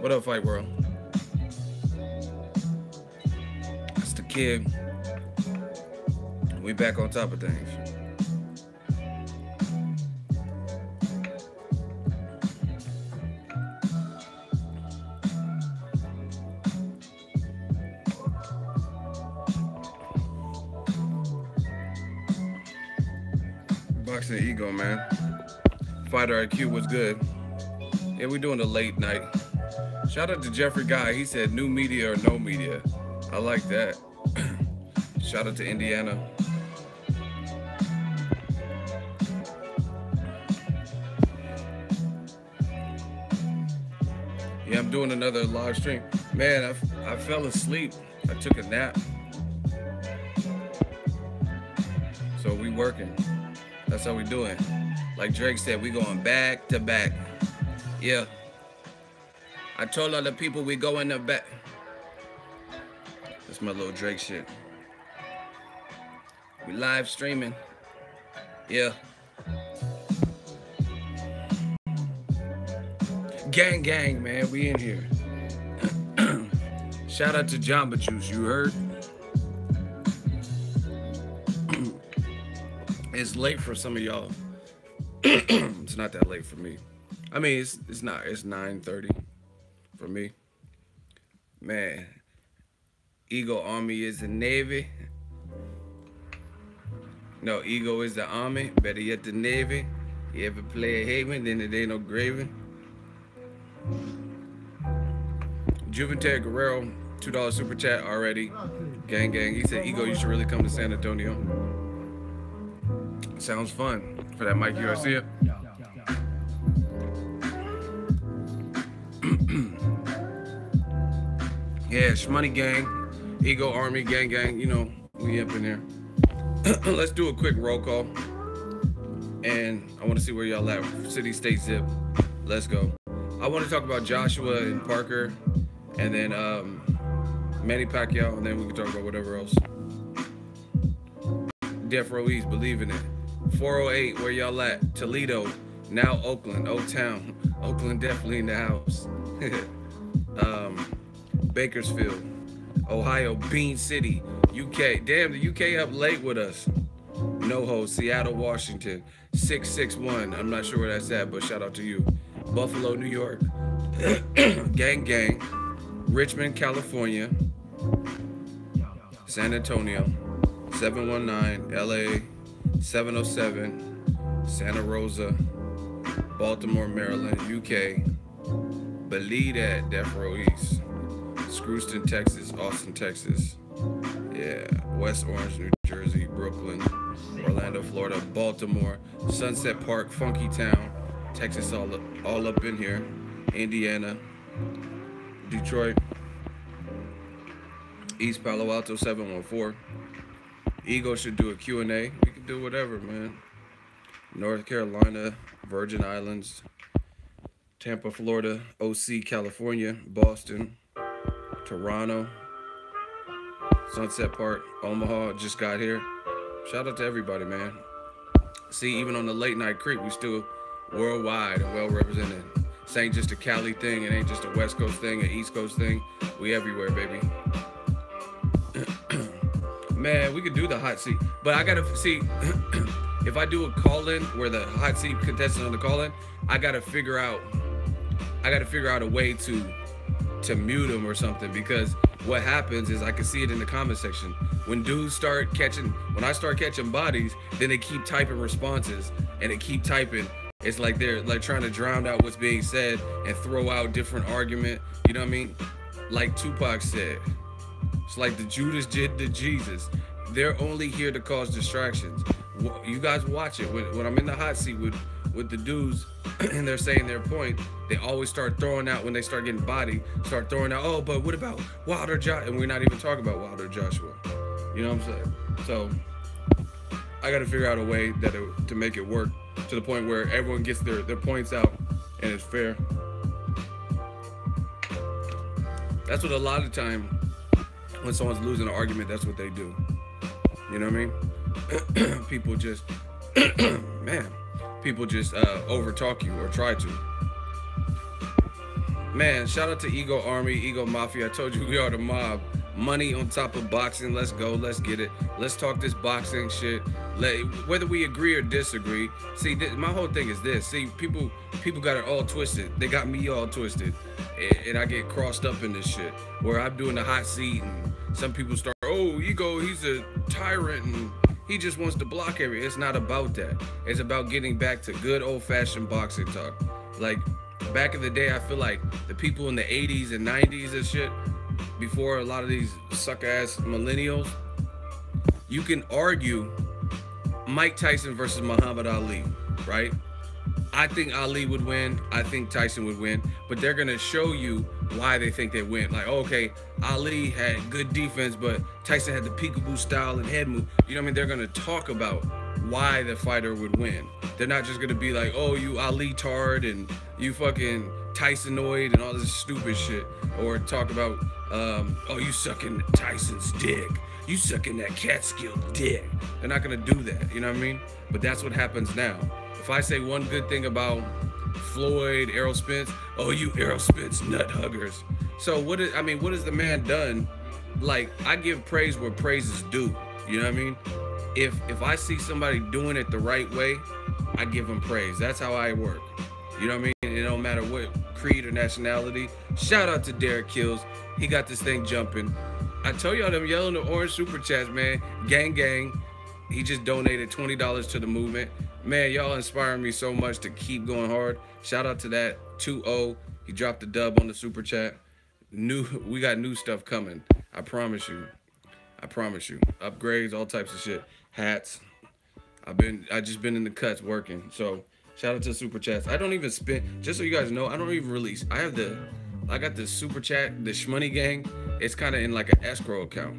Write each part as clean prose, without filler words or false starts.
What up, Fight World? It's the kid. We back on top of things. Boxing Ego, man. Fighter IQ was good. Yeah, we doing the late night. Shout out to Jeffrey Guy. He said new media or no media. I like that. Shout out to Indiana. Yeah, I'm doing another live stream. Man, I fell asleep. I took a nap. So we working. That's how we doing. Like Drake said, we going back to back. Yeah. I told other people we go in the back. That's my little Drake shit. We live streaming. Yeah. Gang, gang, man. We in here. Shout out to Jamba Juice. You heard? It's late for some of y'all. It's not that late for me. I mean, it's not. It's 9:30 for me. Man, Ego Army is the Navy. No, Ego is the Army. Better yet, the Navy. You ever play a Haven, then it ain't no gravy. Juventud Guerrero, $2 super chat already. Gang, gang. He said, Ego, you should really come to San Antonio. Sounds fun for that Mike Garcia. Yeah, Shmoney gang, Ego Army, gang, gang. You know, we up in there. Let's do a quick roll call. And I want to see where y'all at. City, state, zip. Let's go. I want to talk about Joshua and Parker. And then Manny Pacquiao. And then we can talk about whatever else. Death Row East, believe in it. 408, where y'all at? Toledo, now Oakland, O-Town. Oakland definitely in the house. Bakersfield, Ohio, Bean City, UK. Damn, the UK up late with us. NoHo, Seattle, Washington, 661. I'm not sure where that's at, but shout out to you. Buffalo, New York. Gang, gang. Richmond, California. San Antonio, 719, LA, 707, Santa Rosa, Baltimore, Maryland, UK. Believe that, Death Row East. Screwston, Texas, Austin, Texas. Yeah, West Orange, New Jersey, Brooklyn, Orlando, Florida, Baltimore, Sunset Park, Funky Town, Texas, all up in here. Indiana, Detroit, East Palo Alto, 714. Ego should do a Q&A. We can do whatever, man. North Carolina, Virgin Islands, Tampa, Florida, OC, California, Boston, Toronto, Sunset Park, Omaha, just got here. Shout out to everybody, man. See, even on the late night creep, we still worldwide and well represented. This ain't just a Cali thing. It ain't just a West Coast thing, an East Coast thing. We everywhere, baby. Man, we could do the hot seat, but I gotta see if I do a call-in where the hot seat contestant on the call-in, I gotta figure out a way to mute them or something, because what happens is I can see it in the comment section. When dudes start catching, when I start catching bodies, then they keep typing responses and they keep typing. It's like they're like trying to drown out what's being said and throw out different argument. You know what I mean? Like Tupac said. It's like the Judas did to Jesus. They're only here to cause distractions. You guys watch it. When I'm in the hot seat with the dudes and they're saying their point, they always start throwing out, when they start getting body, start throwing out, oh, but what about Wilder Joshua? And we're not even talking about Wilder Joshua. You know what I'm saying? So I got to figure out a way to make it work to the point where everyone gets their points out and it's fair. That's what a lot of time when someone's losing an argument, that's what they do. You know what I mean? People just, man, people just over talk you or try to. Man, shout out to Ego Army, Ego Mafia. I told you we are the mob. Money on top of boxing. Let's go. Let's get it. Let's talk this boxing shit. Whether we agree or disagree. See, my whole thing is this. See, people got it all twisted. They got me all twisted, and I get crossed up in this shit. Where I'm doing the hot seat, and some people start, oh, Ego, he's a tyrant, and he just wants to block everything. It's not about that. It's about getting back to good old-fashioned boxing talk. Like, back in the day, I feel like the people in the 80s and 90s and shit, before a lot of these suck-ass millennials, you can argue Mike Tyson versus Muhammad Ali, right? I think Ali would win. I think Tyson would win. But they're going to show you why they think they win. Like, okay, Ali had good defense, but Tyson had the peekaboo style and head move. You know what I mean? They're going to talk about why the fighter would win. They're not just going to be like, oh, you Ali tard and you fucking Tysonoid and all this stupid shit. Or talk about, oh, you sucking Tyson's dick. You sucking that Catskill dick. They're not going to do that. You know what I mean? But that's what happens now. If I say one good thing about Floyd, Errol Spence, oh, you Errol Spence nut huggers. So what has the man done? Like, I give praise where praise is due. You know what I mean? If I see somebody doing it the right way, I give them praise. That's how I work. You know what I mean? It don't matter what creed or nationality. Shout out to Derek Kills. He got this thing jumping. I told y'all them yellow and orange super chats, man. Gang, gang. He just donated $20 to the movement. Man, y'all inspiring me so much to keep going hard. Shout out to that 2-0. He dropped the dub on the super chat. We got new stuff coming. I promise you. I promise you. Upgrades, all types of shit. Hats. I just been in the cuts working. So shout out to super chats. I don't even spend, just so you guys know, I don't even release. I got the super chat, the Shmoney gang. It's kind of in like an escrow account.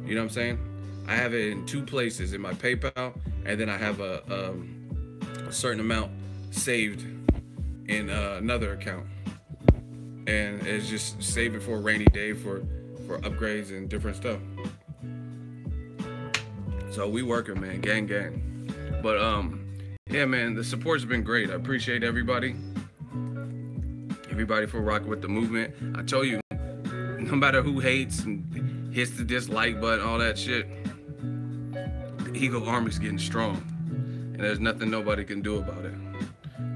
You know what I'm saying? I have it in 2 places, in my PayPal, and then I have a certain amount saved in another account. And it's just saving for a rainy day for upgrades and different stuff. So we working, man, gang, gang. But yeah, man, the support's been great. I appreciate everybody for rocking with the movement. I told you, no matter who hates and hits the dislike button, all that shit, the Ego Army's getting strong, and there's nothing nobody can do about it.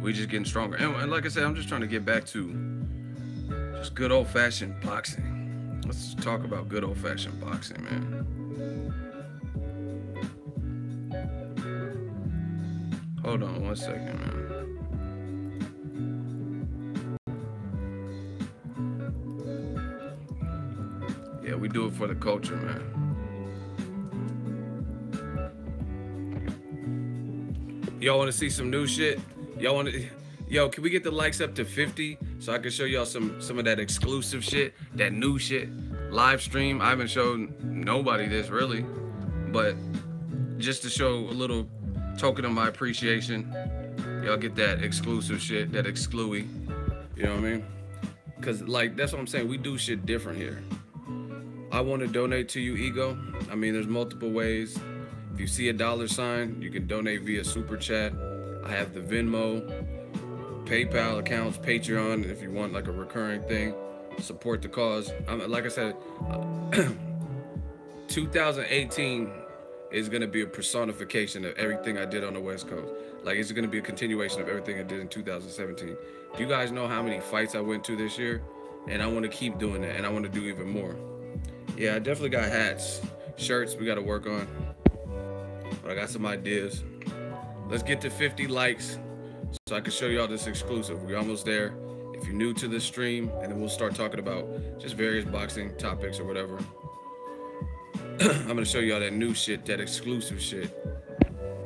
We just getting stronger. And like I said, I'm just trying to get back to just good old-fashioned boxing. Let's talk about good old-fashioned boxing, man. Hold on 1 second, man. Yeah, we do it for the culture, man. Y'all want to see some new shit? Y'all want to? Yo, can we get the likes up to 50 so I can show y'all some of that exclusive shit, that new shit? Live stream. I haven't shown nobody this really, but just to show a little token of my appreciation, y'all get that exclusive shit, that excluey. You know what I mean? Cause like that's what I'm saying. We do shit different here. I want to donate to you, Ego. I mean, there's multiple ways. If you see a $sign, you can donate via super chat. I have the Venmo, PayPal accounts, Patreon, if you want like a recurring thing. Support the cause. Like I said, 2018 is gonna be a personification of everything I did on the West Coast. Like it's gonna be a continuation of everything I did in 2017. Do you guys know how many fights I went to this year? And I want to keep doing that, and I want to do even more. Yeah, I definitely got hats, shirts we got to work on. But I got some ideas. Let's get to 50 likes so I can show y'all this exclusive. We're almost there. If you're new to this stream, and then we'll start talking about just various boxing topics or whatever. I'm gonna show y'all that new shit, that exclusive shit.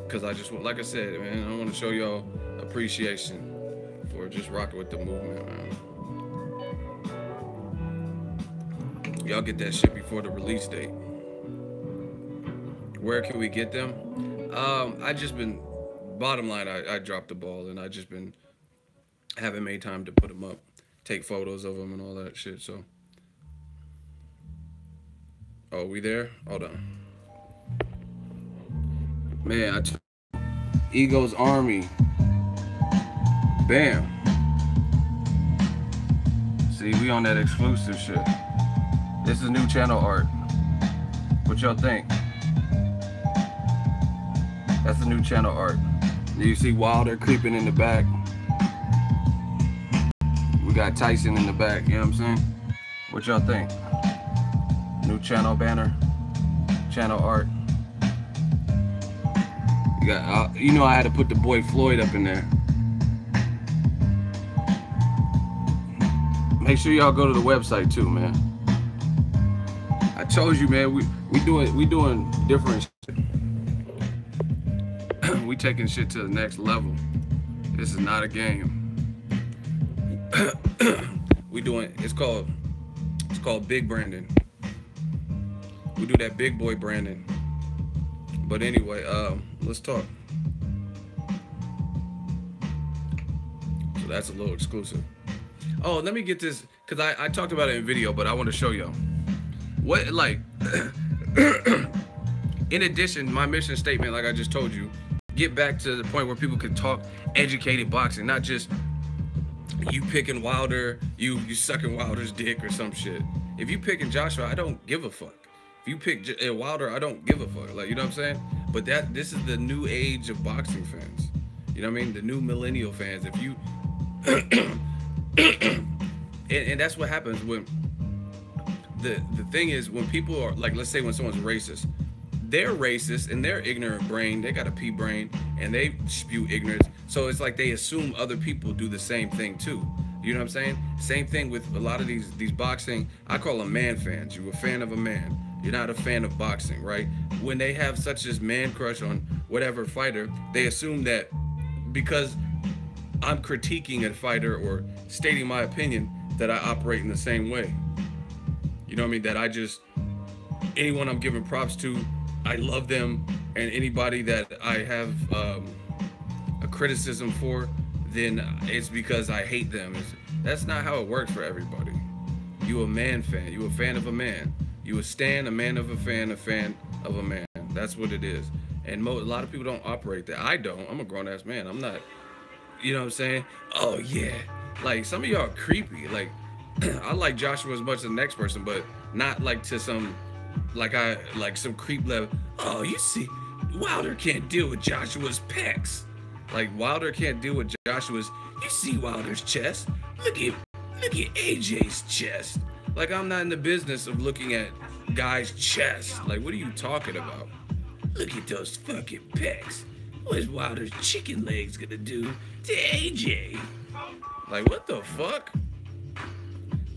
Cause I just want, like I said, man, I want to show y'all appreciation for just rocking with the movement, man. Y'all get that shit before the release date. Where can we get them? I just been, bottom line, I dropped the ball, and I just been, haven't made time to put them up, take photos of them and all that shit, so. Oh, we there? Hold on. Man, Ego's Army. Bam. See, we on that exclusive shit. This is new channel art. What y'all think? That's the new channel art. You see Wilder creeping in the back. We got Tyson in the back, you know what I'm saying? What y'all think? New channel banner, channel art. You got, you know, I had to put the boy Floyd up in there. Make sure y'all go to the website too, man. I told you, man, we doing different shit. We taking shit to the next level. This is not a game. We doing, it's called big branding. We do that big boy branding. But anyway, let's talk. So that's a little exclusive. Oh, let me get this, because I talked about it in video, but I want to show y'all. What, like, in addition, my mission statement, like I just told you, get back to the point where people can talk educated boxing, not just you picking Wilder, you sucking Wilder's dick or some shit. If you picking Joshua, I don't give a fuck. If you pick Wilder, I don't give a fuck. Like, you know what I'm saying? But this is the new age of boxing fans. You know what I mean? The new millennial fans. If you and that's what happens when the thing is, when people are like, let's say when someone's racist, they're racist and they're ignorant brain, they got a pea brain and they spew ignorance. So it's like they assume other people do the same thing too. You know what I'm saying? Same thing with a lot of these boxing, I call them man fans. You're a fan of a man. You're not a fan of boxing, right? When they have such this man crush on whatever fighter, they assume that because I'm critiquing a fighter or stating my opinion that I operate in the same way. You know what I mean? That I just, anyone I'm giving props to, I love them, and anybody that I have a criticism for, then it's because I hate them. That's not how it works for everybody. You a man fan. You a fan of a man. You a stan, a man of a fan of a man. That's what it is. And a lot of people don't operate that. I don't. I'm a grown-ass man. I'm not, you know what I'm saying? Oh, yeah. Like, some of y'all are creepy. Like, I like Joshua as much as the next person, but not like to some, like some creep level. Oh, you see, Wilder can't deal with Joshua's pecs. Like, Wilder can't deal with Joshua's, you see Wilder's chest. Look at AJ's chest. Like, I'm not in the business of looking at guys' chests. Like, what are you talking about? Look at those fucking pecs. What is Wilder's chicken legs gonna do to AJ? Like, what the fuck?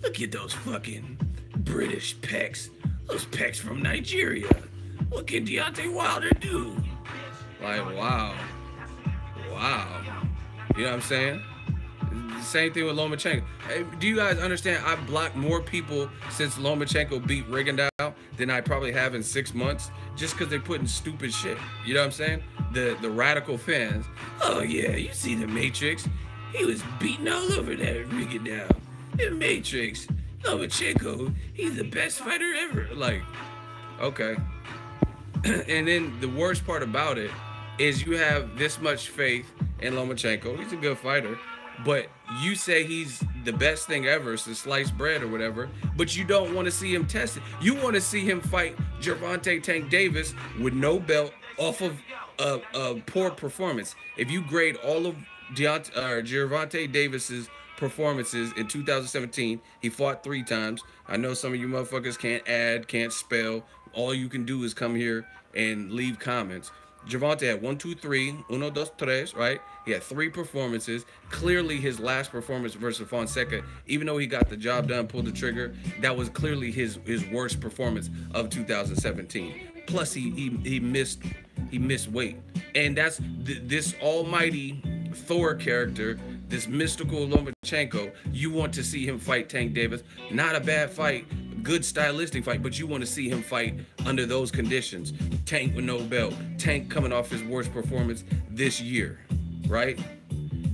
Look at those fucking British pecs. Those pecs from Nigeria. What can Deontay Wilder do? Like, wow. Wow. You know what I'm saying? Same thing with Lomachenko. Hey, do you guys understand? I've blocked more people since Lomachenko beat Rigondeaux than I probably have in 6 months, just because they're putting stupid shit. You know what I'm saying? The radical fans. Oh yeah, you see the Matrix? He was beating all over that Rigondeaux. The Matrix. Lomachenko, he's the best fighter ever. Like, okay. And then the worst part about it is you have this much faith in Lomachenko. He's a good fighter. But you say he's the best thing ever since sliced bread or whatever, but you don't want to see him tested. You want to see him fight Gervonta Tank Davis with no belt off of a poor performance. If you grade all of Gervonta Davis's performances in 2017, he fought 3 times. I know some of you motherfuckers can't add, can't spell. All you can do is come here and leave comments. Gervonta had 1, 2, 3, uno, dos, tres, right? He had 3 performances. Clearly, his last performance versus Fonseca, even though he got the job done, pulled the trigger, that was clearly his worst performance of 2017. Plus, he missed weight, and that's this almighty Thor character, this mystical Lomachenko. You want to see him fight Tank Davis? Not a bad fight. Good stylistic fight, but you want to see him fight under those conditions. Tank with no belt. Tank coming off his worst performance this year, right?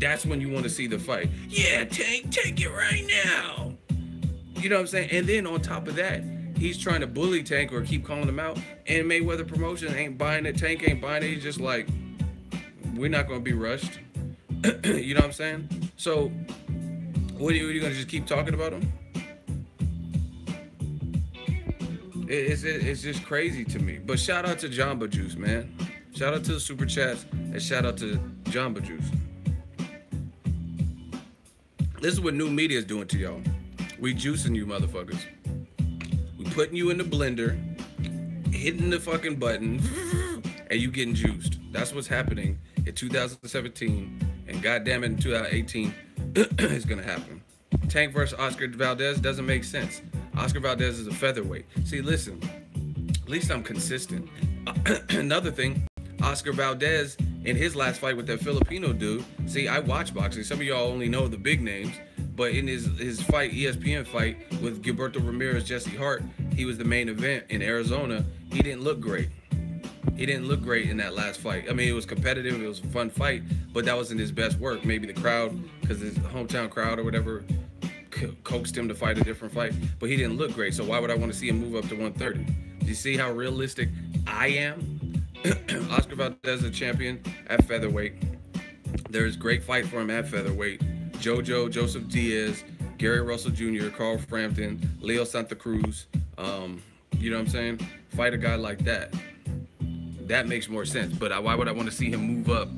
That's when you want to see the fight. Yeah, Tank, take it right now. You know what I'm saying? And then on top of that, he's trying to bully Tank or keep calling him out, and Mayweather Promotion ain't buying it. Tank ain't buying it. He's just like, we're not going to be rushed. You know what I'm saying? So What are you gonna just keep talking about him? It's just crazy to me. But shout out to Jamba Juice, man. Shout out to the super chats and shout out to Jamba Juice. This is what new media is doing to y'all. We juicing you motherfuckers. We putting you in the blender, hitting the fucking button, and you getting juiced. That's what's happening in 2017, and goddamn it, in 2018, it's gonna happen. Tank versus Oscar Valdez doesn't make sense. Oscar Valdez is a featherweight. See, listen, at least I'm consistent. Another thing, Oscar Valdez in his last fight with that Filipino dude. See, I watch boxing. Some of y'all only know the big names, but in his fight, ESPN fight with Gilberto Ramirez, Jesse Hart, he was the main event in Arizona. He didn't look great. He didn't look great in that last fight. I mean, it was competitive. It was a fun fight, but that wasn't his best work. Maybe the crowd, because his hometown crowd or whatever, coaxed him to fight a different fight, but he didn't look great. So why would I want to see him move up to 130? Do you see how realistic I am? Oscar Valdez is a champion at featherweight. There's great fight for him at featherweight. JoJo, Joseph Diaz, Gary Russell Jr., Carl Frampton, Leo Santa Cruz. You know what I'm saying? Fight a guy like that. That makes more sense. But why would I want to see him move up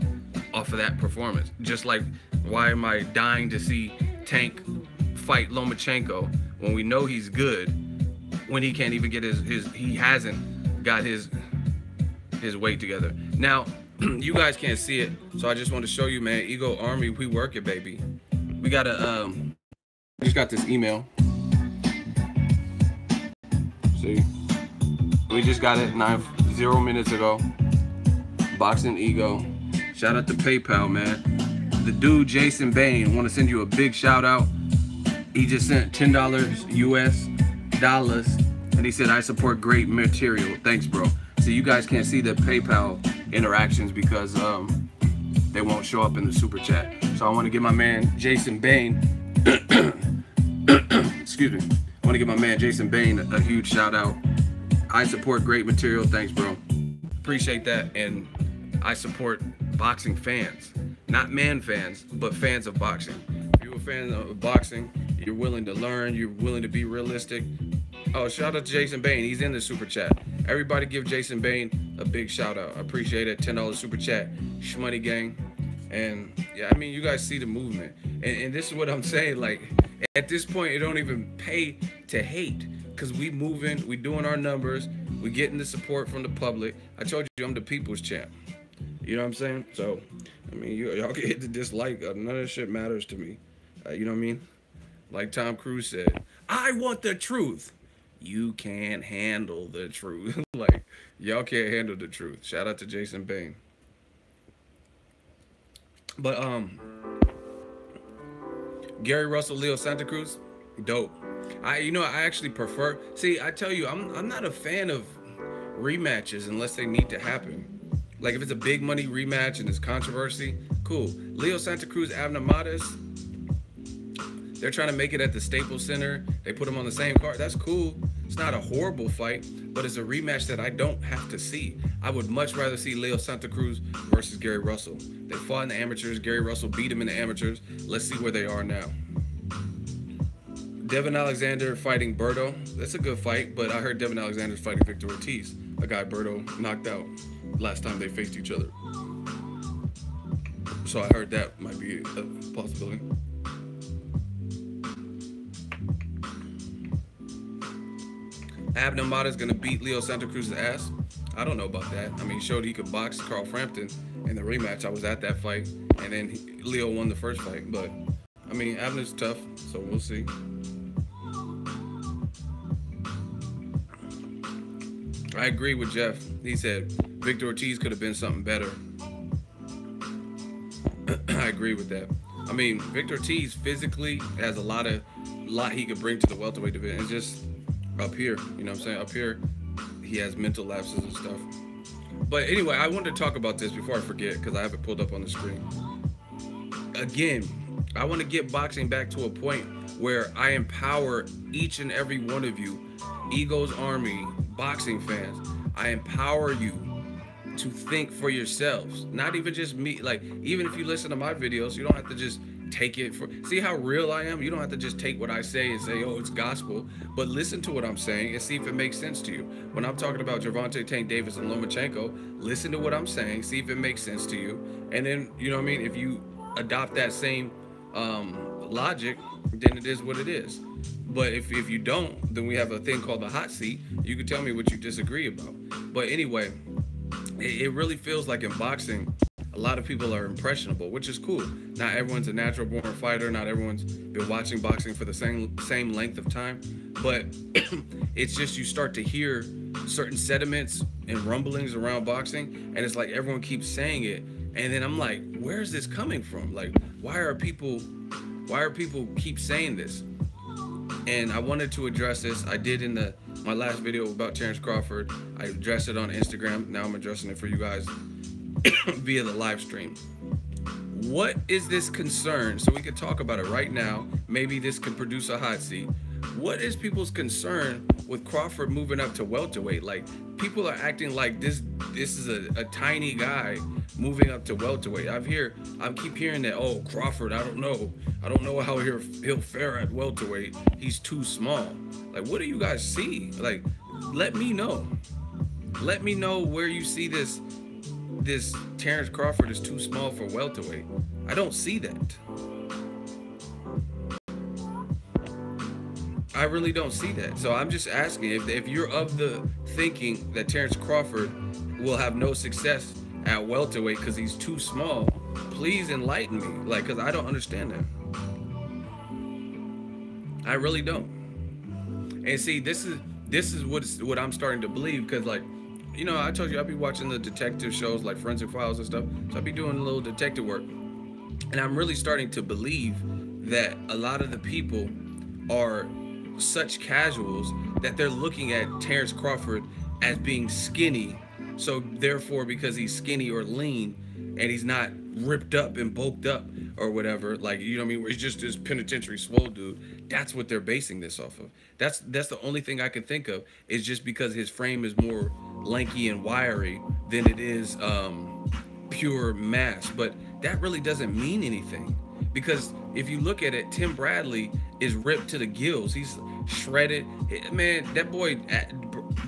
off of that performance? Just like, why am I dying to see Tank fight Lomachenko when we know he's good, when he can't even get he hasn't got his weight together. Now, you guys can't see it, so I just want to show you, man. Ego Army, we work it, baby. We got I just got this email. See, we just got it 0 minutes ago. Boxing Ego. Shout out to PayPal, man. The dude Jason Bain, want to send you a big shout out. He just sent $10 US dollars, and he said, I support great material. Thanks, bro. So you guys can't see the PayPal interactions because they won't show up in the super chat. So I want to give my man Jason Bain, excuse me, I want to give my man Jason Bain a huge shout out. I support great material. Thanks, bro. Appreciate that. And I support boxing fans, not man fans, but fans of boxing. If you're a fan of boxing, you're willing to learn, you're willing to be realistic. Oh, shout out to Jason Bain. He's in the super chat. Everybody give Jason Bain a big shout out. I appreciate it. $10 super chat. Shmoney gang. And yeah, I mean, you guys see the movement. And this is what I'm saying. Like, at this point, it don't even pay to hate, because we moving, we doing our numbers, we getting the support from the public. I told you I'm the people's champ. You know what I'm saying? So, I mean, y'all can hit the dislike. None of this shit matters to me. You know what I mean? Like Tom Cruise said, I want the truth. You can't handle the truth. Like, y'all can't handle the truth. Shout out to Jason Bain. But Gary Russell, Leo Santa Cruz, dope. I actually prefer. See, I tell you, I'm not a fan of rematches unless they need to happen. Like, if it's a big money rematch and it's controversy, cool. Leo Santa Cruz, Abner Mares, they're trying to make it at the Staples Center. They put them on the same card. That's cool. It's not a horrible fight, but it's a rematch that I don't have to see. I would much rather see Leo Santa Cruz versus Gary Russell. They fought in the amateurs. Gary Russell beat him in the amateurs. Let's see where they are now. Devin Alexander fighting Berto. That's a good fight, but I heard Devin Alexander's fighting Victor Ortiz, a guy Berto knocked out last time they faced each other. So I heard that might be a possibility. Abner Mares is going to beat Leo Santa Cruz's ass. I don't know about that. I mean, he showed he could box Carl Frampton in the rematch. I was at that fight, and then Leo won the first fight. But, I mean, Abner's tough, so we'll see. I agree with Jeff. He said Victor Ortiz could have been something better. I agree with that. I mean, Victor Ortiz physically has a lot he could bring to the welterweight division. It's just up here, you know what I'm saying? Up here, he has mental lapses and stuff. But anyway, I wanted to talk about this before I forget, because I have it pulled up on the screen. Again, I want to get boxing back to a point where I empower each and every one of you, Ego's Army, boxing fans. I empower you to think for yourselves. Not even just me. Like, even if you listen to my videos, you don't have to just take it for, see how real I am? You don't have to just take what I say and say, oh, it's gospel, but listen to what I'm saying and see if it makes sense to you. When I'm talking about Gervonta Tank Davis and Lomachenko, listen to what I'm saying, see if it makes sense to you. And then, you know what I mean? If you adopt that same logic, then it is what it is. But if you don't, then we have a thing called the hot seat. You can tell me what you disagree about. But anyway, it really feels like in boxing, a lot of people are impressionable, which is cool. Not everyone's a natural born fighter. Not everyone's been watching boxing for the same length of time. But it's just you start to hear certain sentiments and rumblings around boxing, and it's like everyone keeps saying it. And then I'm like, where is this coming from? Like, why are people keep saying this? And I wanted to address this. I did in my last video about Terrence Crawford. I addressed it on Instagram. Now I'm addressing it for you guys via the live stream. What is this concern? So we could talk about it right now. Maybe this could produce a hot seat. What is people's concern with Crawford moving up to welterweight? Like, people are acting like this is a tiny guy moving up to welterweight. I keep hearing that, oh, Crawford, I don't know how he'll fare at welterweight. He's too small. Like, what do you guys see? Like, let me know. Let me know where you see this Terrence Crawford is too small for welterweight. I don't see that. I really don't see that. So I'm just asking, if you're of the thinking that Terrence Crawford will have no success at welterweight because he's too small, please enlighten me. Like, because I don't understand that. I really don't. And see, this is what I'm starting to believe, because, like, you know, I told you I'll be watching the detective shows like Forensic Files and stuff. So I'll be doing a little detective work. And I'm really starting to believe that a lot of the people are such casuals that they're looking at Terrence Crawford as being skinny. So therefore, because he's skinny or lean and he's not ripped up and bulked up or whatever, like, you know what I mean, where he's just this penitentiary swole dude, that's what they're basing this off of. That's the only thing I can think of, is just because his frame is more lanky and wiry than it is pure mass. But that really doesn't mean anything, because if you look at it, Tim Bradley is ripped to the gills. He's shredded. Man, that boy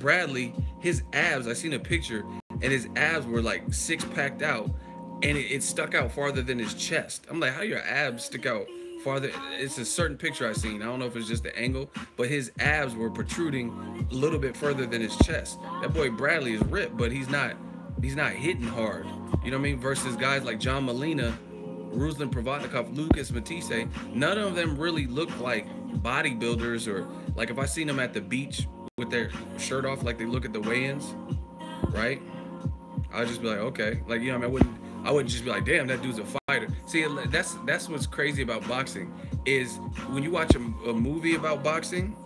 Bradley, his abs, I seen a picture, and his abs were like six-packed out, and it stuck out farther than his chest. I'm like, how your abs stick out farther? It's a certain picture I seen. I don't know if it's just the angle, but his abs were protruding a little bit further than his chest. That boy Bradley is ripped, but he's not hitting hard. You know what I mean? Versus guys like John Molina, Ruslan Provodnikov, Lucas Matisse, none of them really look like bodybuilders, or like if I seen them at the beach with their shirt off, like they look at the weigh-ins, right? I'd just be like, okay, like, you know what I mean? I wouldn't just be like, damn, that dude's a fighter. See, that's what's crazy about boxing, is when you watch a movie about boxing,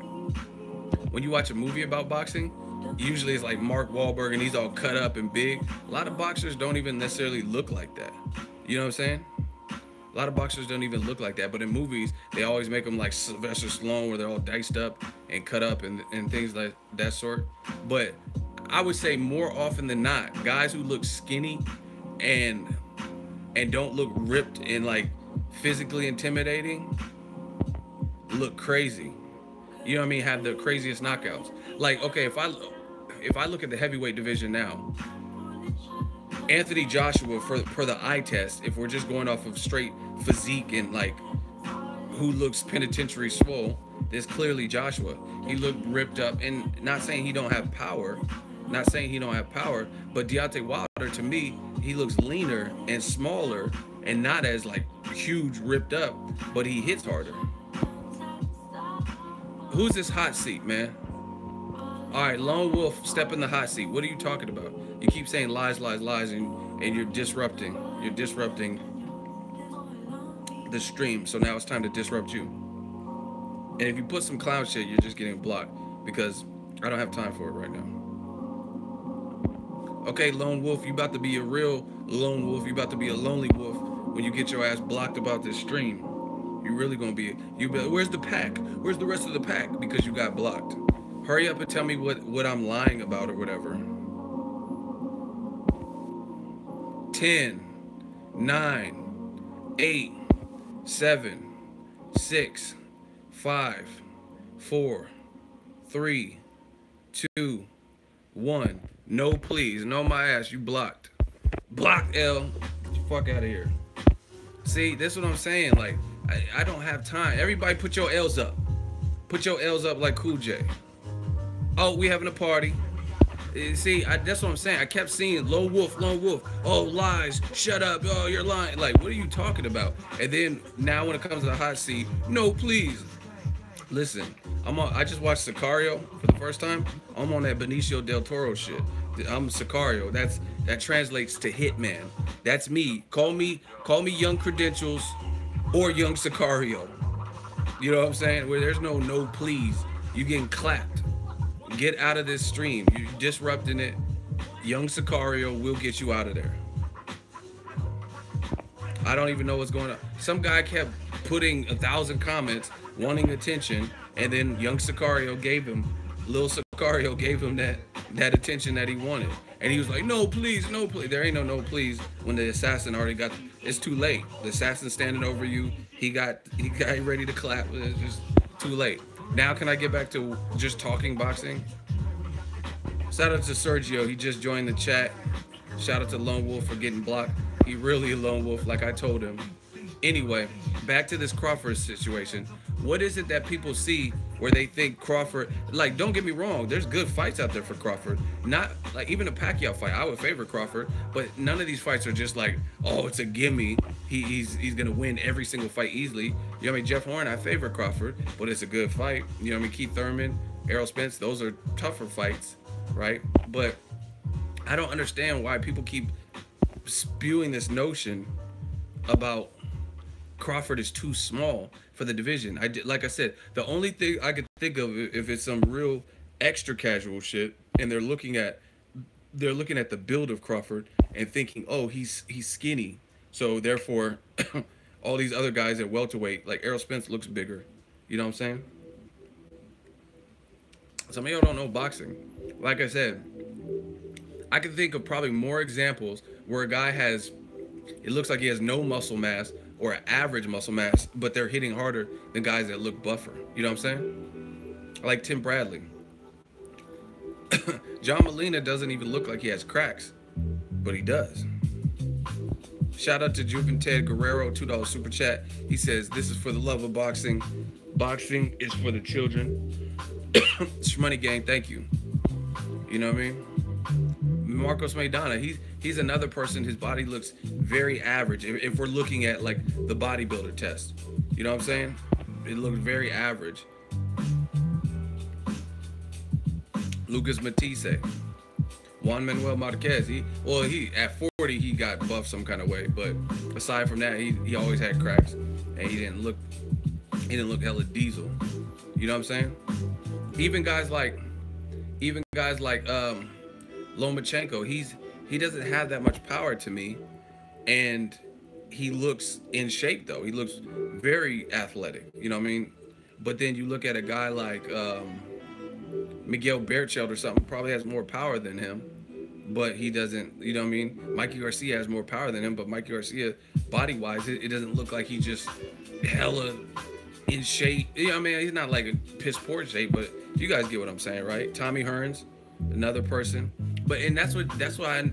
usually it's like Mark Wahlberg and he's all cut up and big. A lot of boxers don't even necessarily look like that. You know what I'm saying? A lot of boxers don't even look like that, but in movies, they always make them like Sylvester Stallone, where they're all diced up and cut up and things like that sort. But I would say more often than not, guys who look skinny and don't look ripped and like physically intimidating look crazy. You know what I mean? Have the craziest knockouts. Like, okay, if I look at the heavyweight division now, Anthony Joshua, for the eye test, if we're just going off of straight physique and like who looks penitentiary swole, there's clearly Joshua. He looked ripped up, and not saying he don't have power, but Deontay Wilder, to me, he looks leaner and smaller and not as like huge ripped up, but he hits harder. Who's this hot seat, man? All right, Lone Wolf, step in the hot seat. What are you talking about? You keep saying lies, lies, lies, and you're disrupting the stream. So now it's time to disrupt you. And if you put some clown shit, you're just getting blocked, because I don't have time for it right now. Okay, Lone Wolf, you about to be a real lone wolf. You about to be a lonely wolf when you get your ass blocked about this stream. You're really gonna be where's the pack? Where's the rest of the pack? Because you got blocked. Hurry up and tell me what I'm lying about or whatever. 10, 9, 8, 7, 6, 5, 4, 3, 2, 1. No, please. No, my ass. You blocked. Blocked, L. Get the fuck out of here. See, that's what I'm saying. Like, I don't have time. Everybody put your L's up. Put your L's up like Cool J. Oh, we having a party. See, that's what I'm saying. I kept seeing lone wolf. Oh, lies. Shut up. Oh, you're lying. Like, what are you talking about? And then now when it comes to the hot seat, no, please. Listen, I just watched Sicario for the first time. I'm on that Benicio del Toro shit. I'm Sicario. That translates to hitman. That's me. Call me Young Credentials or Young Sicario. You know what I'm saying? Where there's no please. You getting clapped. Get out of this stream. You're disrupting it. Young Sicario will get you out of there. I don't even know what's going on. Some guy kept putting 1,000 comments, wanting attention, and then Young Sicario gave him, Lil Sicario gave him that attention that he wanted. And he was like, no, please, no, please. There ain't no please when the assassin already got, it's too late. The assassin standing over you, he got ready to clap. It's just too late. Now can I get back to just talking boxing? Shout out to Sergio, he just joined the chat. Shout out to Lone Wolf for getting blocked. He really a lone wolf, like I told him. Anyway, back to this Crawford situation. What is it that people see where they think Crawford, like, don't get me wrong, there's good fights out there for Crawford. Not, like, even a Pacquiao fight, I would favor Crawford, but none of these fights are just like, oh, it's a gimme. He's gonna win every single fight easily. You know what I mean? Jeff Horn, I favor Crawford, but it's a good fight. You know what I mean? Keith Thurman, Errol Spence, those are tougher fights, right? But I don't understand why people keep spewing this notion about Crawford is too small for the division. Like I said, the only thing I could think of, if it's some real extra casual shit, and they're looking at the build of Crawford and thinking, oh, he's skinny, so therefore all these other guys at welterweight, like Errol Spence, looks bigger. You know what I'm saying? Some of y'all don't know boxing. Like I said, I can think of probably more examples where a guy has, it looks like he has no muscle mass or an average muscle mass, but they're hitting harder than guys that look buffer. You know what I'm saying? Like Tim Bradley. John Molina doesn't even look like he has cracks, but he does. Shout out to Juven Ted Guerrero, $2 super chat. He says, this is for the love of boxing. Boxing is for the children. Shmoney Gang, thank you. You know what I mean? Marcos Maidana, he's another person, his body looks very average. If we're looking at like the bodybuilder test, you know what I'm saying? It looks very average. Lucas Matisse, Juan Manuel Marquez, he at 40 he got buffed some kind of way, but aside from that, he always had cracks, and he didn't look hella diesel. You know what I'm saying? Even guys like Lomachenko, he doesn't have that much power to me, and he looks in shape though. He looks very athletic, you know what I mean? But then you look at a guy like Miguel Berchelt or something, probably has more power than him, but he doesn't, you know what I mean? Mikey Garcia has more power than him, but Mikey Garcia, body-wise, it doesn't look like he just hella in shape. You know what I mean? He's not like a piss poor shape, but you guys get what I'm saying, right? Tommy Hearns, another person. But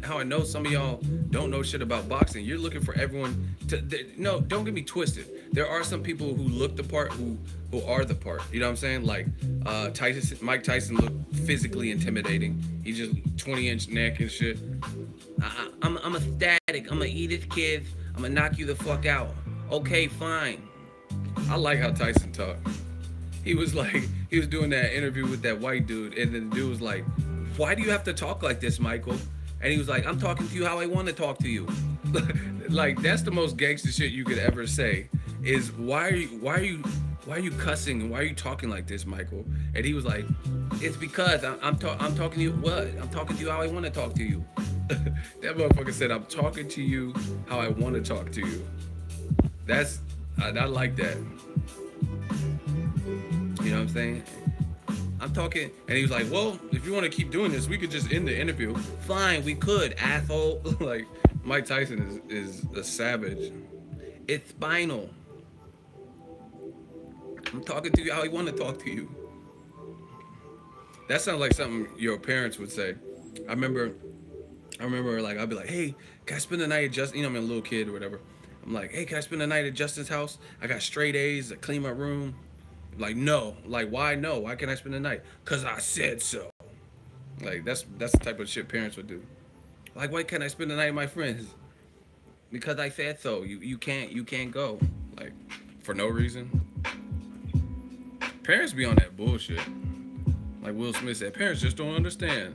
how I know some of y'all don't know shit about boxing. You're looking for everyone to, no, don't get me twisted. There are some people who look the part, who are the part. You know what I'm saying? Like Mike Tyson looked physically intimidating. He just 20-inch neck and shit. I'm a static. I'm gonna eat his kids. I'm gonna knock you the fuck out. Okay, fine. I like how Tyson talked. He was doing that interview with that white dude, and then the dude was like, why do you have to talk like this, Michael? And he was like, I'm talking to you how I want to talk to you. Like, that's the most gangster shit you could ever say, is why are you cussing and why are you talking like this, Michael? And he was like, it's because I'm talking to you. What? I'm talking to you how I want to talk to you. That motherfucker said, I'm talking to you how I want to talk to you. That's, I like that. You know what I'm saying? I'm talking, and he was like, well, if you want to keep doing this, we could just end the interview. Fine, we could, asshole. Like, Mike Tyson is a savage. It's spinal. I'm talking to you how I want to talk to you. That sounds like something your parents would say. I remember like I'd be like, hey, can I spend the night at Justin? You know, I'm a little kid or whatever. I'm like, hey, can I spend the night at Justin's house? I got straight A's. I clean my room. Like, no. Like, why no? Why can't I spend the night? Cause I said so. Like, that's the type of shit parents would do. Like, why can't I spend the night with my friends? Because I said so. You can't go. Like, for no reason. Parents be on that bullshit. Like Will Smith said, parents just don't understand.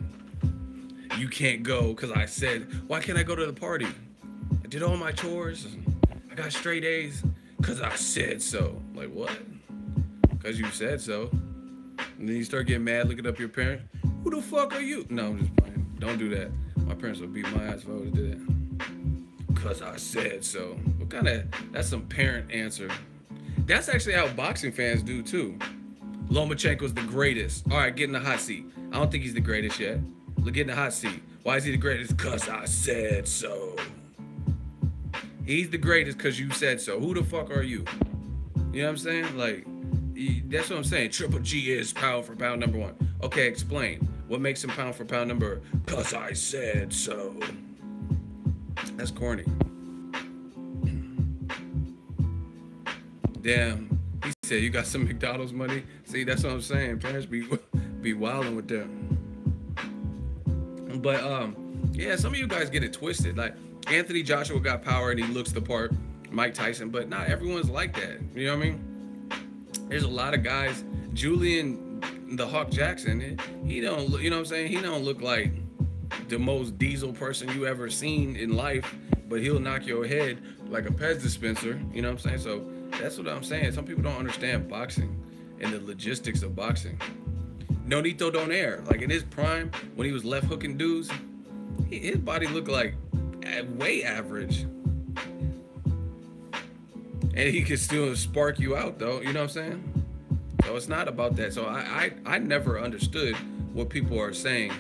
You can't go because I said, why can't I go to the party? I did all my chores. I got straight A's because I said so. Like, what? Because you said so. And then you start getting mad looking up your parent. Who the fuck are you? No, I'm just playing. Don't do that. My parents would beat my ass if I would have did that. Because I said so. What kind of, that's some parent answer. That's actually how boxing fans do too. Lomachenko's the greatest. All right, get in the hot seat. I don't think he's the greatest yet. Look, get in the hot seat. Why is he the greatest? Because I said so. He's the greatest because you said so. Who the fuck are you? You know what I'm saying? Like, that's what I'm saying. Triple G is pound for pound number one. Okay, explain. What makes him pound for pound number? Because I said so. That's corny. Damn. He said, you got some McDonald's money? See, that's what I'm saying. Parents be wilding with them. But, yeah, some of you guys get it twisted. Like, Anthony Joshua got power and he looks the part. Mike Tyson. But not everyone's like that. You know what I mean? There's a lot of guys. Julian the Hawk Jackson, he don't look, you know what I'm saying? He don't look like the most diesel person you ever seen in life. But he'll knock your head like a Pez dispenser. You know what I'm saying? So, that's what I'm saying. Some people don't understand boxing and the logistics of boxing. Nonito Donaire, like in his prime, when he was left hooking dudes, his body looked like way average. And he could still spark you out though, you know what I'm saying? So it's not about that. So I never understood what people are saying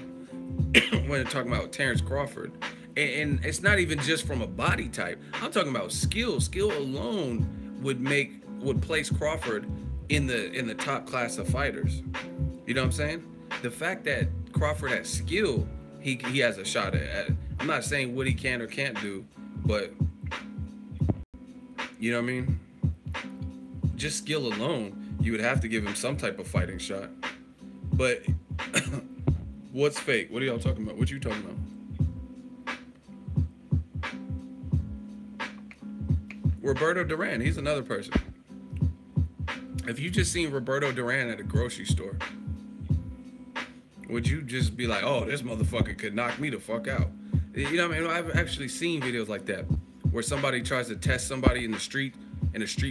when they're talking about Terrence Crawford. And it's not even just from a body type. I'm talking about skill. Skill alone would place Crawford in the top class of fighters. You know what I'm saying? The fact that Crawford has skill, he has a shot at. I'm not saying what he can or can't do, but you know what I mean? Just skill alone, you would have to give him some type of fighting shot. But what's fake? What are y'all talking about? What you talking about? Roberto Duran, he's another person. If you just seen Roberto Duran at a grocery store, would you just be like, oh, this motherfucker could knock me the fuck out? You know what I mean? I've actually seen videos like that where somebody tries to test somebody in a street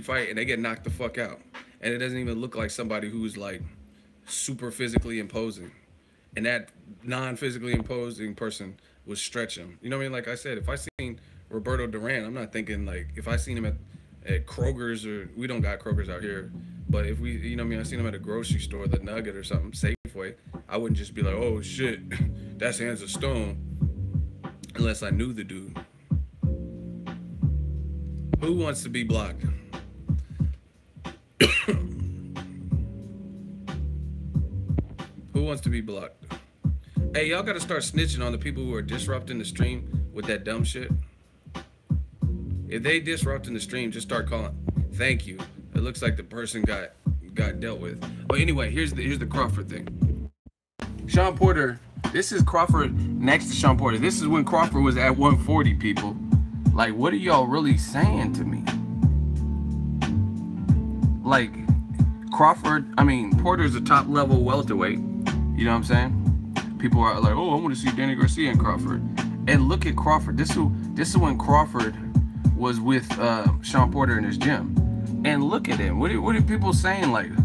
fight and they get knocked the fuck out. And it doesn't even look like somebody who's like super physically imposing. And that non-physically imposing person would stretch him. You know what I mean? Like I said, if I seen Roberto Duran, I'm not thinking like, if I seen him at Kroger's, or we don't got Kroger's out here, but if we, you know what I mean, I seen him at a grocery store, the Nugget or something, Safeway, I wouldn't just be like, oh shit, that's Hands of Stone, unless I knew the dude. Who wants to be blocked? Who wants to be blocked? Hey, y'all gotta start snitching on the people who are disrupting the stream with that dumb shit. If they disrupting the stream, just start calling. Thank you. It looks like the person got dealt with. But anyway, here's the Crawford thing. Sean Porter, this is Crawford next to Sean Porter. This is when Crawford was at 140, people. Like, what are y'all really saying to me? Like, Porter's a top level welterweight. You know what I'm saying? People are like, oh, I want to see Danny Garcia and Crawford. And look at Crawford. This is when Crawford was with Sean Porter in his gym. And look at him. What are people saying? Like,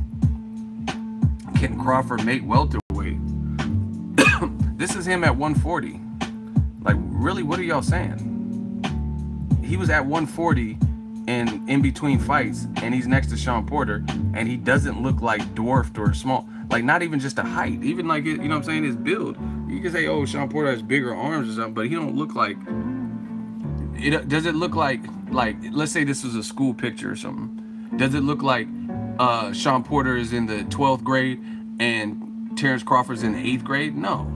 can Crawford make welterweight? This is him at 140. Like, really, what are y'all saying? He was at 140 and in between fights, and he's next to Sean Porter, and he doesn't look like dwarfed or small. Like, not even just a height. Even like, you know what I'm saying, his build. You can say, oh, Sean Porter has bigger arms or something, but he don't look like... Does it look like, let's say this was a school picture or something. Does it look like Sean Porter is in the 12th grade and Terrence Crawford's in the 8th grade? No.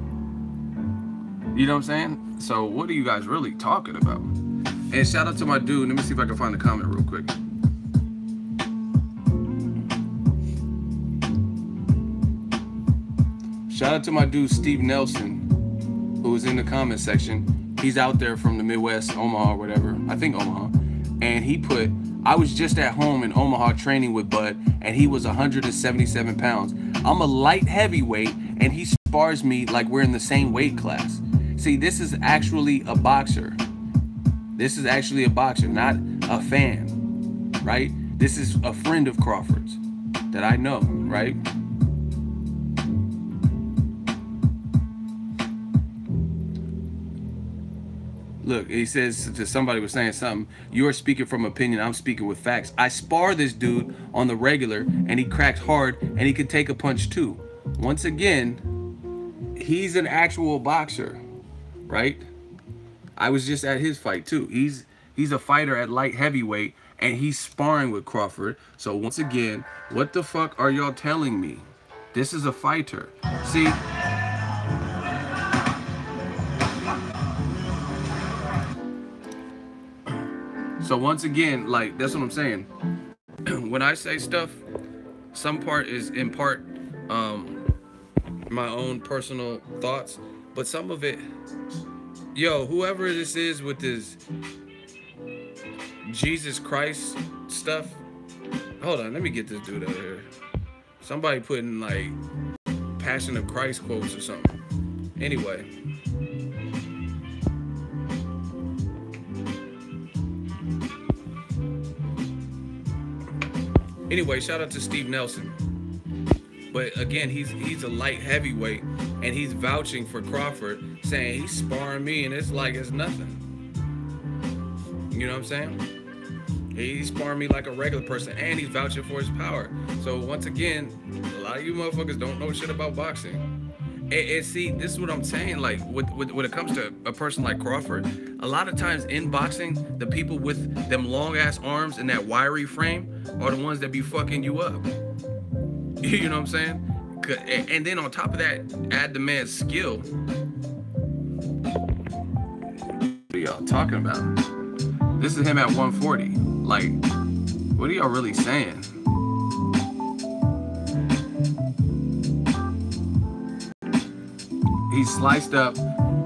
You know what I'm saying? So what are you guys really talking about? And shout out to my dude. Let me see if I can find the comment real quick. Shout out to my dude Steve Nelson, who was in the comment section. He's out there from the Midwest, Omaha or whatever. I think Omaha. And he put, I was just at home in Omaha training with Bud, and he was 177 pounds. I'm a light heavyweight, and he spars me like we're in the same weight class. See, this is actually a boxer. This is actually a boxer, not a fan, right? This is a friend of Crawford's that I know, right? Look, he says to somebody was saying something, you are speaking from opinion, I'm speaking with facts. I spar this dude on the regular, and he cracks hard, and he can take a punch too. Once again, he's an actual boxer, right? I was just at his fight too. He's a fighter at light heavyweight, and he's sparring with Crawford. So once again, what the fuck are y'all telling me? This is a fighter. See? So once again, like, that's what I'm saying. When I say stuff, some part is in part my own personal thoughts, but some of it, yo, whoever this is with this Jesus Christ stuff, hold on, let me get this dude out here. Somebody putting like Passion of Christ quotes or something. Anyway. Anyway, shout out to Steve Nelson. But again, he's a light heavyweight, and he's vouching for Crawford, saying he's sparring me, and it's like it's nothing. You know what I'm saying? He's sparring me like a regular person, and he's vouching for his power. So once again, a lot of you motherfuckers don't know shit about boxing. And see, this is what I'm saying. Like when it comes to a person like Crawford, a lot of times in boxing, the people with them long ass arms and that wiry frame are the ones that be fucking you up. You know what I'm saying? And then on top of that, add the man's skill. What are y'all talking about? This is him at 140. Like, what are y'all really saying? He's sliced up.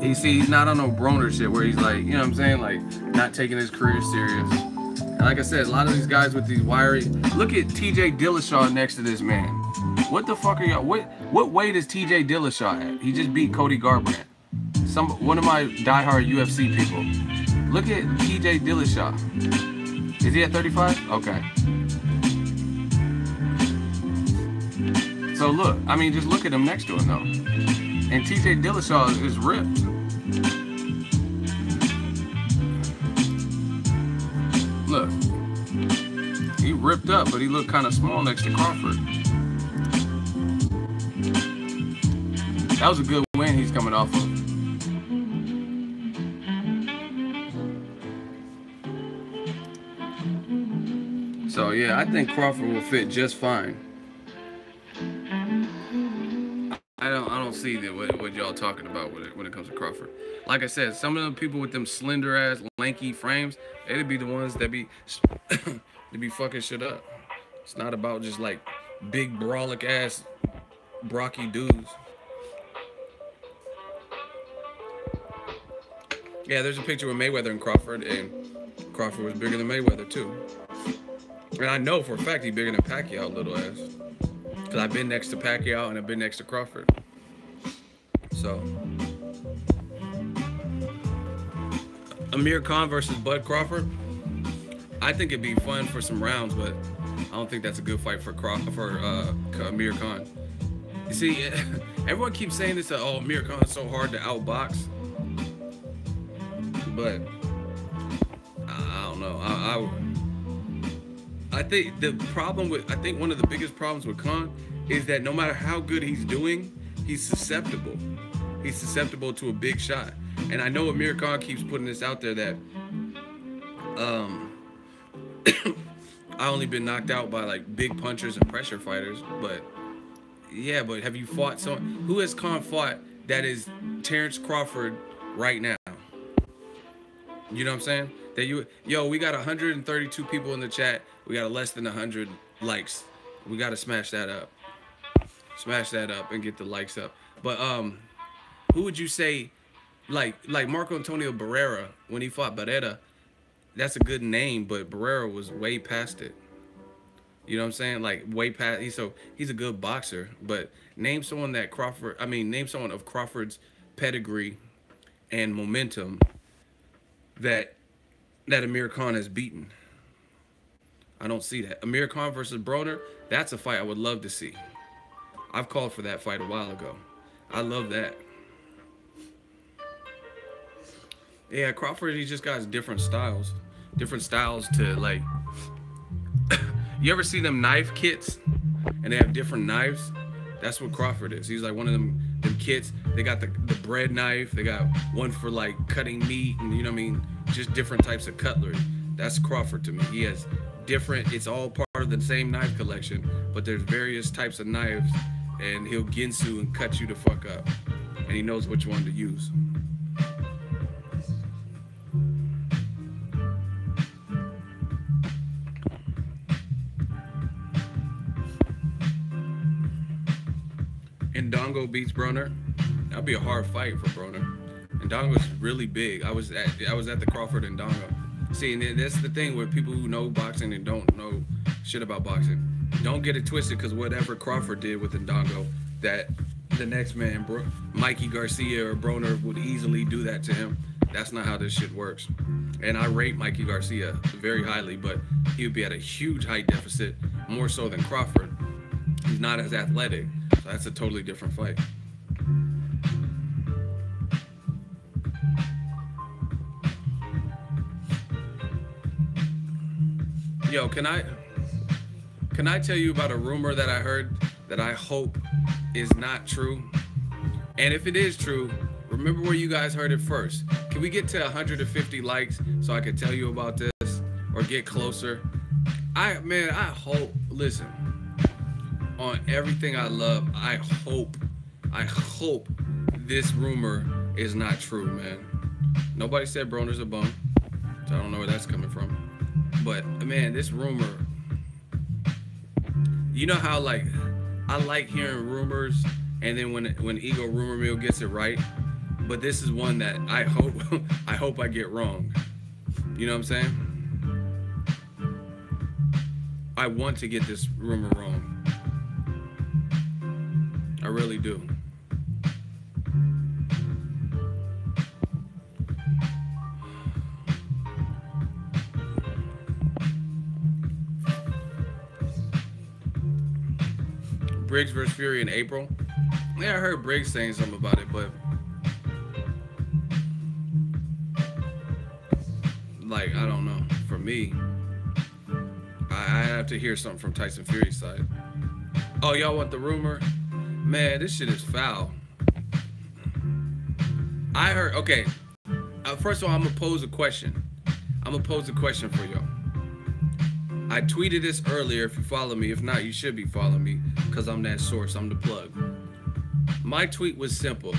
He's not on no Broner shit where he's like, you know what I'm saying? Like, not taking his career serious. And like I said, a lot of these guys with these wiry, look at TJ Dillashaw next to this man. What the fuck are y'all, what weight is TJ Dillashaw at? He just beat Cody Garbrandt. One of my diehard UFC people. Look at TJ Dillashaw. Is he at 35? Okay. So look, I mean, just look at him next to him though. And TJ Dillashaw is ripped. Look. He ripped up, but he looked kind of small next to Crawford. That was a good win he's coming off of. So yeah, I think Crawford will fit just fine. I don't see what y'all talking about when it comes to Crawford. Like I said, some of the people with them slender ass lanky frames, they'd be the ones that be they be fucking shit up. It's not about just like big brolic ass brocky dudes. Yeah, there's a picture with Mayweather and Crawford was bigger than Mayweather too. And I know for a fact he's bigger than Pacquiao, little ass. Because I've been next to Pacquiao and I've been next to Crawford. So, Amir Khan versus Bud Crawford. I think it'd be fun for some rounds, but I don't think that's a good fight for Amir Khan. You see, everyone keeps saying this, oh, Amir Khan is so hard to outbox. But, I don't know. I think one of the biggest problems with Khan is that no matter how good he's doing, he's susceptible. He's susceptible to a big shot. And I know Amir Khan keeps putting this out there that I only been knocked out by like big punchers and pressure fighters, but yeah, but have you fought someone who has Khan fought that is Terrence Crawford right now? You know what I'm saying? That you, yo, we got 132 people in the chat. We got less than 100 likes. We got to smash that up. Smash that up and get the likes up. But who would you say, like Marco Antonio Barrera when he fought Barrera? That's a good name, but Barrera was way past it. You know what I'm saying? Like way past. He's a good boxer, but name someone that Crawford. I mean, name someone of Crawford's pedigree and momentum that Amir Khan has beaten. I don't see that. Amir Khan versus Broner, that's a fight I would love to see. I've called for that fight a while ago. I love that. Yeah, Crawford, he just got different styles. Different styles to, like... You ever see them knife kits? And they have different knives? That's what Crawford is. He's like one of them kits. They got the bread knife. They got one for, like, cutting meat. And, you know what I mean? Just different types of cutlery. That's Crawford to me. He has different... It's all part of the same knife collection. But there's various types of knives. And he'll ginsu and cut you the fuck up. And he knows which one to use. Ndongo beats Broner. That'd be a hard fight for Broner. Ndongo's really big. I was at the Crawford and Ndongo. See, and that's the thing with people who know boxing and don't know shit about boxing. Don't get it twisted, because whatever Crawford did with Ndongo, that the next man, Mikey Garcia or Broner, would easily do that to him. That's not how this shit works. And I rate Mikey Garcia very highly, but he would be at a huge height deficit, more so than Crawford. He's not as athletic. So that's a totally different fight. Yo, can I tell you about a rumor that I heard that I hope is not true? And if it is true, remember where you guys heard it first. Can we get to 150 likes so I can tell you about this or get closer? I hope, listen, on everything I love, I hope this rumor is not true, man. Nobody said Broner's a bum, so I don't know where that's coming from. But man, this rumor, you know how, like, I like hearing rumors, and then when Ego Rumor Mill gets it right, but this is one that I hope I get wrong. You know what I'm saying? I want to get this rumor wrong. I really do. Briggs versus Fury in April. Yeah, I heard Briggs saying something about it, but like, I don't know. For me, I have to hear something from Tyson Fury's side. Oh, y'all want the rumor? Man, this shit is foul. I heard, okay. First of all, I'm gonna pose a question. I'm gonna pose a question for y'all. I tweeted this earlier. If you follow me, if not, you should be following me, because I'm that source. I'm the plug. My tweet was simple.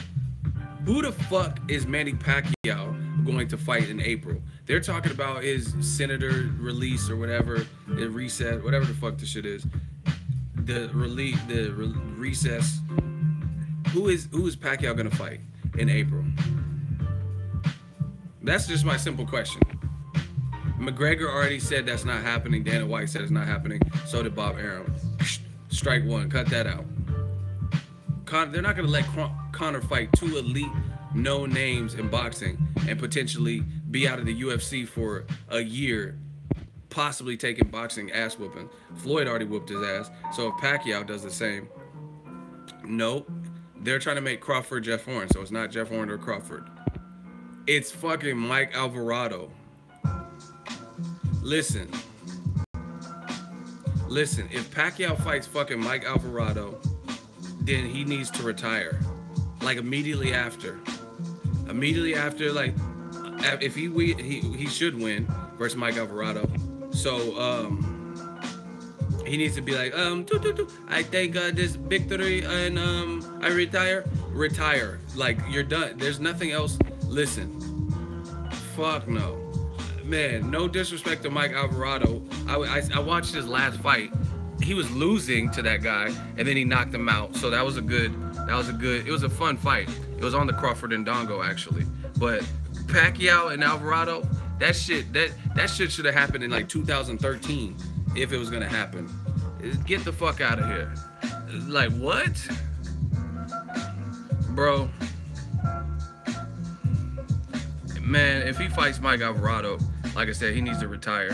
Who the fuck is Manny Pacquiao going to fight in April? They're talking about his senator release or whatever, the reset, whatever the fuck the shit is. The recess. Who is Pacquiao gonna fight in April? That's just my simple question. McGregor already said that's not happening. Dana White said it's not happening. So did Bob Arum. Strike one. Cut that out. They're not gonna let Conor fight two elite no names in boxing and potentially be out of the UFC for a year, possibly taking boxing ass whooping. Floyd already whooped his ass. So if Pacquiao does the same, nope. They're trying to make Crawford Jeff Horn, so it's not Jeff Horn or Crawford. It's fucking Mike Alvarado. Listen, if Pacquiao fights fucking Mike Alvarado, then he needs to retire. Like immediately after. Like, if he should win versus Mike Alvarado. So, He needs to be like, I take this victory and I retire. Retire. Like, you're done. There's nothing else. Listen. Fuck no. Man, no disrespect to Mike Alvarado. I watched his last fight. He was losing to that guy, and then he knocked him out. So that was a good, it was a fun fight. It was on the Crawford and Dongo, actually. But Pacquiao and Alvarado, that shit should have happened in like 2013 if it was gonna happen. Get the fuck out of here. Like, what? Bro. Man, if he fights Mike Alvarado, like I said, he needs to retire.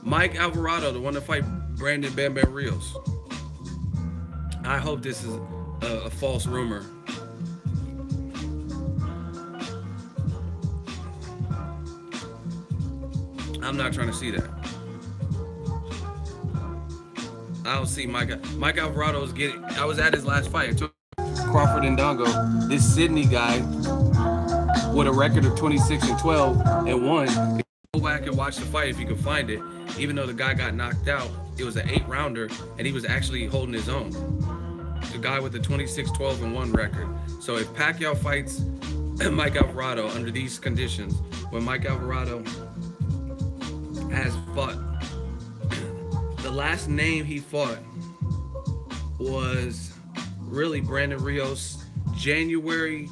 Mike Alvarado, the one to fight Brandon Bam Bam Rios. I hope this is a false rumor. I'm not trying to see that. I don't see Mike Alvarado's getting. I was at his last fight. I took Crawford and Dongo. This Sydney guy with a record of 26-12 and 1. Go back and watch the fight if you can find it. Even though the guy got knocked out, it was an 8-rounder, and he was actually holding his own. The guy with the 26-12 and 1 record. So if Pacquiao fights Mike Alvarado under these conditions, when Mike Alvarado has fought, the last name he fought was really Brandon Rios, January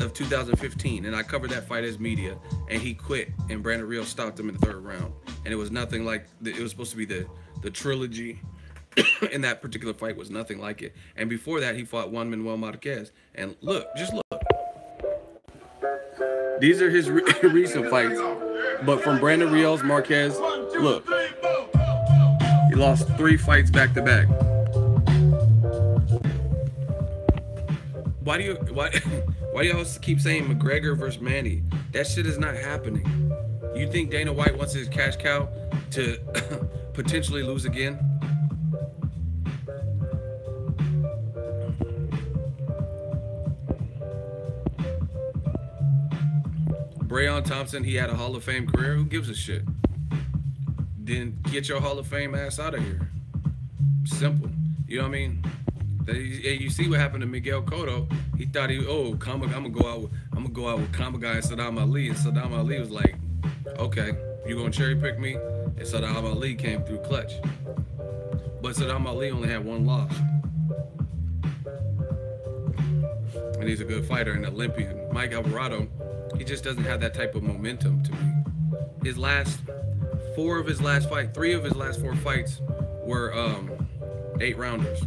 of 2015, and I covered that fight as media, and he quit, and Brandon Rios stopped him in the 3rd round, and it was nothing like, it was supposed to be the trilogy, and that particular fight was nothing like it. And before that, he fought Juan Manuel Marquez, and look, just look. These are his recent fights, but from Brandon Rios, Marquez, look, he lost 3 fights back to back. Why do y'all keep saying McGregor versus Manny? That shit is not happening. You think Dana White wants his cash cow to potentially lose again? Breon Thompson, he had a Hall of Fame career. Who gives a shit? Then get your Hall of Fame ass out of here. Simple. You know what I mean? You see what happened to Miguel Cotto. He thought I'm gonna go out with Kamagai and Saddam Ali, and Saddam Ali was like, okay, you gonna cherry pick me? And Saddam Ali came through clutch. But Saddam Ali only had 1 loss. And he's a good fighter and Olympian. Mike Alvarado, he just doesn't have that type of momentum to me. His last 4 of his last fight, 3 of his last 4 fights were 8-rounders.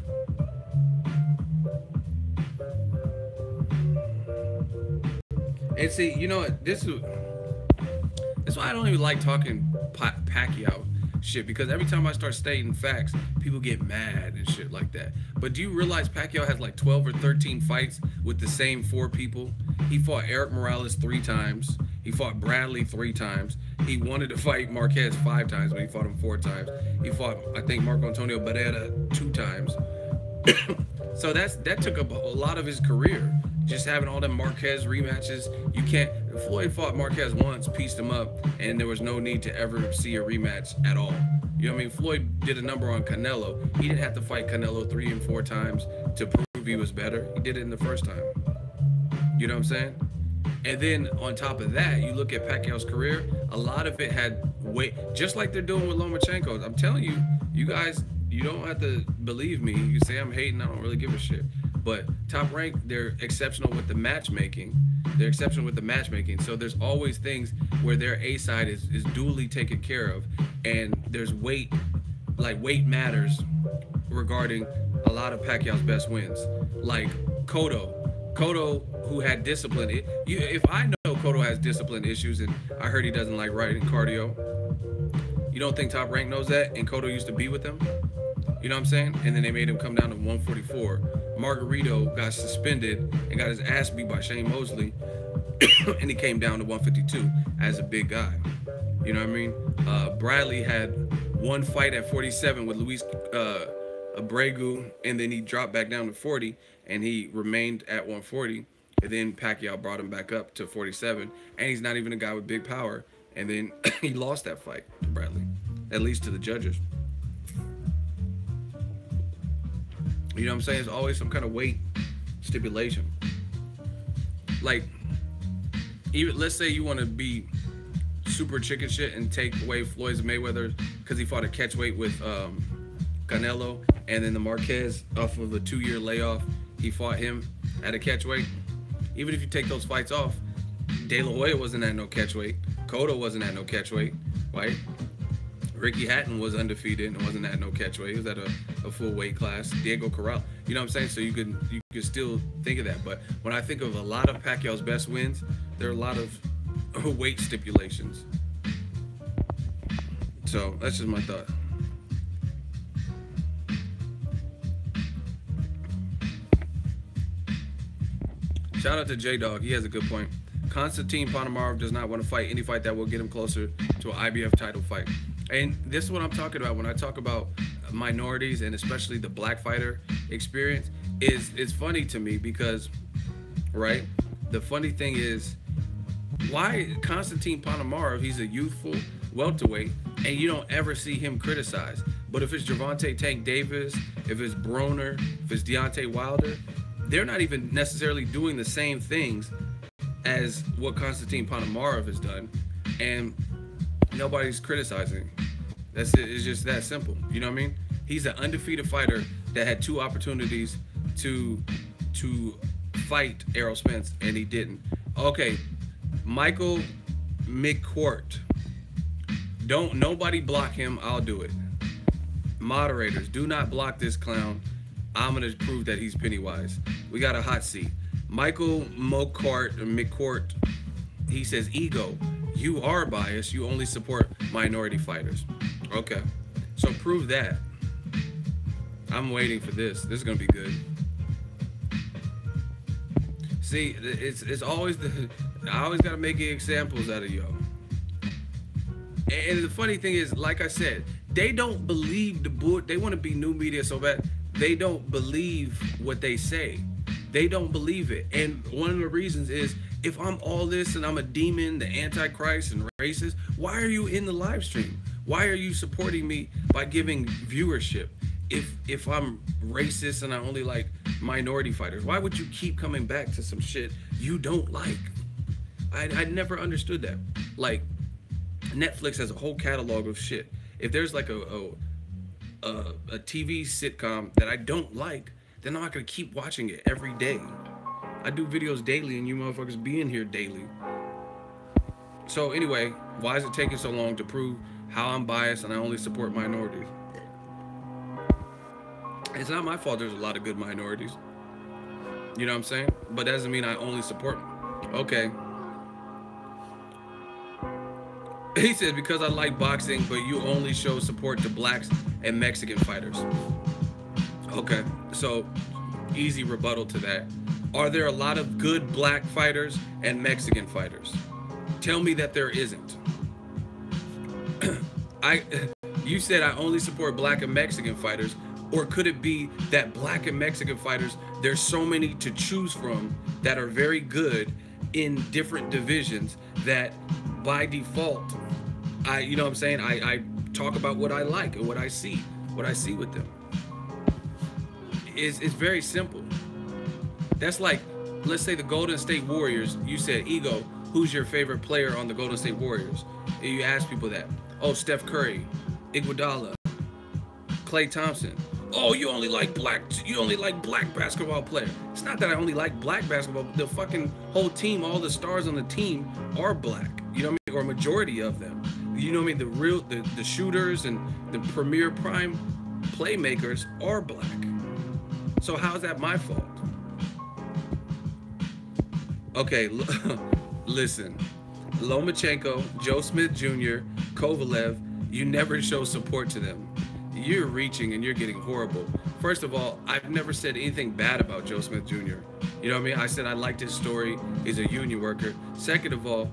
And see, you know what? That's why I don't even like talking Pacquiao shit, because every time I start stating facts, people get mad and shit like that. But do you realize Pacquiao has like 12 or 13 fights with the same 4 people? He fought Eric Morales 3 times. He fought Bradley 3 times. He wanted to fight Marquez 5 times, but he fought him 4 times. He fought, I think, Marco Antonio Barrera 2 times. So that took up a lot of his career. Just having all them Marquez rematches. You can't. Floyd fought Marquez once, pieced him up, and there was no need to ever see a rematch at all. You know what I mean? Floyd did a number on Canelo. He didn't have to fight Canelo 3 and 4 times to prove he was better. He did it in the first time. You know what I'm saying? And then on top of that, you look at Pacquiao's career, a lot of it had weight, just like they're doing with Lomachenko. I'm telling you, you guys, you don't have to believe me. You say I'm hating, I don't really give a shit. But Top Rank, they're exceptional with the matchmaking. They're exceptional with the matchmaking. So there's always things where their A side is duly taken care of. And there's weight, like weight matters regarding a lot of Pacquiao's best wins. Like Cotto, who had discipline. If I know Cotto has discipline issues, and I heard he doesn't like riding cardio, you don't think Top Rank knows that? And Cotto used to be with them? You know what I'm saying? And then they made him come down to 144. Margarito got suspended and got his ass beat by Shane Mosley, and he came down to 152 as a big guy. You know what I mean? Bradley had 1 fight at 47 with Luis a Bregu, and then he dropped back down to 40, and he remained at 140. And then Pacquiao brought him back up to 47, and he's not even a guy with big power. And then he lost that fight to Bradley, at least to the judges. You know what I'm saying? It's always some kind of weight stipulation. Like, even let's say you want to be super chicken shit and take away Floyd Mayweather because he fought a catch weight with Canelo, and then the Marquez off of a 2-year layoff, he fought him at a catch weight. Even if you take those fights off, De La Hoya wasn't at no catch weight. Cotto wasn't at no catch weight, right? Ricky Hatton was undefeated and wasn't at no catch weight. He was at a full weight class. Diego Corral, you know what I'm saying? So you could still think of that. But when I think of a lot of Pacquiao's best wins, there are a lot of weight stipulations. So that's just my thought. Shout out to J-Dog. He has a good point. Konstantin Ponomarev does not want to fight any fight that will get him closer to an IBF title fight. And this is what I'm talking about when I talk about minorities and especially the black fighter experience. It's funny to me because, right, the funny thing is, why Konstantin Ponomarev, he's a youthful welterweight, and you don't ever see him criticized. But if it's Gervonta Tank Davis, if it's Broner, if it's Deontay Wilder, they're not even necessarily doing the same things as what Konstantin Ponomarev has done, and nobody's criticizing. That's it. It's just that simple. You know what I mean? He's an undefeated fighter that had 2 opportunities to fight Errol Spence, and he didn't. Okay, Michael McCourt. Don't nobody block him. I'll do it. Moderators, do not block this clown. I'm gonna prove that he's Pennywise. We got a hot seat. Michael McCourt, he says, ego, you are biased. You only support minority fighters. Okay, so prove that. I'm waiting for this. This is gonna be good. See, it's always I always gotta make examples out of y'all. And the funny thing is, like I said, they don't believe the bull. They want to be new media so bad. They don't believe what they say. They don't believe it. And one of the reasons is, if I'm all this and I'm a demon, the Antichrist and racist, why are you in the live stream? Why are you supporting me by giving viewership? If I'm racist and I only like minority fighters, why would you keep coming back to some shit you don't like? I never understood that. Like, Netflix has a whole catalog of shit. If there's like a TV sitcom that I don't like, then I'm not gonna keep watching it every day. I do videos daily and you motherfuckers be in here daily. So anyway, why is it taking so long to prove how I'm biased and I only support minorities? It's not my fault there's a lot of good minorities. You know what I'm saying? But that doesn't mean I only support them. Okay. He said, because I like boxing, but you only show support to blacks and Mexican fighters. Okay, so easy rebuttal to that. Are there a lot of good black fighters and Mexican fighters? Tell me that there isn't. You said I only support black and Mexican fighters, or could it be that black and Mexican fighters, there's so many to choose from that are very good in different divisions that by default, you know what I'm saying? I talk about what I like and what I see with them. It's very simple. That's like, let's say the Golden State Warriors, you said, ego, who's your favorite player on the Golden State Warriors? And you ask people that. Oh, Steph Curry, Iguodala, Klay Thompson. Oh, you only like black basketball player. It's not that I only like black basketball. The fucking whole team, all the stars on the team are black. You know what I mean? Or a majority of them. You know what I mean? The shooters and the premier prime playmakers are black. So how is that my fault? Okay, listen. Lomachenko, Joe Smith Jr., Kovalev, you never show support to them. You're reaching and you're getting horrible. First of all, I've never said anything bad about Joe Smith Jr. You know what I mean? I said I liked his story. He's a union worker. Second of all,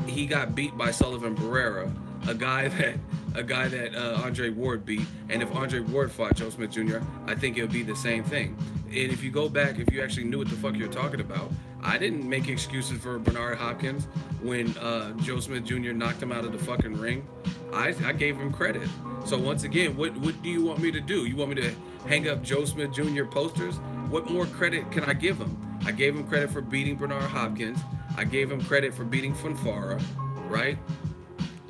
he got beat by Sullivan Barrera, a guy that a guy that Andre Ward beat. And if Andre Ward fought Joe Smith Jr., I think it would be the same thing. And if you go back, if you actually knew what the fuck you're talking about, I didn't make excuses for Bernard Hopkins when Joe Smith Jr. knocked him out of the fucking ring. I gave him credit. So once again, what do you want me to do? You want me to hang up Joe Smith Jr. posters? What more credit can I give him? I gave him credit for beating Bernard Hopkins. I gave him credit for beating Fonfara, right?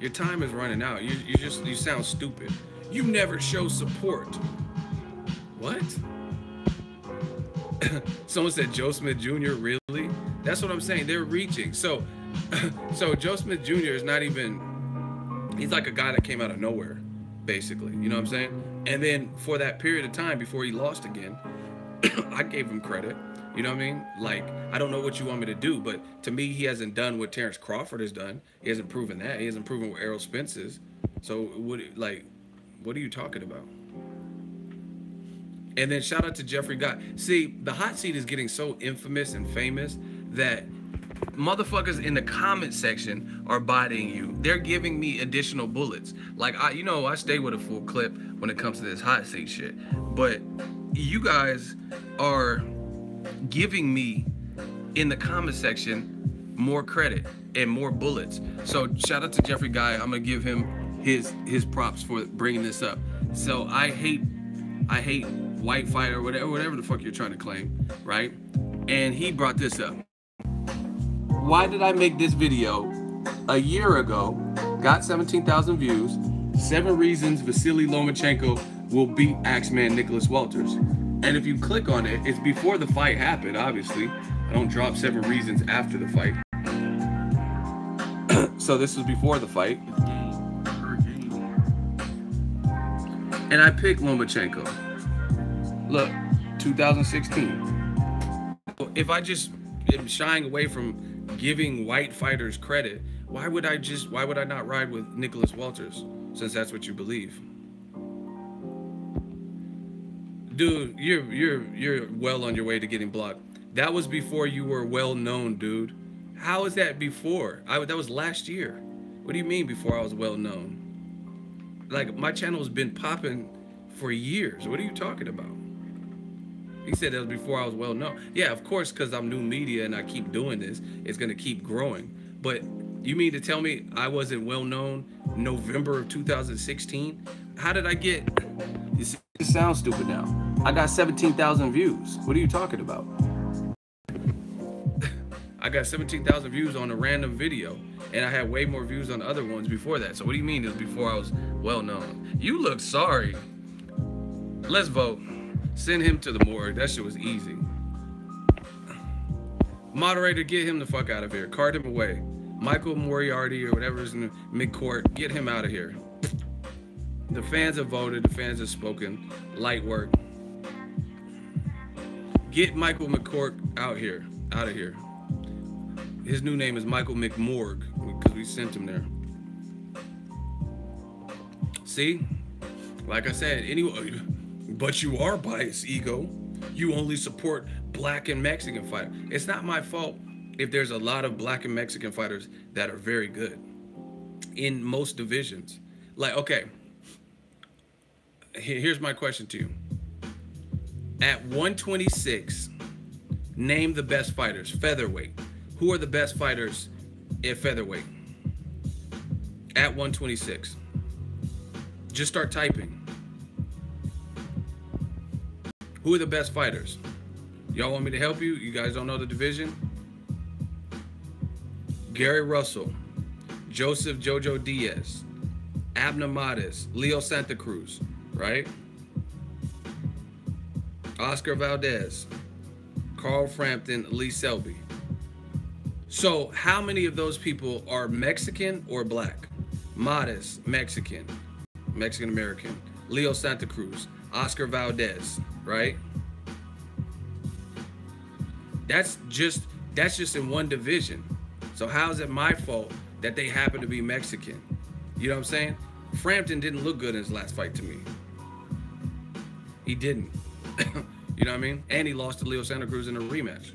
Your time is running out. You sound stupid. You never show support. What? Someone said Joe Smith Jr. Really? That's what I'm saying. They're reaching. So Joe Smith Jr. is not even. He's like a guy that came out of nowhere, basically. You know what I'm saying? And then for that period of time before he lost again, I gave him credit. You know what I mean? Like, I don't know what you want me to do, but to me, he hasn't done what Terrence Crawford has done. He hasn't proven that. He hasn't proven what Errol Spence is. So, what are you talking about? And then shout out to Jeffrey Gott. See, the hot seat is getting so infamous and famous that motherfuckers in the comment section are bodying you. They're giving me additional bullets. Like, I stay with a full clip when it comes to this hot seat shit. But you guys are giving me in the comment section more credit and more bullets. So shout out to Jeffrey Guy. I'm gonna give him his props for bringing this up. So I hate white fighter, whatever the fuck you're trying to claim, right? And he brought this up. Why did I make this video a year ago? Got 17,000 views. 7 reasons Vasily Lomachenko will beat Axeman Nicholas Walters. And if you click on it, it's before the fight happened, obviously. I don't drop 7 reasons after the fight. So this was before the fight. And I picked Lomachenko. Look, 2016. If I just am shying away from giving white fighters credit, why would I not ride with Nicholas Walters, since that's what you believe? Dude, you're well on your way to getting blocked. That was before you were well known, dude. How is that before? That was last year. What do you mean before I was well known? Like, my channel has been popping for years. What are you talking about? He said that was before I was well known. Yeah, of course, because I'm new media and I keep doing this, it's gonna keep growing. But you mean to tell me I wasn't well known November of 2016? How did I get? You see, it sounds stupid now. I got 17,000 views. What are you talking about? I got 17,000 views on a random video, and I had way more views on other ones before that. So what do you mean it was before I was well known? You look sorry. Let's vote. Send him to the morgue. That shit was easy. Moderator, get him the fuck out of here. Cart him away. Michael Moriarty or whatever is in the mid-court, get him out of here. The fans have voted. The fans have spoken. Light work. Get Michael McCourt out of here. His new name is Michael McMorgue because we sent him there. See? Like I said, anyway, but you are biased, ego. You only support black and Mexican fighters. It's not my fault if there's a lot of black and Mexican fighters that are very good in most divisions. Like, okay, here's my question to you. At 126, name the best fighters, featherweight. Who are the best fighters at featherweight? At 126. Just start typing. Who are the best fighters? Y'all want me to help you? You guys don't know the division? Gary Russell, Joseph Jojo Diaz, Abner Mares, Leo Santa Cruz, right? Oscar Valdez, Carl Frampton, Lee Selby. So how many of those people are Mexican or black? Mares, Mexican, Mexican-American. Leo Santa Cruz, Oscar Valdez, right? That's just in one division. So how is it my fault that they happen to be Mexican? You know what I'm saying? Frampton didn't look good in his last fight to me. He didn't. You know what I mean? And he lost to Leo Santa Cruz in a rematch.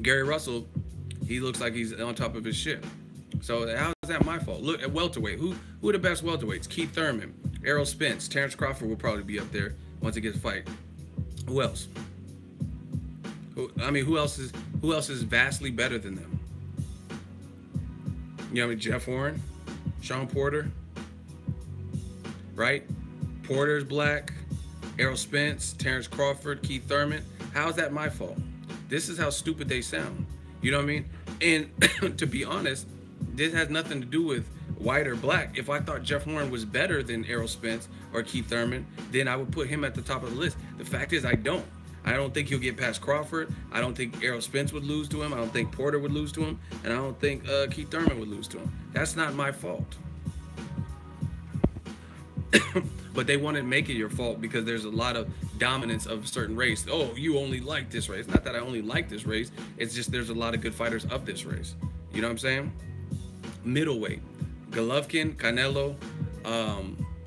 Gary Russell, he looks like he's on top of his shit. So how is that my fault? Look at welterweight. Who are the best welterweights? Keith Thurman, Errol Spence, Terrence Crawford will probably be up there once he gets a fight. Who else? Who else is vastly better than them? You know, Jeff Warren, Sean Porter, right? Porter's black, Errol Spence, Terrence Crawford, Keith Thurman. How's that my fault? This is how stupid they sound. You know what I mean? And to be honest, this has nothing to do with white or black. If I thought Jeff Warren was better than Errol Spence or Keith Thurman, then I would put him at the top of the list. The fact is, I don't. I don't think he'll get past Crawford. I don't think Errol Spence would lose to him. I don't think Porter would lose to him. And I don't think Keith Thurman would lose to him. That's not my fault. But they want to make it your fault because there's a lot of dominance of a certain race. Oh, you only like this race. Not that I only like this race. It's just there's a lot of good fighters of this race. You know what I'm saying? Middleweight. Golovkin, Canelo,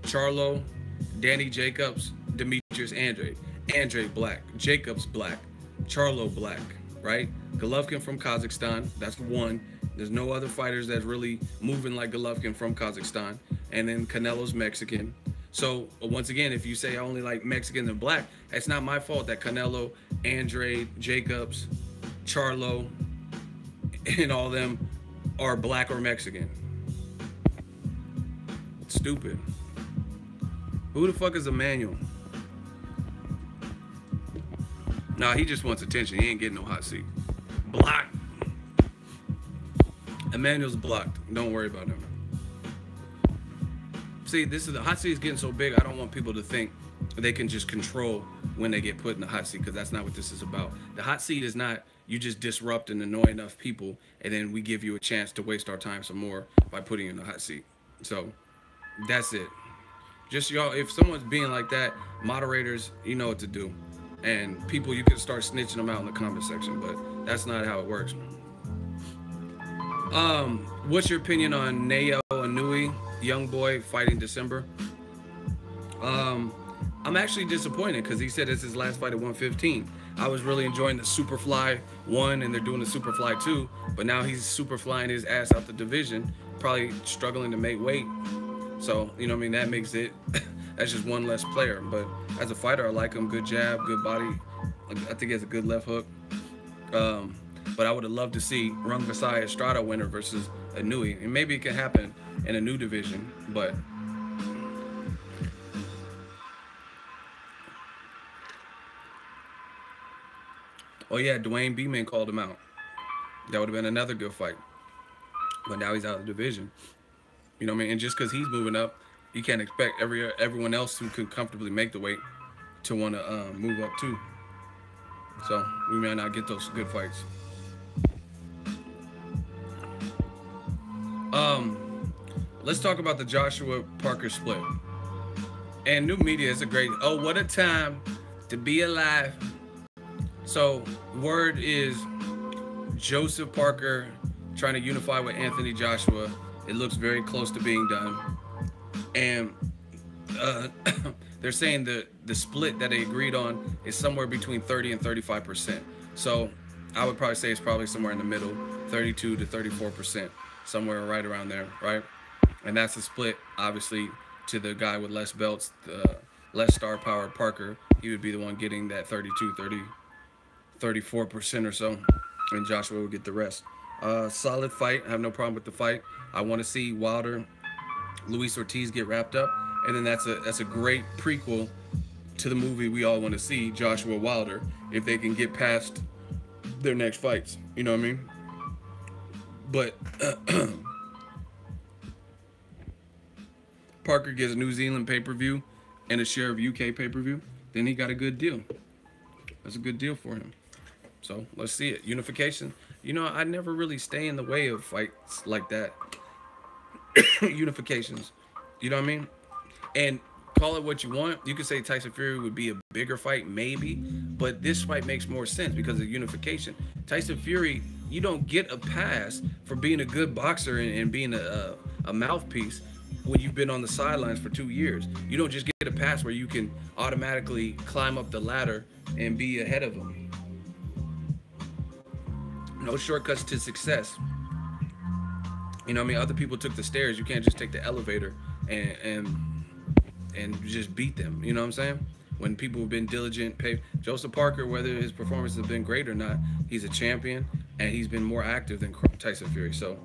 Charlo, Danny Jacobs, Demetrius Andrade. Andrade black, Jacobs black, Charlo black, right? Golovkin from Kazakhstan, that's one. There's no other fighters that's really moving like Golovkin from Kazakhstan. And then Canelo's Mexican. So once again, if you say I only like Mexicans and black, it's not my fault that Canelo, Andrade, Jacobs, Charlo, and all them are black or Mexican. Stupid. Who the fuck is Emmanuel? Nah, he just wants attention. He ain't getting no hot seat. Blocked. Emmanuel's blocked. Don't worry about him. See, this is the hot seat is getting so big. I don't want people to think they can just control when they get put in the hot seat, because that's not what this is about. The hot seat is not you just disrupt and annoy enough people, and then we give you a chance to waste our time some more by putting you in the hot seat. So that's it. Just y'all, if someone's being like that, moderators, you know what to do. And people, you can start snitching them out in the comment section, but that's not how it works. What's your opinion on Nayo Inoue, young boy fighting December? I'm actually disappointed because he said it's his last fight at 115. I was really enjoying the Superfly 1, and they're doing the Superfly 2, but now he's Superflying his ass out the division, probably struggling to make weight. So, you know what I mean, that makes it, that's just one less player. But as a fighter, I like him. Good jab, good body. I think he has a good left hook. But I would have loved to see Rungvisai Estrada winner versus Inoue. And maybe it can happen in a new division, but oh yeah, Dwayne Beeman called him out. That would have been another good fight. But now he's out of the division. You know what I mean? And just because he's moving up, you can't expect everyone else who could comfortably make the weight to want to move up too. So we may not get those good fights. Let's talk about the Joshua Parker split. And new media is a great, oh, what a time to be alive. So word is Joseph Parker trying to unify with Anthony Joshua. It looks very close to being done. And they're saying the split that they agreed on is somewhere between 30 and 35%. So I would probably say it's probably somewhere in the middle, 32 to 34%, somewhere right around there, right? And that's a split, obviously, to the guy with less belts, the less star power, Parker. He would be the one getting that 32, 30, 34% or so, and Joshua would get the rest. Solid fight. I have no problem with the fight. I want to see Wilder, Luis Ortiz get wrapped up, and then that's a great prequel to the movie we all want to see, Joshua Wilder, if they can get past their next fights. You know what I mean? But Parker gets a New Zealand pay-per-view and a share of UK pay-per-view, then he got a good deal. That's a good deal for him. So let's see it. Unification. You know, I never really stay in the way of fights like that. Unifications. You know what I mean? And call it what you want. You could say Tyson Fury would be a bigger fight, maybe, but this fight makes more sense because of unification. Tyson Fury, you don't get a pass for being a good boxer and being a mouthpiece when you've been on the sidelines for 2 years. You don't just get a pass where you can automatically climb up the ladder and be ahead of them. No shortcuts to success. You know what I mean? Other people took the stairs. You can't just take the elevator and just beat them. You know what I'm saying? When people have been diligent, Joseph Parker, whether his performances have been great or not, he's a champion and he's been more active than Tyson Fury. So,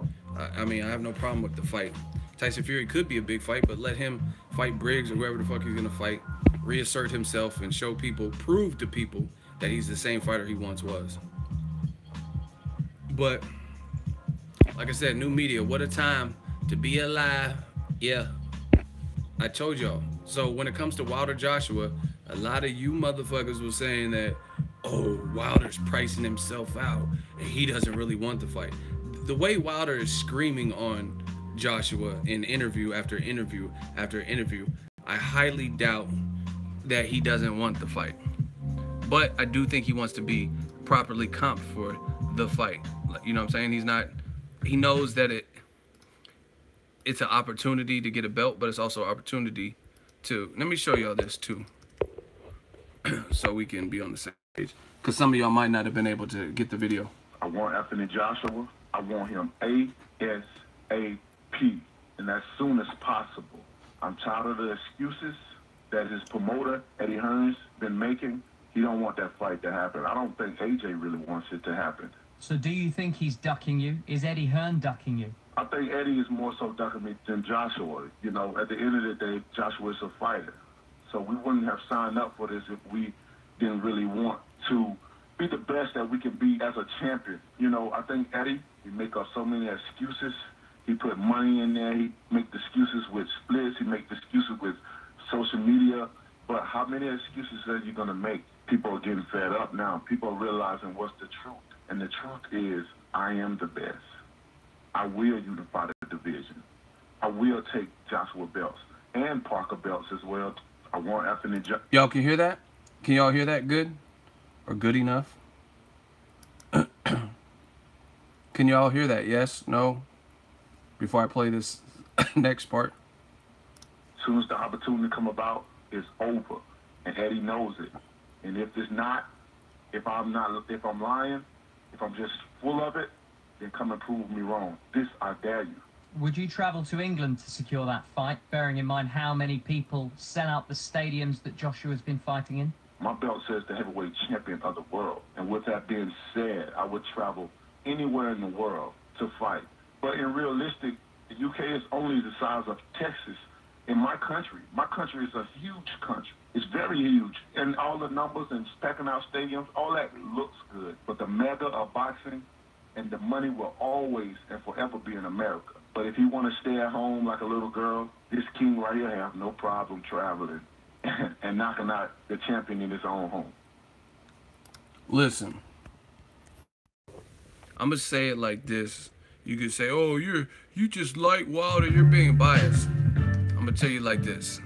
I mean, I have no problem with the fight. Tyson Fury could be a big fight, but let him fight Briggs or whoever the fuck he's gonna fight, reassert himself and show people, prove to people that he's the same fighter he once was. But like I said, new media, what a time to be alive. Yeah, I told y'all. So when it comes to Wilder Joshua, a lot of you motherfuckers were saying that, oh, Wilder's pricing himself out and he doesn't really want the fight. The way Wilder is screaming on Joshua in interview after interview after interview, I highly doubt that he doesn't want the fight. But I do think he wants to be properly comped for the fight. You know what I'm saying? He knows that it's an opportunity to get a belt, but it's also an opportunity to, let me show y'all this too, so we can be on the same page, because some of y'all might not have been able to get the video. I want Anthony Joshua. I want him ASAP, and as soon as possible. I'm tired of the excuses that his promoter, Eddie Hearn's, been making. He don't want that fight to happen. I don't think AJ really wants it to happen. So do you think he's ducking you? Is Eddie Hearn ducking you? I think Eddie is more so ducking me than Joshua. You know, at the end of the day, Joshua is a fighter. So we wouldn't have signed up for this if we didn't really want to be the best that we can be as a champion. You know, I think Eddie, he make up so many excuses. He put money in there. He make excuses with splits. He make excuses with social media. But how many excuses are you going to make? People are getting fed up now. People are realizing what's the truth. And the truth is, I am the best. I will unify the division. I will take Joshua belts and Parker belts as well. I want Anthony Joshua. Y'all can hear that? Can y'all hear that good? Or good enough? Can y'all hear that? Yes? No? Before I play this next part. As soon as the opportunity come about, it's over. And Eddie knows it. And if it's not, if I'm lying, if I'm just full of it, then come and prove me wrong. This, I dare you. Would you travel to England to secure that fight, bearing in mind how many people sell out the stadiums that Joshua's been fighting in? My belt says the heavyweight champion of the world. And with that being said, I would travel anywhere in the world to fight. But in realistic, the UK is only the size of Texas in my country. My country is a huge country. It's very huge. And all the numbers and packing out stadiums, all that looks good. But the mega of boxing and the money will always and forever be in America. But if you want to stay at home like a little girl, this king right here have no problem traveling and knocking out the champion in his own home. Listen, I'm gonna say it like this. You could say, "Oh, you just like Wilder. You're being biased." I'm gonna tell you like this.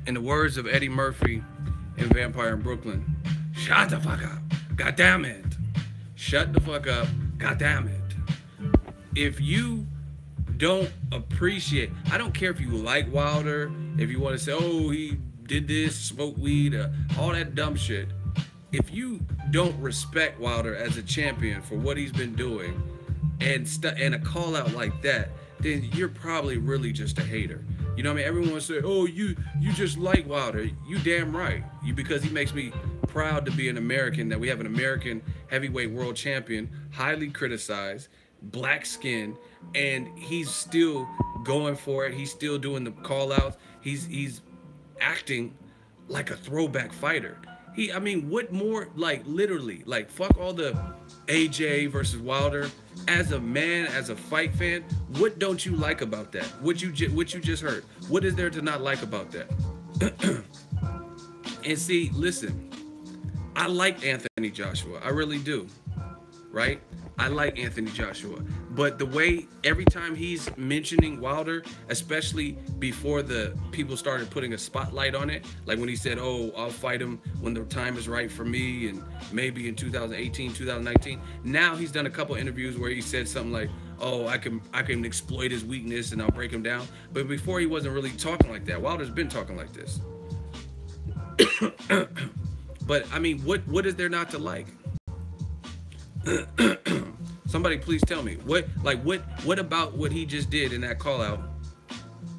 In the words of Eddie Murphy in Vampire in Brooklyn, "Shut the fuck up, God damn it! Shut the fuck up, God damn it!" If you don't appreciate, I don't care if you like Wilder, if you want to say, "Oh, he did this, smoked weed," all that dumb shit. If you don't respect Wilder as a champion for what he's been doing, and a call out like that, then you're probably really just a hater. You know what I mean? Everyone say, "Oh, you just like Wilder." You damn right. Because he makes me proud to be an American, that we have an American heavyweight world champion, highly criticized, black skin, and he's still going for it. He's still doing the call outs. He's acting like a throwback fighter. I mean, what more, like, literally, like, fuck all the AJ versus Wilder. As a man, as a fight fan, what don't you like about that? What you just heard? What is there to not like about that? And see, listen, I like Anthony Joshua. I really do, right? I like Anthony Joshua. But the way every time he's mentioning Wilder, especially before the people started putting a spotlight on it, like when he said, "Oh, I'll fight him when the time is right for me," and maybe in 2018, 2019. Now he's done a couple interviews where he said something like, "Oh, I can exploit his weakness and I'll break him down." But before he wasn't really talking like that. Wilder's been talking like this. But I mean, what is there not to like? Somebody please tell me what about what he just did in that call out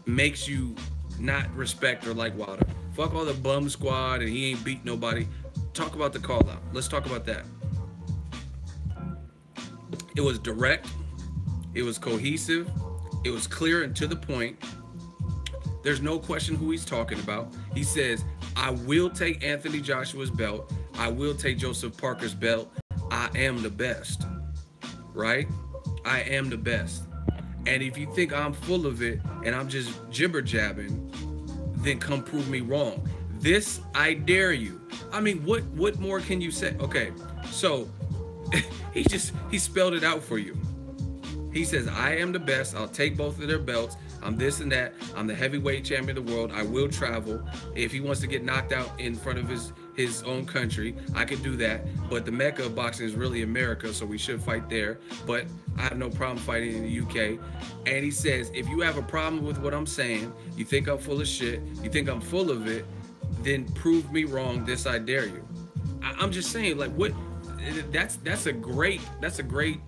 makes you not respect or like Wilder? Fuck all the bum squad and he ain't beat nobody. Talk about the call out. Let's talk about that. It was direct. It was cohesive. It was clear and to the point. There's no question who he's talking about. He says, I will take Anthony Joshua's belt. I will take Joseph Parker's belt. I am the best. Right? I am the best. And if you think I'm full of it and I'm just jibber jabbing, then come prove me wrong. This, I dare you. I mean, what more can you say? Okay, so he spelled it out for you. He says, I am the best. I'll take both of their belts. I'm this and that. I'm the heavyweight champion of the world. I will travel. If he wants to get knocked out in front of his own country, I could do that. But the mecca of boxing is really America, so we should fight there. But I have no problem fighting in the UK. And he says, if you have a problem with what I'm saying, you think I'm full of shit, you think I'm full of it, then prove me wrong. This I dare you. I'm just saying, like, what? That's a great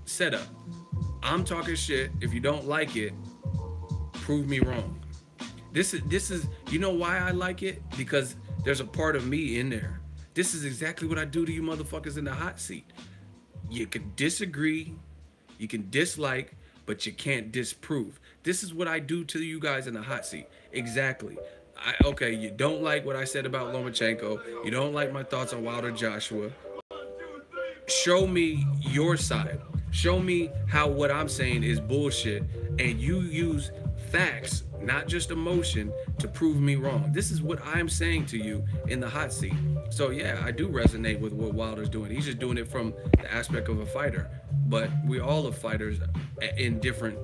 setup. I'm talking shit. If you don't like it, prove me wrong. This is you know why I like it? Because there's a part of me in there. This is exactly what I do to you motherfuckers in the hot seat. You can disagree, you can dislike, but you can't disprove. This is what I do to you guys in the hot seat. Exactly. Okay, you don't like what I said about Lomachenko. You don't like my thoughts on Wilder Joshua. Show me your side. Show me how what I'm saying is bullshit, and you use facts, not just emotion, to prove me wrong. This is what I'm saying to you in the hot seat. So yeah, I do resonate with what Wilder's doing. He's just doing it from the aspect of a fighter, but we all are fighters in different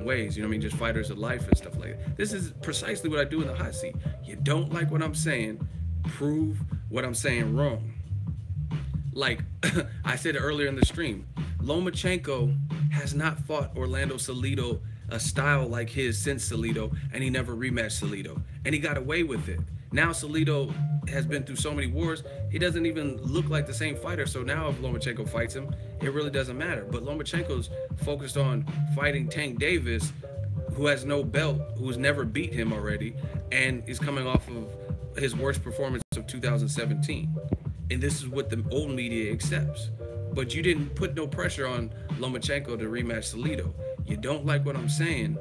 ways. You know what I mean? Just fighters of life and stuff like that. This is precisely what I do in the hot seat. You don't like what I'm saying, prove what I'm saying wrong. Like I said earlier in the stream, Lomachenko has not fought Orlando Salido a style like his since Salido, and he never rematched Salido, and he got away with it. Now Salido has been through so many wars, he doesn't even look like the same fighter. So now if Lomachenko fights him, it really doesn't matter. But Lomachenko's focused on fighting Tank Davis, who has no belt, who's never beat him already, and is coming off of his worst performance of 2017. And this is what the old media accepts. But you didn't put no pressure on Lomachenko to rematch Salido. You don't like what I'm saying,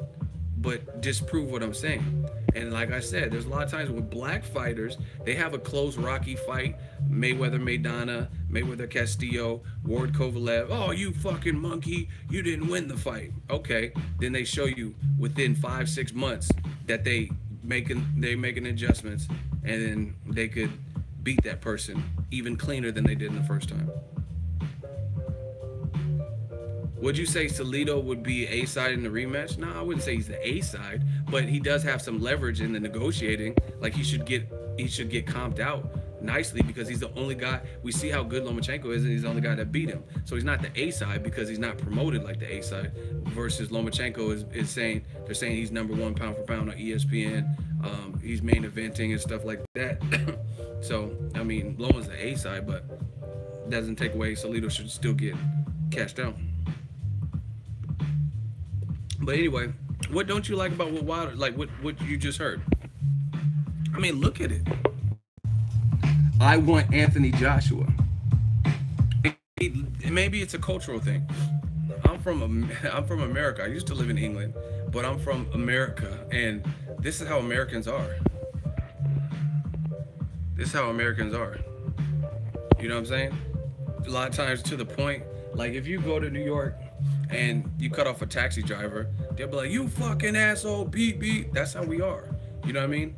but disprove what I'm saying. And like I said, there's a lot of times with black fighters, they have a close, rocky fight. Mayweather-Maidana, Mayweather-Castillo, Ward-Kovalev. Oh, you fucking monkey, you didn't win the fight. Okay, then they show you within 5-6 months that they're making adjustments, and then they could beat that person even cleaner than they did in the first time. Would you say Salido would be A-side in the rematch? No, I wouldn't say he's the A-side, but he does have some leverage in the negotiating. Like he should get comped out nicely because he's the only guy. We see how good Lomachenko is, and he's the only guy that beat him. So he's not the A-side because he's not promoted like the A-side. Versus Lomachenko is saying they're saying he's #1 pound for pound on ESPN. He's main eventing and stuff like that. So I mean, Loma's the A-side, but doesn't take away Salido should still get cashed out. But anyway, what don't you like about what Wilder, like what you just heard? I mean, look at it. I want Anthony Joshua. Maybe it's a cultural thing. I'm from America. I used to live in England, but I'm from America, and this is how Americans are. This is how Americans are. You know what I'm saying? A lot of times to the point, like if you go to New York and you cut off a taxi driver, they'll be like, you fucking asshole, beep, beep. That's how we are. You know what I mean?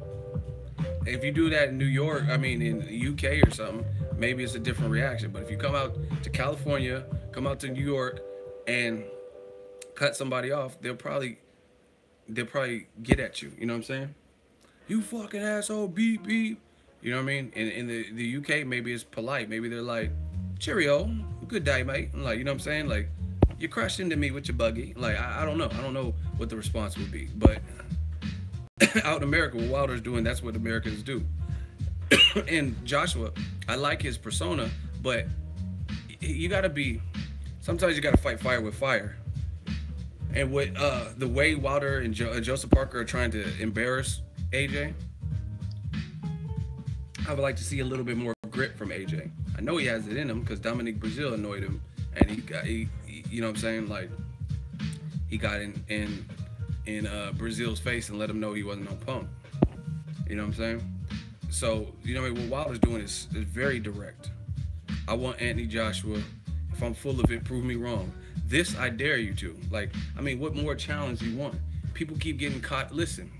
If you do that in New York, I mean, in the UK or something, maybe it's a different reaction. But if you come out to California, come out to New York and cut somebody off, they'll probably get at you. You know what I'm saying? You fucking asshole, beep, beep. You know what I mean? In the UK, maybe it's polite. Maybe they're like, cheerio, good day, mate. I'm like, you know what I'm saying? Like, you crashed into me with your buggy. Like, I don't know. I don't know what the response would be. But out in America, what Wilder's doing, that's what Americans do. And Joshua, I like his persona, but you got to be, Sometimes you got to fight fire with fire. And with the way Wilder and Joseph Parker are trying to embarrass AJ, I would like to see a little bit more grit from AJ. I know he has it in him because Dominic Brazil annoyed him, and he you know what I'm saying, like he got in Brazil's face and let him know he wasn't no punk. You know what I'm saying? So you know what Wilder's doing is very direct. I want Anthony Joshua. If I'm full of it, prove me wrong. This I dare you to. Like, I mean, what more challenge do you want? People keep getting caught. Listen,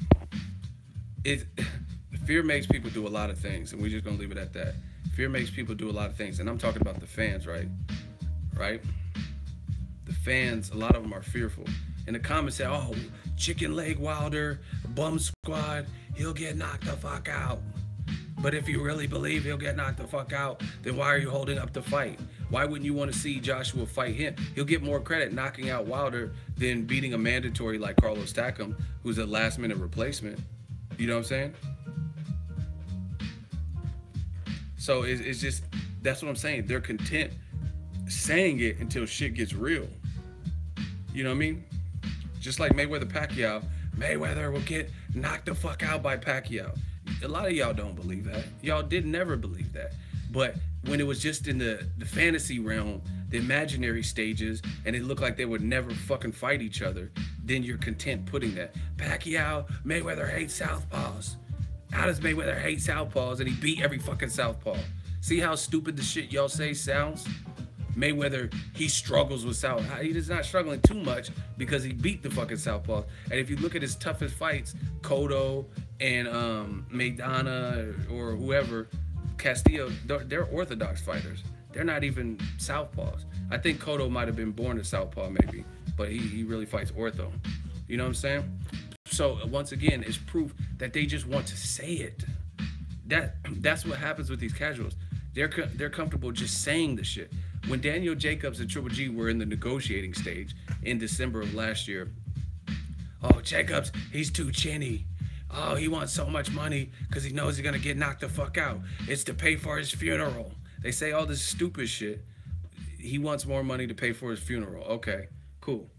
fear makes people do a lot of things, and we're just gonna leave it at that. Fear makes people do a lot of things, and I'm talking about the fans, right? Right? The fans, a lot of them are fearful. In the comments say, oh, chicken leg Wilder, bum squad, he'll get knocked the fuck out. But if you really believe he'll get knocked the fuck out, then why are you holding up the fight? Why wouldn't you want to see Joshua fight him? He'll get more credit knocking out Wilder than beating a mandatory like Carlos Takam, who's a last-minute replacement. You know what I'm saying? So it's just, that's what I'm saying. They're content saying it until shit gets real. You know what I mean? Just like Mayweather-Pacquiao. Mayweather will get knocked the fuck out by Pacquiao. A lot of y'all don't believe that. Y'all did never believe that. But when it was just in the fantasy realm, the imaginary stages, and it looked like they would never fucking fight each other, then you're content putting that. Pacquiao, Mayweather hates southpaws. How does Mayweather hate southpaws and he beat every fucking southpaw? See how stupid the shit y'all say sounds? Mayweather, he struggles with southpaw. He's not struggling too much because he beat the fucking southpaws. And if you look at his toughest fights, Cotto and Maidana or whoever, Castillo, they're orthodox fighters. They're not even southpaws. I think Cotto might have been born a southpaw maybe, but he really fights ortho. You know what I'm saying? So once again, it's proof that they just want to say it. That's what happens with these casuals. They're comfortable just saying the shit. When Daniel Jacobs and Triple G were in the negotiating stage in December of last year, oh, Jacobs, he's too chinny. Oh, he wants so much money because he knows he's going to get knocked the fuck out. It's to pay for his funeral. They say all this stupid shit. He wants more money to pay for his funeral. Okay, cool.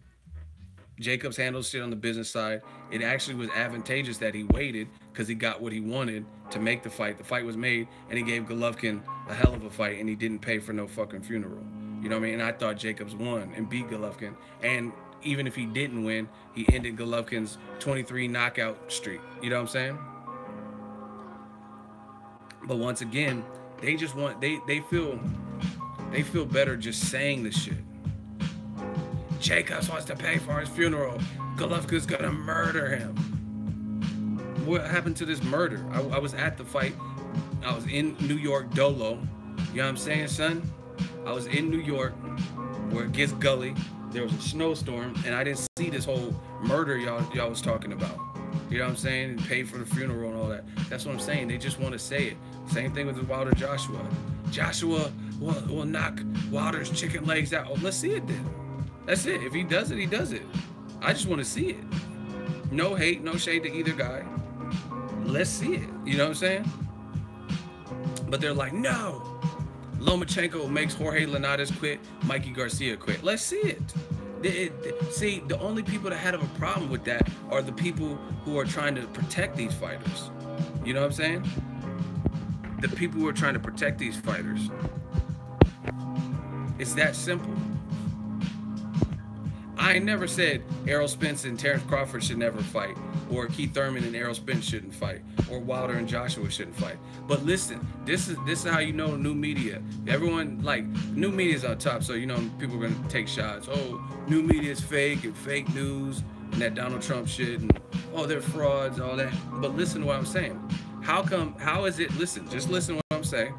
Jacobs handles shit on the business side. It actually was advantageous that he waited because he got what he wanted to make the fight. The fight was made, and he gave Golovkin a hell of a fight, and he didn't pay for no fucking funeral. You know what I mean? And I thought Jacobs won and beat Golovkin. And even if he didn't win, he ended Golovkin's 23 knockout streak. You know what I'm saying? But once again, they just want, they feel better just saying the shit. Jacobs wants to pay for his funeral. Golovkin's gonna murder him. What happened to this murder? I was at the fight. I was in New York Dolo. You know what I'm saying, son? I was in New York where it gets gully. There was a snowstorm, and I didn't see this whole murder y'all was talking about. You know what I'm saying? And pay for the funeral and all that. That's what I'm saying. They just want to say it. Same thing with the Wilder Joshua. Joshua will knock Wilder's chicken legs out. Oh, let's see it then. That's it. If he does it, he does it. I just want to see it. No hate, no shade to either guy. Let's see it. You know what I'm saying? But they're like, no. Lomachenko makes Jorge Linares quit. Mikey Garcia quit. Let's see it. See, the only people that had a problem with that are the people who are trying to protect these fighters. You know what I'm saying? The people who are trying to protect these fighters. It's that simple. I ain't never said Errol Spence and Terrence Crawford should never fight, or Keith Thurman and Errol Spence shouldn't fight, or Wilder and Joshua shouldn't fight. But listen, this is how you know new media. Everyone, like, new media's on top, so you know people are gonna take shots. Oh, new media's fake and fake news and that Donald Trump shit and oh, they're frauds, all that. But listen to what I'm saying. How is it, just listen to what I'm saying.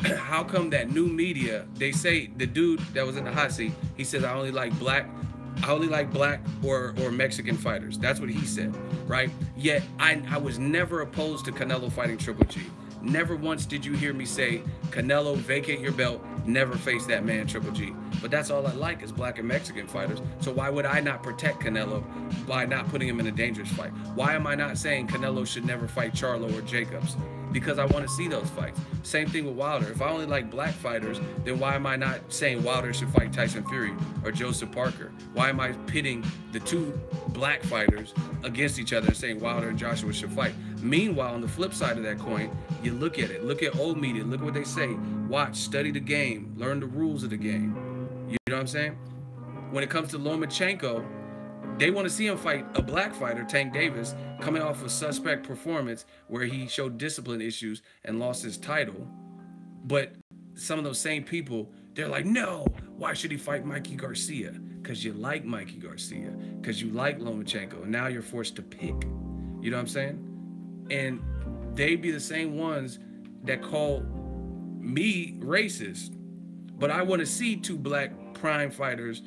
How come that new media, they say the dude that was in the hot seat, he says I only like black or Mexican fighters. That's what he said, right? Yet I was never opposed to Canelo fighting Triple G. Never once did you hear me say, Canelo, vacate your belt, never face that man, Triple G. But that's all I like is black and Mexican fighters. So why would I not protect Canelo by not putting him in a dangerous fight? Why am I not saying Canelo should never fight Charlo or Jacobs? because I want to see those fights. Same thing with Wilder. If I only like black fighters, then why am I not saying Wilder should fight Tyson Fury or Joseph Parker? Why am I pitting the two black fighters against each other and saying Wilder and Joshua should fight? Meanwhile, on the flip side of that coin, you look at it. Look at old media. Look at what they say. Watch, study the game. Learn the rules of the game. You know what I'm saying? When it comes to Lomachenko, they want to see him fight a black fighter, Tank Davis, coming off a suspect performance where he showed discipline issues and lost his title. But some of those same people, they're like, no, why should he fight Mikey Garcia? Because you like Mikey Garcia, because you like Lomachenko, and now you're forced to pick. You know what I'm saying? And they be the same ones that call me racist. But I want to see two black prime fighters,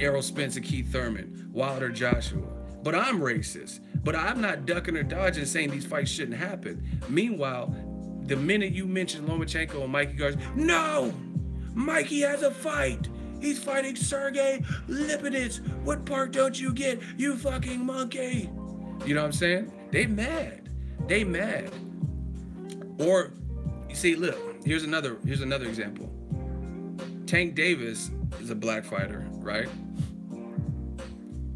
Errol Spence and Keith Thurman, Wilder, Joshua. But I'm racist. But I'm not ducking or dodging saying these fights shouldn't happen. Meanwhile, the minute you mention Lomachenko and Mikey Garcia, no! Mikey has a fight! He's fighting Sergey Lipinets. What part don't you get, you fucking monkey? You know what I'm saying? They mad. They mad. Or, you see, look, here's another example. Tank Davis is a black fighter, right?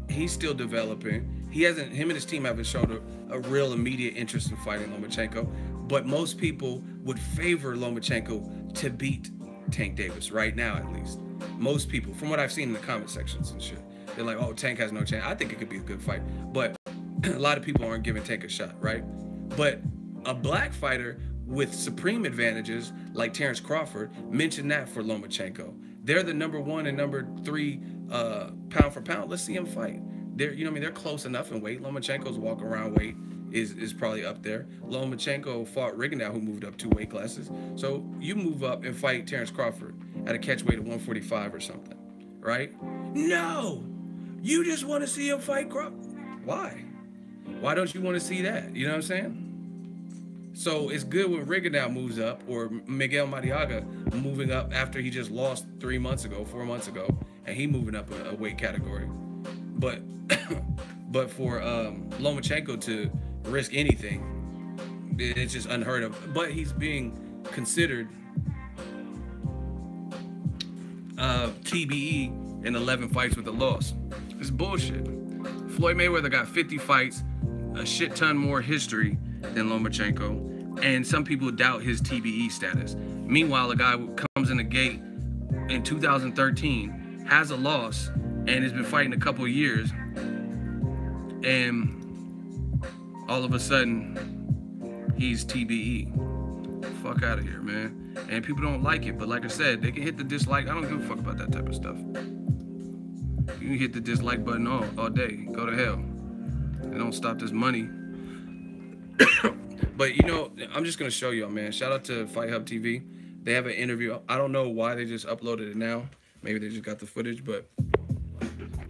He's still developing. Him and his team haven't shown a real immediate interest in fighting Lomachenko, but most people would favor Lomachenko to beat Tank Davis right now, at least. Most people, from what I've seen in the comment sections and shit, they're like, oh, Tank has no chance. I think it could be a good fight, but a lot of people aren't giving Tank a shot, right? But a black fighter with supreme advantages like Terrence Crawford, mentioned that for Lomachenko. They're the #1 and #3 pound for pound. Let's see him fight. They're, you know what I mean? They're close enough in weight. Lomachenko's walk around weight is probably up there. Lomachenko fought Rigondeaux, who moved up 2 weight classes. So you move up and fight Terrence Crawford at a catch weight of 145 or something, right? No, you just want to see him fight Crawford. Why? Why don't you want to see that? You know what I'm saying? So it's good when Rigondeaux moves up, or Miguel Mariaga moving up after he just lost 4 months ago, and he moving up a weight category. But but for Lomachenko to risk anything, it's just unheard of. But he's being considered TBE in 11 fights with a loss. It's bullshit. Floyd Mayweather got 50 fights, a shit ton more history than Lomachenko, and some people doubt his TBE status. Meanwhile, a guy who comes in the gate in 2013, has a loss, and has been fighting a couple of years, and all of a sudden, he's TBE. Fuck out of here, man. And people don't like it, but like I said, they can hit the dislike. I don't give a fuck about that type of stuff. You can hit the dislike button all day. Go to hell. It don't stop this money. But you know, I'm just gonna show y'all, man. Shout out to Fight Hub TV. They have an interview. I don't know why they just uploaded it now. Maybe they just got the footage, but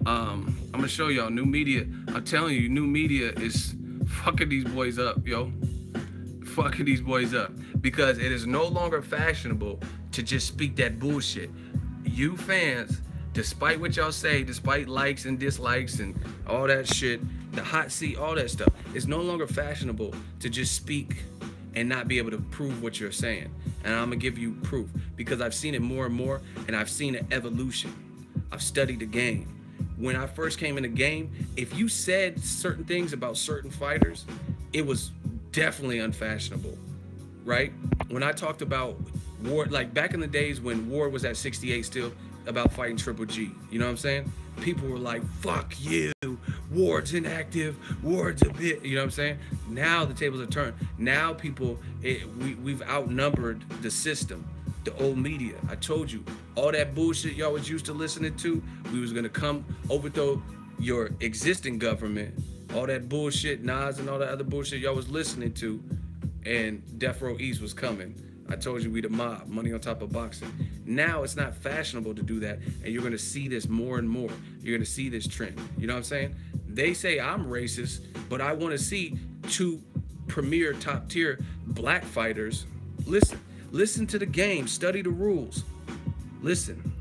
I'm gonna show y'all new media. I'm telling you, new media is fucking these boys up, yo. Fucking these boys up, because it is no longer fashionable to just speak that bullshit. You fans, despite what y'all say, despite likes and dislikes and all that shit, the hot seat, all that stuff, it's no longer fashionable to just speak and not be able to prove what you're saying. And I'm gonna give you proof, because I've seen it more and more, and I've seen an evolution. I've studied the game. When I first came in the game, if you said certain things about certain fighters, it was definitely unfashionable, right? When I talked about Ward, like back in the days when Ward was at 68 still, about fighting Triple G, you know what I'm saying? People were like, fuck you, Ward's inactive, Ward's a bit, you know what I'm saying? Now the tables are turned. Now people, we've outnumbered the system, the old media. I told you, all that bullshit y'all was used to listening to, we was gonna come overthrow your existing government, all that bullshit, Nas and all that other bullshit y'all was listening to, and Death Row East was coming. I told you, we the mob, money on top of boxing. Now it's not fashionable to do that, and you're gonna see this more and more. You're gonna see this trend. You know what I'm saying? They say I'm racist, but I wanna see 2 premier top tier black fighters. Listen to the game, study the rules. Listen.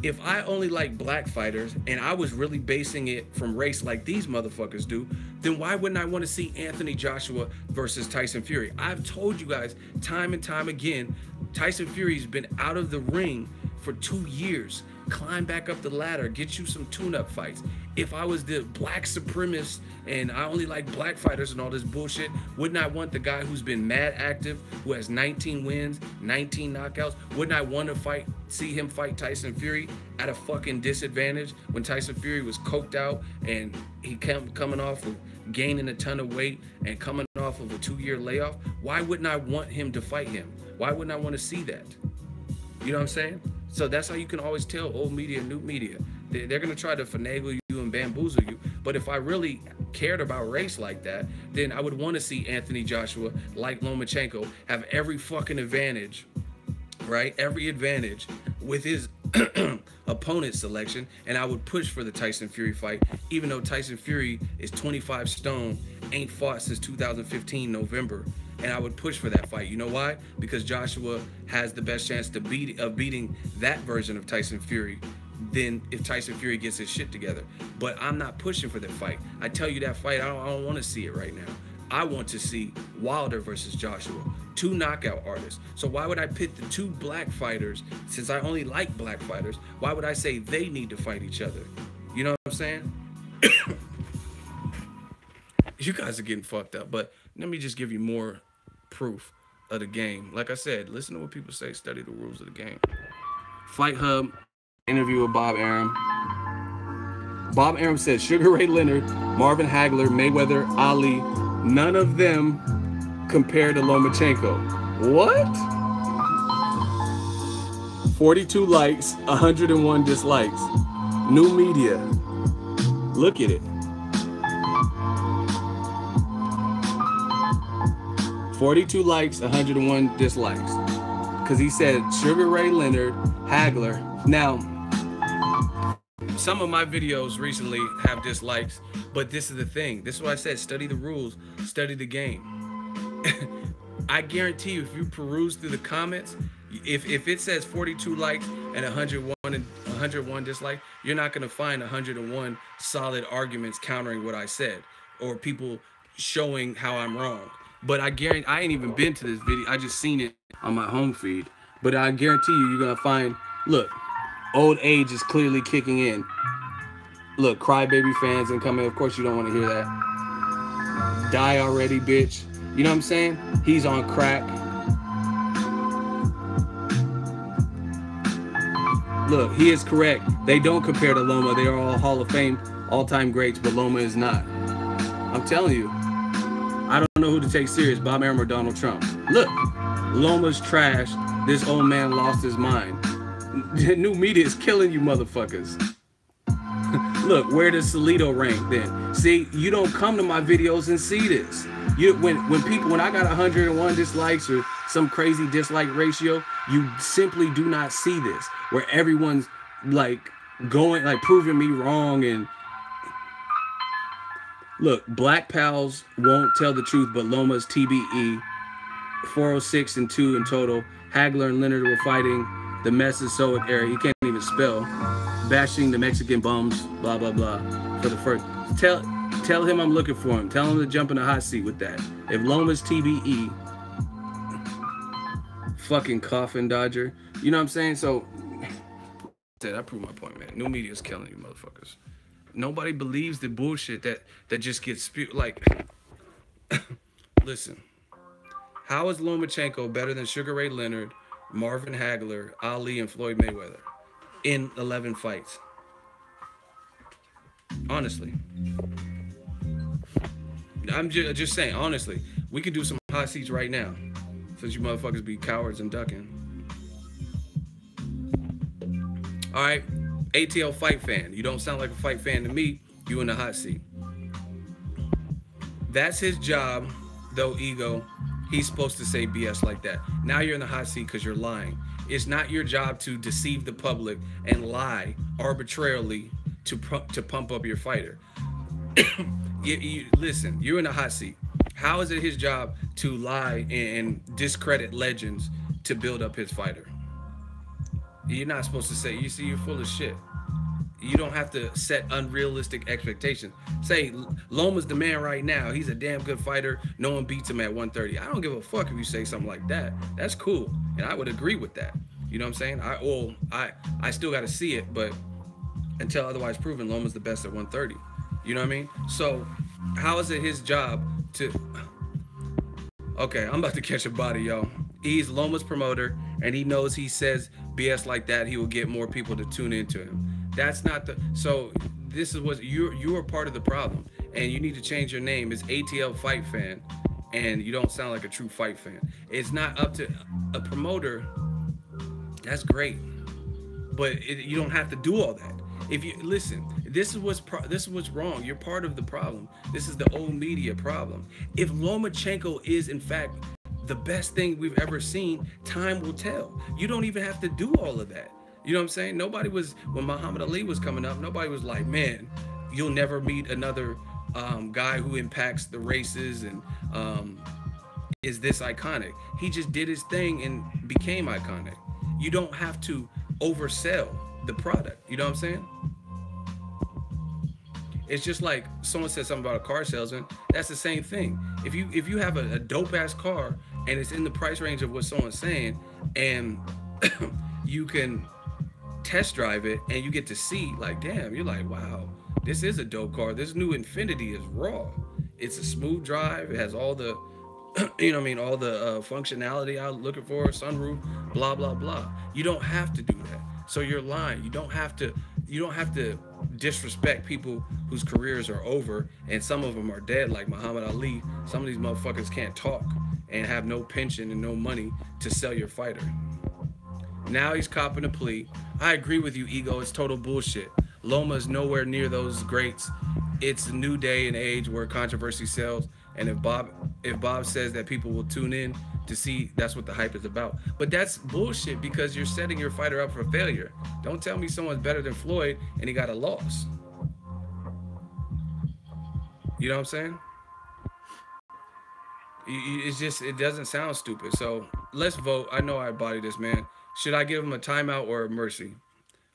if I only like black fighters and I was really basing it from race like these motherfuckers do, then why wouldn't I want to see Anthony Joshua versus Tyson Fury? I've told you guys time and time again, Tyson Fury's been out of the ring for 2 years. Climb back up the ladder, get you some tune-up fights. If I was the black supremacist and I only like black fighters and all this bullshit, wouldn't I want the guy who's been mad active, who has 19 wins, 19 knockouts? Wouldn't I want to see him fight Tyson Fury at a fucking disadvantage when Tyson Fury was coked out and he coming off of gaining a ton of weight and coming off of a 2-year layoff? Why wouldn't I want him to fight him? Why wouldn't I want to see that? You know what I'm saying? So that's how you can always tell old media, new media. They're going to try to finagle you and bamboozle you. But if I really cared about race like that, then I would want to see Anthony Joshua, like Lomachenko, have every fucking advantage, right? Every advantage with his opponent selection. And I would push for the Tyson Fury fight, even though Tyson Fury is 25 stone, ain't fought since 2015 November. And I would push for that fight. You know why? Because Joshua has the best chance of beating that version of Tyson Fury than if Tyson Fury gets his shit together. But I'm not pushing for that fight. I tell you that fight, I don't want to see it right now. I want to see Wilder versus Joshua, 2 knockout artists. So why would I pit the 2 black fighters, since I only like black fighters? Why would I say they need to fight each other? You know what I'm saying? You guys are getting fucked up, but let me just give you more proof of the game. Like I said, listen to what people say, study the rules of the game. Fight Hub interview with Bob Arum. Bob Arum said Sugar Ray Leonard, Marvin Hagler, Mayweather, Ali, none of them compared to Lomachenko. What? 42 likes, 101 dislikes. New media. Look at it. 42 likes, 101 dislikes. Because he said Sugar Ray Leonard, Hagler. Now, some of my videos recently have dislikes, but this is the thing. This is what I said, study the rules, study the game. I guarantee you, if you peruse through the comments, if it says 42 likes and 101 dislikes, you're not going to find 101 solid arguments countering what I said or people showing how I'm wrong. But I guarantee, I ain't even been to this video. I just seen it on my home feed. But I guarantee you, you're going to find, look, old age is clearly kicking in. Look, crybaby fans incoming. Of course, you don't want to hear that. Die already, bitch. You know what I'm saying? He's on crack. Look, he is correct. They don't compare to Loma. They are all Hall of Fame, all-time greats, but Loma is not. I'm telling you. I don't know who to take serious, Bob Arum or Donald Trump. Look, Loma's trash. This old man lost his mind. New media is killing you motherfuckers. Look, where does Salido rank then? See, you don't come to my videos and see this. When I got 101 dislikes or some crazy dislike ratio, you simply do not see this. Where everyone's like going, like proving me wrong. And look, Black Pals won't tell the truth, but Loma's TBE. 406 and 2 in total. Hagler and Leonard were fighting the Mesozoic era. He can't even spell. Bashing the Mexican bums, blah, blah, blah. For the first. Tell him I'm looking for him. Tell him to jump in the hot seat with that. If Loma's TBE, fucking coffin dodger. You know what I'm saying? So, I proved my point, man. New media is killing you motherfuckers. Nobody believes the bullshit that just gets spewed. Like, listen. How is Lomachenko better than Sugar Ray Leonard, Marvin Hagler, Ali, and Floyd Mayweather in 11 fights? Honestly. I'm just saying, honestly. We could do some hot seats right now. Since you motherfuckers be cowards and ducking. All right. ATL fight fan. You don't sound like a fight fan to me. You in the hot seat. That's his job, though, Ego. He's supposed to say BS like that. Now you're in the hot seat because you're lying. It's not your job to deceive the public and lie arbitrarily to pump up your fighter. Listen, you're in the hot seat. How is it his job to lie and discredit legends to build up his fighter? You're not supposed to say. You see, you're full of shit. You don't have to set unrealistic expectations. Say Loma's the man right now. He's a damn good fighter. No one beats him at 130. I don't give a fuck if you say something like that. That's cool, and I would agree with that. You know what I'm saying? I still got to see it, but until otherwise proven, Loma's the best at 130. You know what I mean? So how is it his job to? Okay, I'm about to catch a body, y'all. He's Loma's promoter, and he knows he says BS like that, he will get more people to tune into him. That's not the. So this is what you are part of the problem, and you need to change your name. It's ATL Fight Fan, and you don't sound like a true fight fan. It's not up to a promoter. That's great, but you don't have to do all that. If you listen, this is what's wrong. You're part of the problem. This is the old media problem. If Lomachenko is in fact the best thing we've ever seen, time will tell. You don't even have to do all of that. You know what I'm saying? Nobody was, when Muhammad Ali was coming up, nobody was like, man, you'll never meet another guy who impacts the races and is this iconic. He just did his thing and became iconic. You don't have to oversell the product. You know what I'm saying? It's just like someone said something about a car salesman. That's the same thing. If you have a dope ass car and it's in the price range of what someone's saying, and you can test drive it and you get to see, like, damn, you're like, wow, this is a dope car. This new Infiniti is raw. It's a smooth drive. It has all the, you know what I mean, all the functionality I'm looking for, sunroof, blah blah blah. You don't have to do that. So you're lying. You don't have to disrespect people whose careers are over, and some of them are dead, like Muhammad Ali. Some of these motherfuckers can't talk and have no pension and no money to sell your fighter. Now he's copping a plea. I agree with you, Ego. It's total bullshit. Loma is nowhere near those greats. It's a new day and age where controversy sells, and if Bob says that people will tune in to see, that's what the hype is about. But that's bullshit, because you're setting your fighter up for failure. Don't tell me someone's better than Floyd and he got a loss. You know what I'm saying? It's just, it doesn't sound stupid. So let's vote. I know I body this man. Should I give him a timeout or a mercy?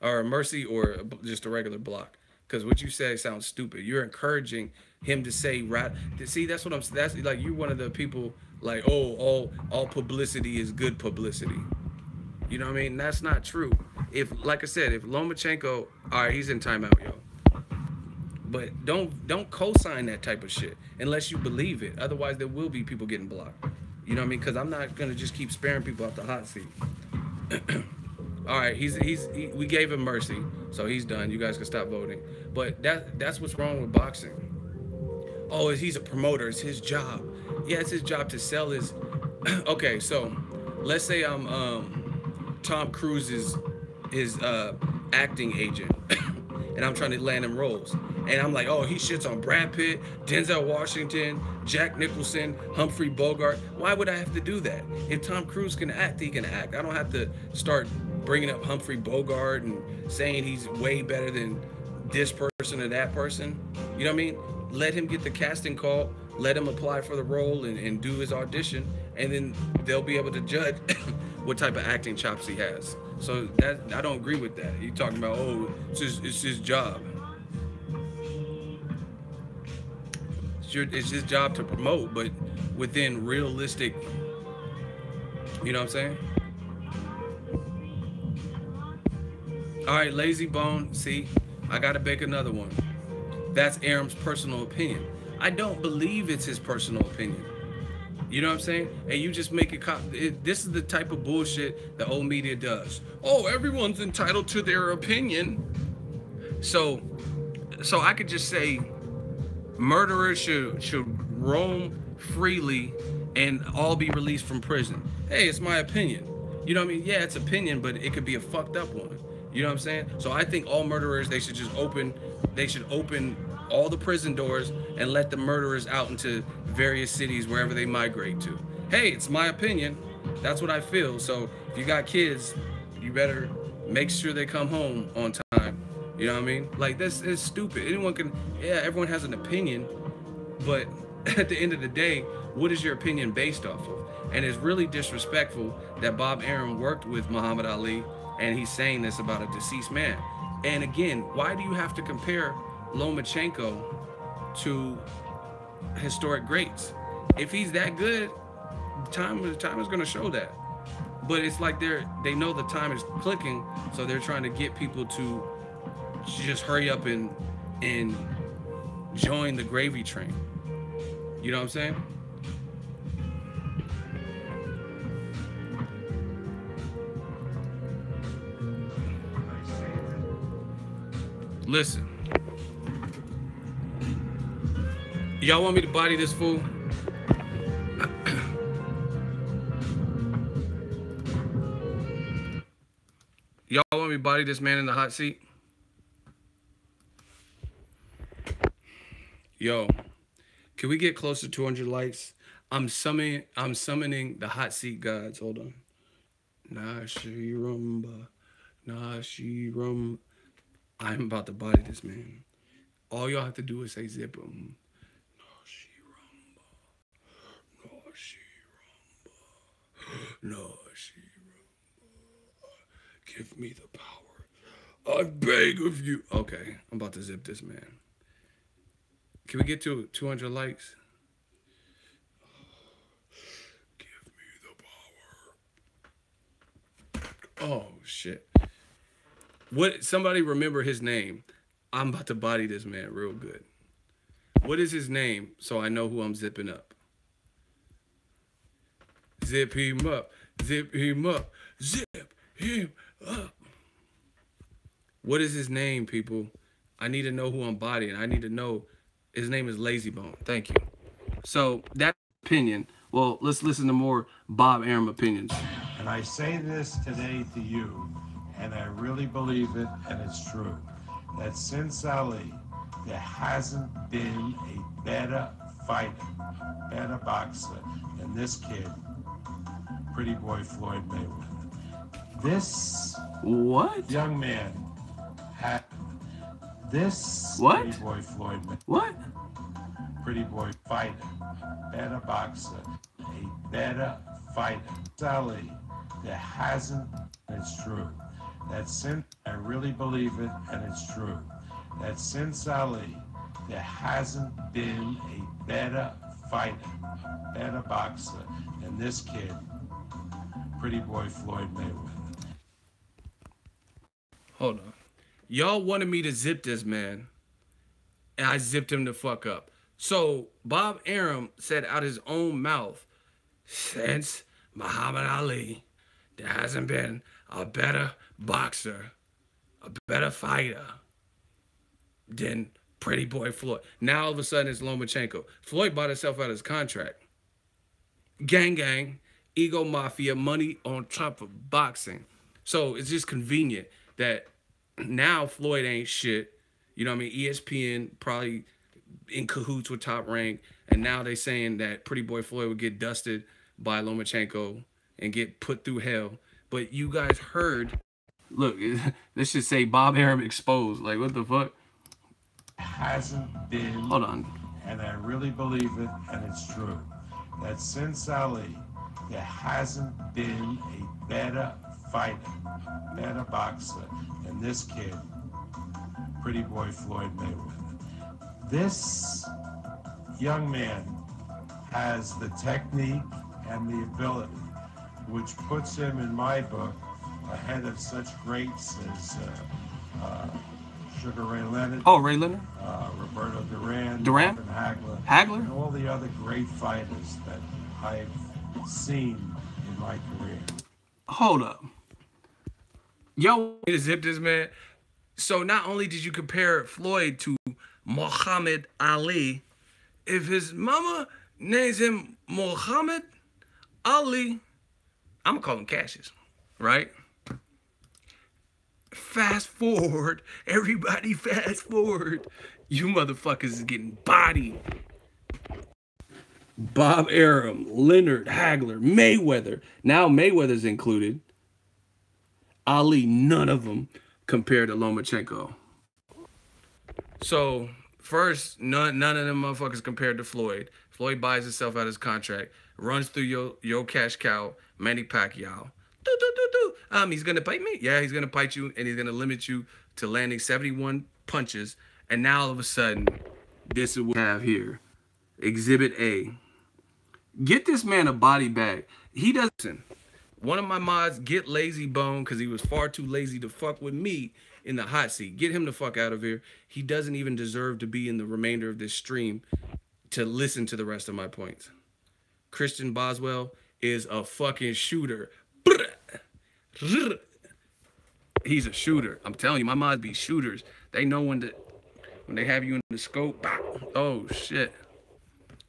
Or a mercy or just a regular block? Because what you say sounds stupid. You're encouraging him to say, right? See, that's what I'm saying. That's like, you're one of the people like, oh, all publicity is good publicity. You know what I mean? That's not true. If, like I said, if Lomachenko, all right, he's in timeout, yo. But don't co-sign that type of shit unless you believe it. Otherwise, there will be people getting blocked. You know what I mean? Because I'm not gonna just keep sparing people off the hot seat. All right, we gave him mercy, so he's done. You guys can stop voting. But that's what's wrong with boxing. Oh, he's a promoter. It's his job. Yeah, it's his job to sell his. Okay, so let's say I'm Tom Cruise's acting agent, and I'm trying to land him roles. And I'm like, oh, he shits on Brad Pitt, Denzel Washington, Jack Nicholson, Humphrey Bogart. Why would I have to do that? If Tom Cruise can act, he can act. I don't have to start bringing up Humphrey Bogart and saying he's way better than this person or that person. You know what I mean? Let him get the casting call, let him apply for the role and do his audition, and then they'll be able to judge what type of acting chops he has. So that, I don't agree with that. You're talking about, oh, it's his job. It's his job to promote, but within realistic, you know what I'm saying? All right, Lazy Bone, see, I gotta bake another one. That's Aram's personal opinion. I don't believe it's his personal opinion. You know what I'm saying? And you just make it, this is the type of bullshit the old media does. Oh, everyone's entitled to their opinion. So I could just say, murderers should roam freely and all be released from prison. Hey, it's my opinion. You know what I mean? Yeah, it's opinion, but it could be a fucked up one. You know what I'm saying? So I think all murderers, they should open all the prison doors and let the murderers out into various cities wherever they migrate to. Hey, it's my opinion. That's what I feel. So if you got kids, you better make sure they come home on time. You know what I mean? Like, this is stupid. Anyone can, yeah, everyone has an opinion, but at the end of the day, what is your opinion based off of? And it's really disrespectful that Bob Arum worked with Muhammad Ali and he's saying this about a deceased man. And again, why do you have to compare Lomachenko to historic greats? If he's that good, time is going to show that. But it's like they know the time is clicking, so they're trying to get people to just hurry up and join the gravy train. You know what I'm saying? Listen. Y'all want me to body this fool? Y'all want me to body this man in the hot seat? Yo, can we get close to 200 likes? I'm summoning the hot seat gods. Hold on. Nashirumba. I'm about to body this man. All y'all have to do is say zip him. Nashirumba. Give me the power. I beg of you. Okay, I'm about to zip this man. Can we get to 200 likes? Give me the power. Oh, shit. What? Somebody remember his name. I'm about to body this man real good. What is his name so I know who I'm zipping up? Zip him up. Zip him up. Zip him up. What is his name, people? I need to know who I'm bodying. I need to know. His name is Lazy Bone. Thank you. So that opinion. Well, let's listen to more Bob Arum opinions. And I say this today to you, and I really believe it, and it's true, that since Ali, there hasn't been a better fighter, better boxer than this kid, Pretty Boy Floyd Mayweather. This young man had this what? Pretty Boy Floyd Mayweather. What? Pretty Boy fighter, better boxer, a better fighter. Ali, there hasn't, it's true, that since, I really believe it, and it's true, that since Ali, there hasn't been a better fighter, better boxer than this kid, Pretty Boy Floyd Mayweather. Hold on. Y'all wanted me to zip this man, and I zipped him the fuck up. So Bob Arum said out his own mouth, since Muhammad Ali, there hasn't been a better boxer, a better fighter than Pretty Boy Floyd. Now all of a sudden it's Lomachenko. Floyd bought himself out of his contract. Gang gang, ego mafia, money on top of boxing. So it's just convenient that now Floyd ain't shit. You know what I mean? ESPN probably in cahoots with Top Rank. And now they saying that Pretty Boy Floyd would get dusted by Lomachenko and get put through hell. But you guys heard, look, this should say Bob Arum exposed. Like, what the fuck? Hasn't been. Hold on. And I really believe it, and it's true, that since Ali, there hasn't been a better fighter, better boxer than this kid, Pretty Boy Floyd Mayweather. This young man has the technique and the ability, which puts him, in my book, ahead of such greats as Sugar Ray Leonard. Oh, Ray Leonard? Roberto Duran? Hagler? And all the other great fighters that I've seen in my career. Hold up. Y'all want me to zip this man? So not only did you compare Floyd to Muhammad Ali, if his mama names him Muhammad Ali, I'm gonna call him Cassius, right? Fast forward, everybody fast forward. You motherfuckers is getting bodied. Bob Arum, Leonard, Hagler, Mayweather. Now Mayweather's included. Ali, none of them compared to Lomachenko. So first, none of them motherfuckers compared to Floyd. Floyd buys himself out of his contract, runs through your cash cow, Manny Pacquiao. He's gonna bite me. Yeah, he's gonna bite you, and he's gonna limit you to landing 71 punches. And now all of a sudden, this is what we have here. Exhibit A. Get this man a body bag. He doesn't. One of my mods, get Lazy Bone, because he was far too lazy to fuck with me in the hot seat. Get him the fuck out of here. He doesn't even deserve to be in the remainder of this stream to listen to the rest of my points. Christian Boswell is a fucking shooter. He's a shooter. I'm telling you, my mods be shooters. They know when they have you in the scope. Oh shit.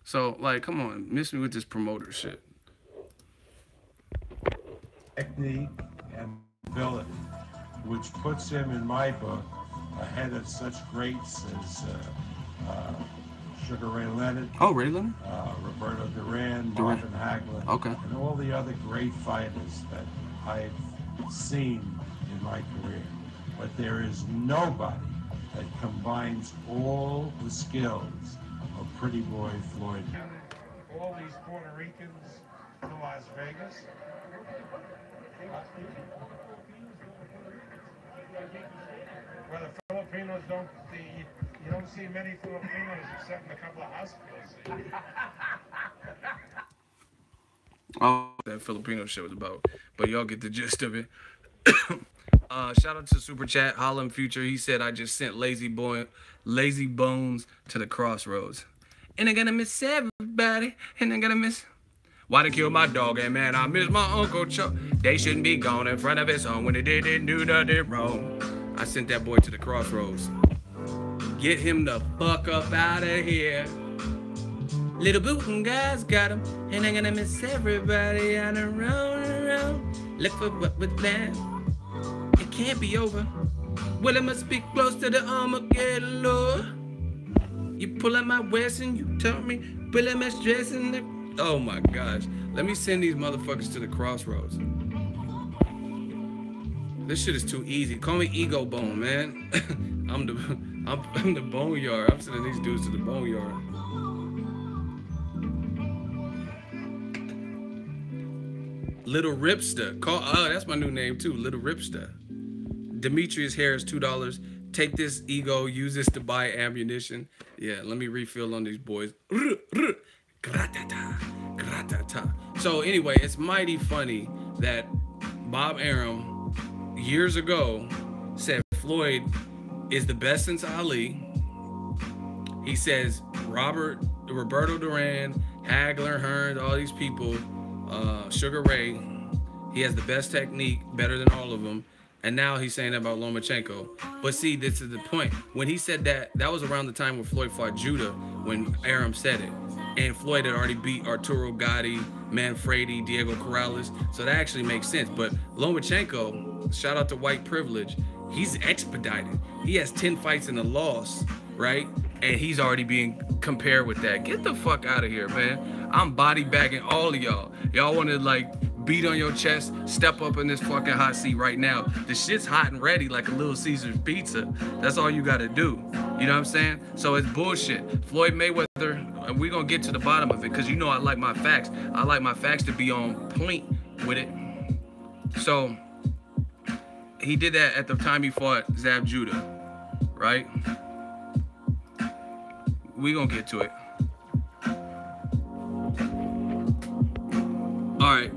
So like, come on, miss me with this promoter shit. Technique and ability, which puts him in my book ahead of such greats as Sugar Ray Leonard. Oh, Ray Leonard? Roberto Duran, Marvin Hagler, okay, and all the other great fighters that I've seen in my career. But there is nobody that combines all the skills of Pretty Boy Floyd. All these Puerto Ricans to Las Vegas. Well, the Filipinos don't, you don't see many Filipinos except in a couple of hospitals. Oh, that Filipino shit was about. But y'all get the gist of it. Shout out to Super Chat, Holland Future. He said, I just sent Lazy Bones to the crossroads. And they're gonna miss everybody. And they're gonna miss... Why they kill my dog? And man, I miss my Uncle Chuck. They shouldn't be gone in front of his home when they didn't do nothing wrong. I sent that boy to the crossroads. Get him the fuck up out of here. Little bootin' guys got him. And they're gonna miss everybody on the road. Look for what was that. It can't be over. Well, it must be close to the Armageddon, Lord. You pull out my west and you tell me, pull out my stress and the... Oh my gosh. Let me send these motherfuckers to the crossroads. This shit is too easy. Call me Ego Bone, man. I'm the boneyard. I'm sending these dudes to the boneyard. Little Ripster. That's my new name too. Little Ripster. Demetrius Harris, $2. Take this ego, use this to buy ammunition. Yeah, let me refill on these boys. So anyway, it's mighty funny that Bob Arum years ago said Floyd is the best since Ali. He says Roberto Duran, Hagler, Hearns, all these people, Sugar Ray, he has the best technique, better than all of them. And now he's saying that about Lomachenko. But see, this is the point. When he said that, that was around the time when Floyd fought Judah, when Arum said it. And Floyd had already beat Arturo Gatti, Manfredi, Diego Corrales. So that actually makes sense. But Lomachenko, shout out to white privilege, he's expedited. He has 10 fights and a loss, right? And he's already being compared with that. Get the fuck out of here, man. I'm body bagging all of y'all. Y'all want to like beat on your chest, step up in this fucking hot seat right now. The shit's hot and ready like a Little Caesar's pizza. That's all you gotta do. You know what I'm saying? So it's bullshit. Floyd Mayweather, and we're gonna get to the bottom of it because you know I like my facts. I like my facts to be on point with it. So he did that at the time he fought Zab Judah, right? We gonna get to it. All right.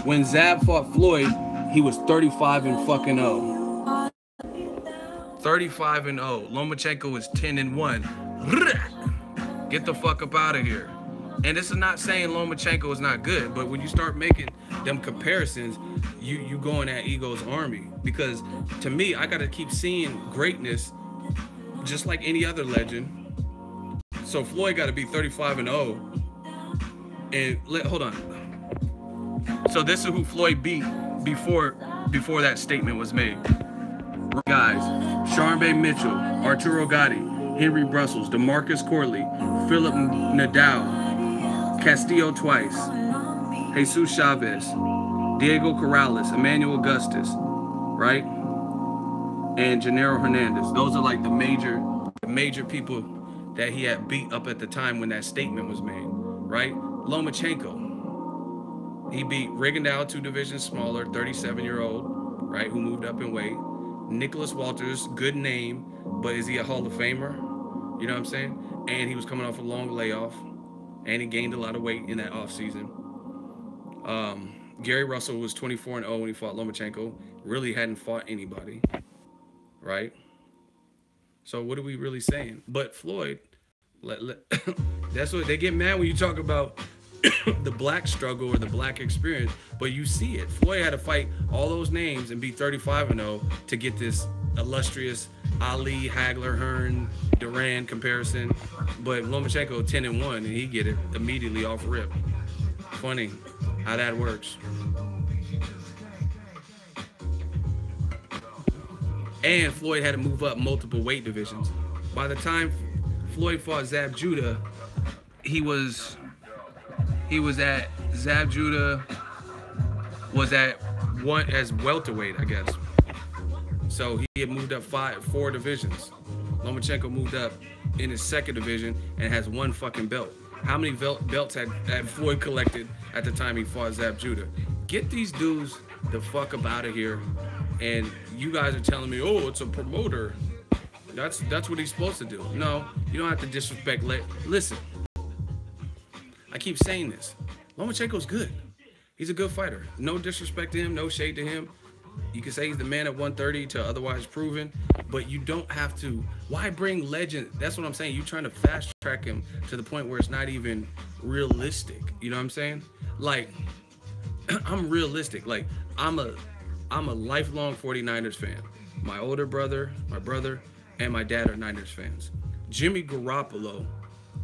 When Zab fought Floyd, he was 35 and fucking 0. 35 and 0. Lomachenko is 10 and 1. Get the fuck up out of here. And this is not saying Lomachenko is not good, but when you start making them comparisons, you going at Ego's army. Because to me, I gotta keep seeing greatness just like any other legend. So Floyd gotta be 35 and 0. And hold on. So this is who Floyd beat before that statement was made. Guys, Charmbe Mitchell, Arturo Gatti, Henry Brussels, DeMarcus Corley, Philip Nadal, Castillo twice, Jesus Chavez, Diego Corrales, Emmanuel Augustus, right? And Gennaro Hernandez. Those are like the major people that he had beat up at the time when that statement was made. right? Lomachenko. He beat Rigondeaux, 2 divisions smaller, 37-year-old, right, who moved up in weight. Nicholas Walters, good name, but is he a Hall of Famer? You know what I'm saying? And he was coming off a long layoff, and he gained a lot of weight in that offseason. Gary Russell was 24-0 when he fought Lomachenko. Really hadn't fought anybody, right? So what are we really saying? But Floyd, that's what they get mad when you talk about the black struggle or the black experience, but you see it. Floyd had to fight all those names and be 35-0 to get this illustrious Ali, Hagler, Hearn, Duran comparison. But Lomachenko 10-1, and he get it immediately off rip. Funny how that works. And Floyd had to move up multiple weight divisions. By the time Floyd fought Zab Judah, he was at Zab Judah was at one as welterweight, I guess. So he had moved up 4 divisions. Lomachenko moved up in his 2nd division and has 1 fucking belt. How many belts had Floyd collected at the time he fought Zab Judah? Get these dudes the fuck up out of here. And you guys are telling me, oh, it's a promoter. That's what he's supposed to do. No, you don't have to disrespect. Listen, I keep saying this. Lomachenko's good. He's a good fighter. No disrespect to him, no shade to him. You can say he's the man at 130 to otherwise proven, but you don't have to. Why bring legend? That's what I'm saying. You're trying to fast track him to the point where it's not even realistic. You know what I'm saying? Like, I'm realistic. Like, I'm a lifelong 49ers fan. My older brother, my brother, and my dad are Niners fans. Jimmy Garoppolo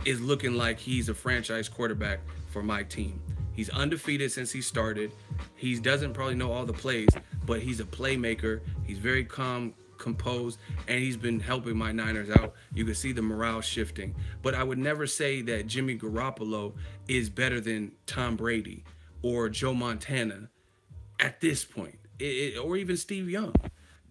is looking like he's a franchise quarterback for my team. He's undefeated since he started. He doesn't probably know all the plays, but he's a playmaker. He's very calm, composed, and he's been helping my Niners out. You can see the morale shifting. But I would never say that Jimmy Garoppolo is better than Tom Brady or Joe Montana at this point, or even Steve Young,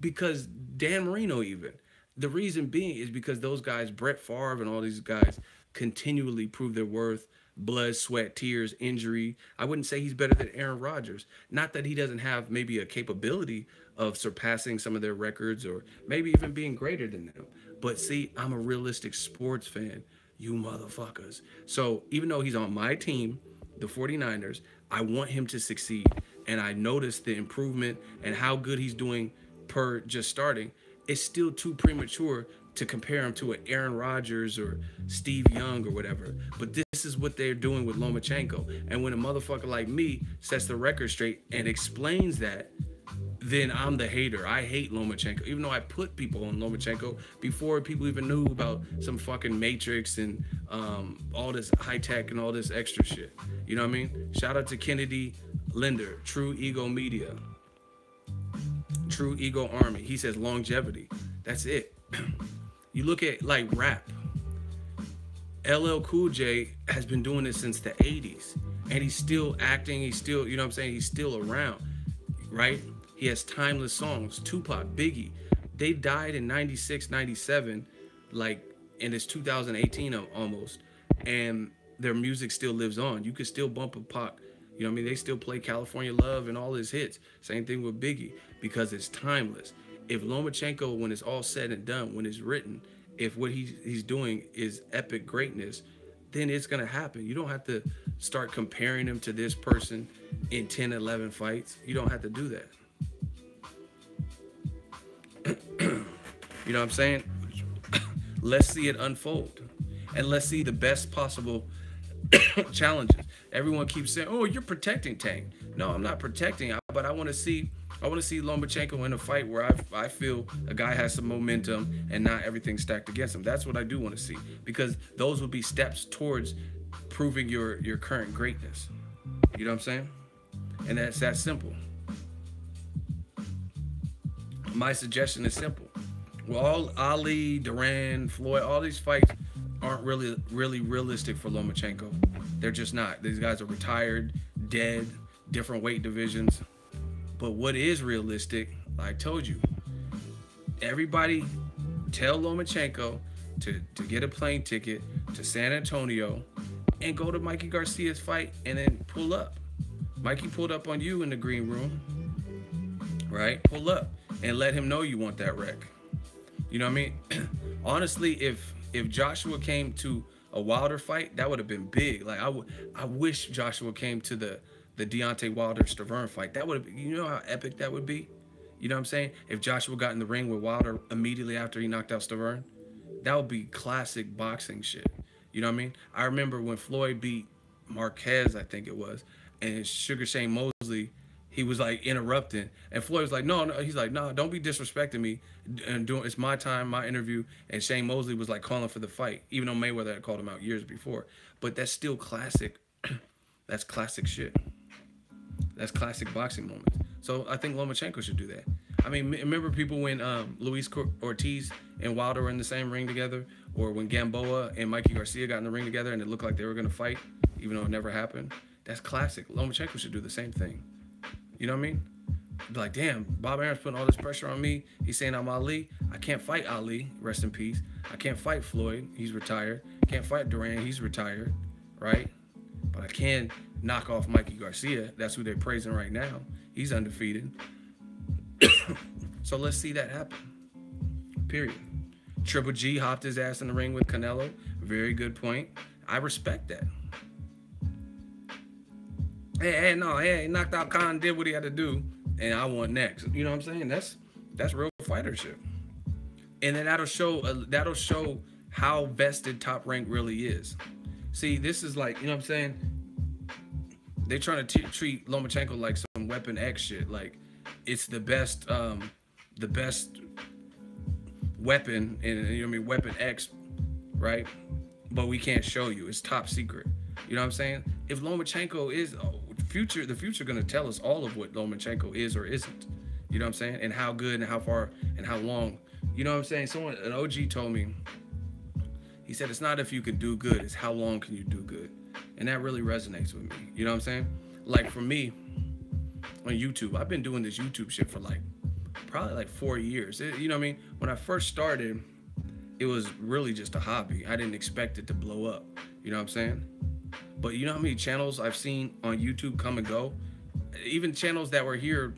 because Dan Marino even. The reason being is because those guys, Brett Favre and all these guys, continually prove their worth. Blood, sweat, tears, injury. I wouldn't say he's better than Aaron Rodgers. Not that he doesn't have maybe a capability of surpassing some of their records or maybe even being greater than them. But see, I'm a realistic sports fan, you motherfuckers. So even though he's on my team, the 49ers, I want him to succeed. And I noticed the improvement and how good he's doing per just starting. It's still too premature to compare him to an Aaron Rodgers or Steve Young or whatever. But this is what they're doing with Lomachenko. And when a motherfucker like me sets the record straight and explains that, then I'm the hater. I hate Lomachenko, even though I put people on Lomachenko before people even knew about some fucking Matrix and all this high tech and all this extra shit. You know what I mean? Shout out to Kennedy Linder, True Ego Media, True Ego Army. He says longevity. That's it. You look at like rap. LL Cool J has been doing this since the 80s. And he's still acting. He's still, you know what I'm saying? He's still around, right? He has timeless songs. Tupac, Biggie. They died in 96, 97, like, and it's 2018 almost. And their music still lives on. You could still bump a Pac. You know what I mean? They still play California Love and all his hits. Same thing with Biggie, because it's timeless. If Lomachenko, when it's all said and done, when it's written, if what he's doing is epic greatness, then it's going to happen. You don't have to start comparing him to this person in 10, 11 fights. You don't have to do that. You know what I'm saying? Let's see it unfold. And let's see the best possible challenges. Everyone keeps saying, oh, you're protecting Tank. No, I'm not protecting, but I want to see Lomachenko in a fight where I feel a guy has some momentum and not everything stacked against him. That's what I do want to see, because those would be steps towards proving your current greatness. You know what I'm saying? And that's that simple. My suggestion is simple. Well, all Ali, Duran, Floyd, all these fights aren't really realistic for Lomachenko. They're just not. These guys are retired, dead, different weight divisions. But what is realistic, I told you, everybody tell Lomachenko to get a plane ticket to San Antonio and go to Mikey Garcia's fight and then pull up. Mikey pulled up on you in the green room, right? Pull up and let him know you want that wreck. You know what I mean? Honestly, if Joshua came to a Wilder fight, that would have been big. Like I wish Joshua came to the Deontay Wilder-Stavern fight. That would have, you know how epic that would be? You know what I'm saying? If Joshua got in the ring with Wilder immediately after he knocked out Stavern, that would be classic boxing shit. You know what I mean? I remember when Floyd beat Marquez, I think it was, and Sugar Shane Mosley, he was like interrupting, and Floyd was like, no, he's like, no, don't be disrespecting me, and it's my time, my interview. And Shane Mosley was like calling for the fight, even though Mayweather had called him out years before. But that's still classic. That's classic shit. That's classic boxing moments. So I think Lomachenko should do that. I mean, remember people when Luis Ortiz and Wilder were in the same ring together, or when Gamboa and Mikey Garcia got in the ring together and it looked like they were gonna fight, even though it never happened. That's classic. Lomachenko should do the same thing. You know what I mean? Be like, damn, Bob Arum's putting all this pressure on me. He's saying I'm Ali. I can't fight Ali, rest in peace. I can't fight Floyd, he's retired. Can't fight Duran, he's retired, right? But I can knock off Mikey Garcia. That's who they're praising right now. He's undefeated. So let's see that happen. Period. Triple G hopped his ass in the ring with Canelo. Very good point. I respect that. Hey, knocked out Khan, did what he had to do, and I want next. You know what I'm saying? That's real fightership. And then that'll show how vested Top Rank really is. See, this is like, you know what I'm saying? They're trying to treat Lomachenko like some Weapon X shit. Like, it's the best weapon, and you know what I mean, Weapon X, right? But we can't show you. It's top secret. You know what I'm saying? If Lomachenko is the future gonna tell us all of what Lomachenko is or isn't. You know what I'm saying? And how good and how far and how long. You know what I'm saying? An OG told me, he said, it's not if you can do good, it's how long can you do good. And that really resonates with me. You know what I'm saying? Like for me, on YouTube, I've been doing this YouTube shit for probably 4 years. You know what I mean? When I first started, it was really just a hobby. I didn't expect it to blow up. You know what I'm saying? But you know how many channels I've seen on YouTube come and go? Even channels that were here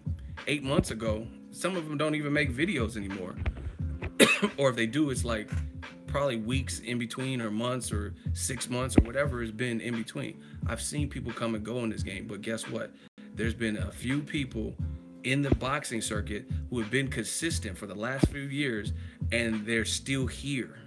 8 months ago, some of them don't even make videos anymore. Or if they do, it's like probably weeks in between, or months, or 6 months, or whatever has been in between. I've seen people come and go in this game, but guess what? There's been a few people in the boxing circuit who have been consistent for the last few years, and they're still here.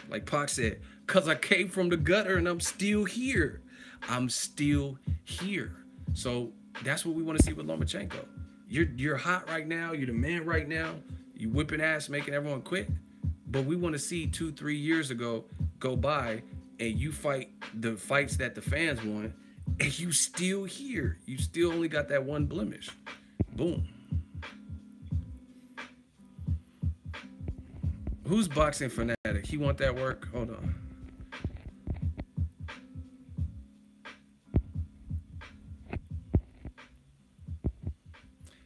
Like Pac said, because I came from the gutter and I'm still here. I'm still here. So that's what we want to see with Lomachenko. You're hot right now. You're the man right now. You whipping ass, making everyone quit. But we want to see 2-3 years ago go by and you fight the fights that the fans want, and you still here. You still only got that one blemish. Boom. Who's Boxing Fanatic? He want that work? Hold on.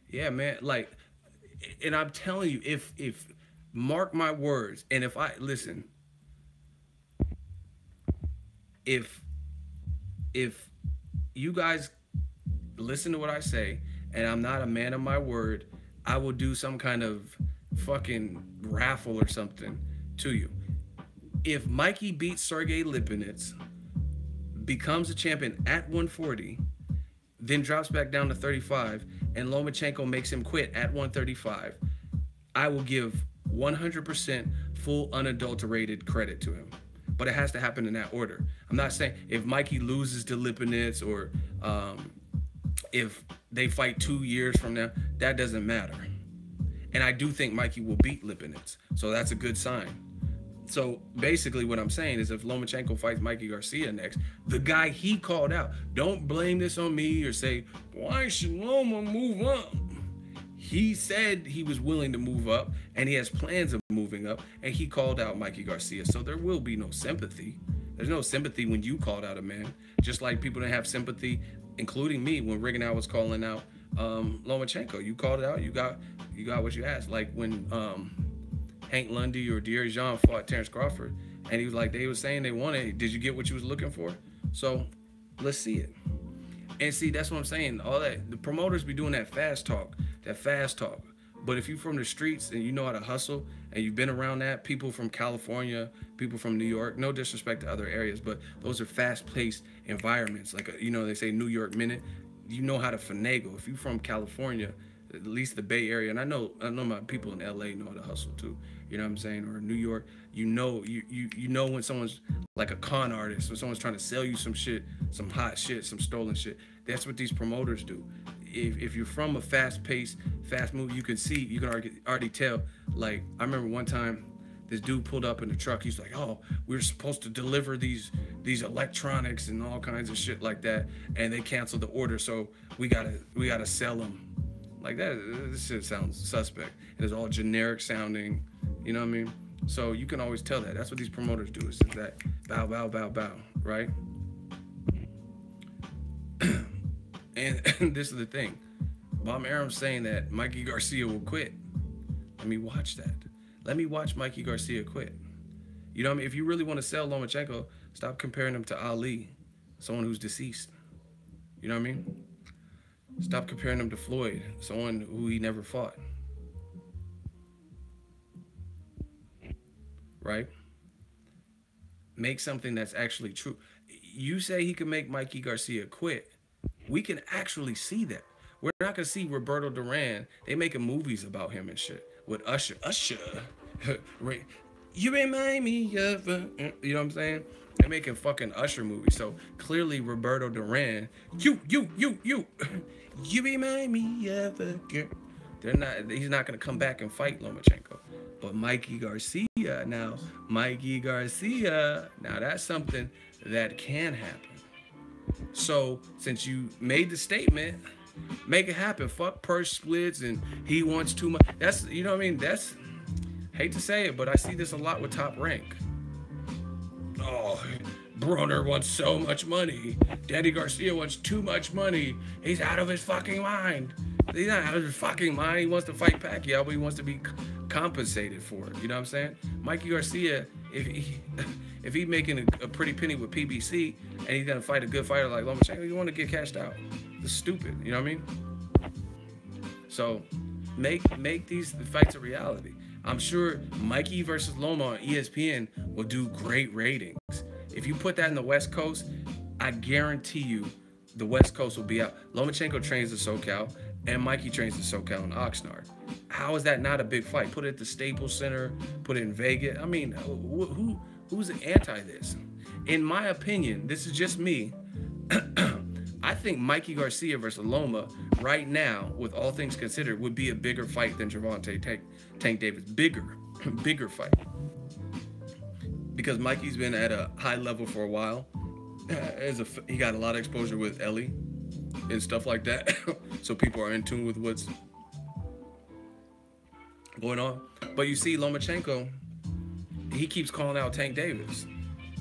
Yeah, man. Like, and I'm telling you, if mark my words, and if I listen, if you guys listen to what I say, and I'm not a man of my word, I will do some kind of fucking raffle or something to you. If Mikey beats Sergey Lipinets, becomes a champion at 140, then drops back down to 35, and Lomachenko makes him quit at 135, I will give 100% full unadulterated credit to him. But it has to happen in that order. I'm not saying if Mikey loses to Lipinets, or if they fight 2 years from now, that doesn't matter. And I do think Mikey will beat Lipinets, so that's a good sign. So basically what I'm saying is, if Lomachenko fights Mikey Garcia next, the guy he called out, don't blame this on me or say, why should Loma move up? He said he was willing to move up, and he has plans of moving up, and he called out Mikey Garcia. So there will be no sympathy. There's no sympathy when you called out a man, just like people didn't have sympathy, including me, when Rigondeaux was calling out Lomachenko. You called it out, you got what you asked. Like when Hank Lundy or De'Aaron Jean fought Terrence Crawford, And he was like, they were saying they wanted. Did you get what you was looking for? So let's see it. And see, that's what I'm saying. All that the promoters be doing that fast talk. But if you're from the streets and you know how to hustle and you've been around that, people from California, people from New York, no disrespect to other areas, but those are fast-paced environments. Like, you know, they say New York minute. You know how to finagle. If you're from California, at least the Bay Area, and I know my people in LA know how to hustle too. You know what I'm saying? Or New York, you know when someone's like a con artist, when someone's trying to sell you some shit, some hot shit, some stolen shit. That's what these promoters do. If you're from a fast-paced, fast movie, you can already tell. Like, I remember one time, this dude pulled up in the truck. He's like, "Oh, we're supposed to deliver these electronics and all kinds of shit like that, and they canceled the order, so we gotta sell them." Like that, this shit sounds suspect. And it's all generic sounding, you know what I mean? So you can always tell that. That's what these promoters do. Is that bow, bow, bow, bow, right? And this is the thing. Bob Arum's saying that Mikey Garcia will quit. Let me watch that. Let me watch Mikey Garcia quit. You know what I mean? If you really want to sell Lomachenko, stop comparing him to Ali, someone who's deceased. You know what I mean? Stop comparing him to Floyd, someone who he never fought. Right? Make something that's actually true. You say he can make Mikey Garcia quit. We can actually see that. We're not going to see Roberto Duran. They making movies about him and shit. With Usher. You remind me of you know what I'm saying? They're making fucking Usher movies. So clearly Roberto Duran, you remind me of a girl. He's not going to come back and fight Lomachenko. But Mikey Garcia, now that's something that can happen. So since you made the statement, make it happen. Fuck purse splits and he wants too much. That's, you know what I mean? That's, hate to say it, but I see this a lot with Top Rank. Oh, Broner wants so much money. Danny Garcia wants too much money. He's out of his fucking mind. He's not out of his fucking mind. He wants to fight Pacquiao, but he wants to be compensated for it. You know what I'm saying? Mikey Garcia, if he's making a pretty penny with PBC and he's gonna fight a good fighter like Lomachenko, you want to get cashed out. It's stupid. You know what I mean? So make these fights a reality. I'm sure Mikey versus Loma on ESPN will do great ratings. If you put that in the West Coast, I guarantee you the West Coast will be out. Lomachenko trains in SoCal and Mikey trains in SoCal in Oxnard. How is that not a big fight? Put it at the Staples Center, put it in Vegas. I mean, who's anti this? In my opinion, this is just me. I think Mikey Garcia versus Loma right now, with all things considered, would be a bigger fight than Gervonta Tank Davis. Bigger fight. Because Mikey's been at a high level for a while. He got a lot of exposure with Ellie and stuff like that. So people are in tune with what's going on. But you see Lomachenko, he keeps calling out Tank Davis.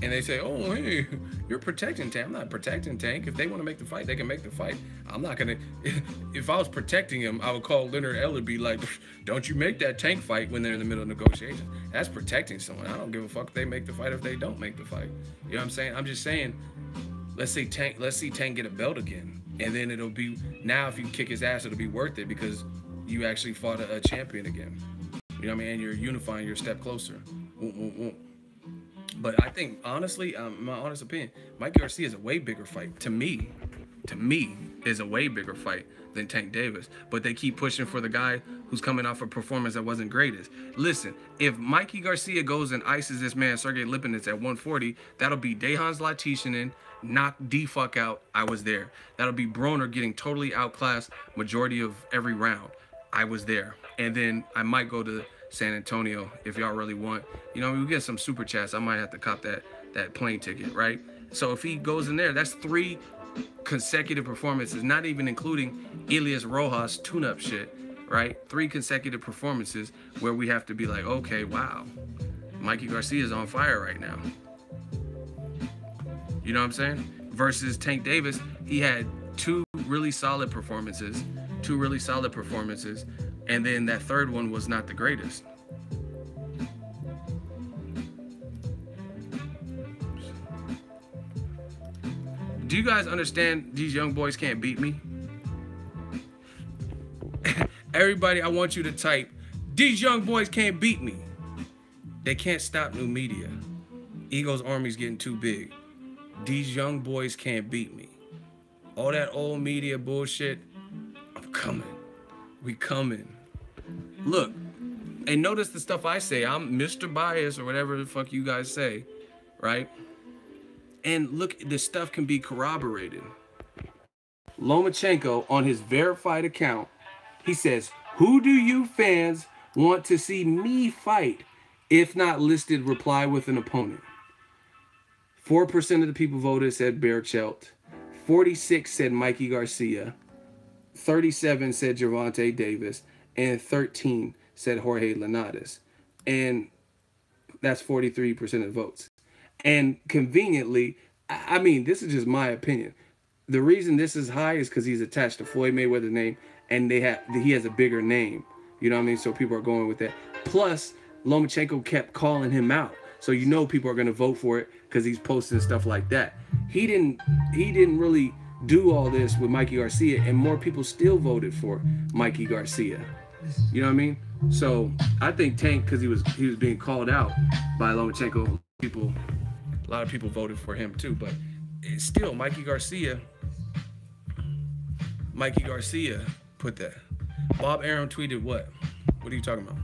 And they say, oh, hey, you're protecting Tank. I'm not protecting Tank. If they want to make the fight, they can make the fight. I'm not going to. If I was protecting him, I would call Leonard Ellerby like, don't you make that Tank fight when they're in the middle of negotiations. That's protecting someone. I don't give a fuck if they make the fight or if they don't make the fight. You know what I'm saying? I'm just saying, let's see Tank get a belt again. And then it'll be, now if you kick his ass, it'll be worth it because you actually fought a champion again. You know what I mean? And you're unifying, you're a step closer. But I think, honestly, my honest opinion, Mikey Garcia is a way bigger fight. To me, is a way bigger fight than Tank Davis. But they keep pushing for the guy who's coming off a performance that wasn't greatest. Listen, if Mikey Garcia goes and ices this man, Sergey Lipinets, at 140, that'll be Dejan Zlaticanin, knocked the fuck out. I was there. That'll be Broner getting totally outclassed majority of every round. I was there. And then I might go to San Antonio if y'all really want. You know, we get some super chats. I might have to cop that plane ticket, right? So if he goes in there, that's 3 consecutive performances, not even including Elias Rojas tune-up shit, right? 3 consecutive performances where we have to be like, okay, wow, Mikey Garcia is on fire right now. You know what I'm saying? Versus Tank Davis, he had 2 really solid performances, and then that third one was not the greatest. Do you guys understand these young boys can't beat me? Everybody, I want you to type, these young boys can't beat me. They can't stop new media. Ego's army's getting too big. These young boys can't beat me. All that old media bullshit, I'm coming. We coming. Look, and notice the stuff I say. I'm Mr. Bias or whatever the fuck you guys say, right? And look, this stuff can be corroborated. Lomachenko, on his verified account, he says, who do you fans want to see me fight? If not listed, reply with an opponent. 4% of the people voted said Berchelt. 46 said Mikey Garcia. 37 said Gervonta Davis. And 13 said Jorge Linares. And that's 43% of the votes. And conveniently, I mean, this is just my opinion. The reason this is high is because he's attached to Floyd Mayweather's name, and he has a bigger name. You know what I mean? So people are going with that. Plus, Lomachenko kept calling him out. So you know people are going to vote for it because he's posting stuff like that. He didn't really do all this with Mikey Garcia, and more people still voted for Mikey Garcia. You know what I mean? So I think Tank, because he was being called out by Lomachenko, a lot of people voted for him too. But it's still Mikey Garcia put that. Bob Arum tweeted what? What are you talking about?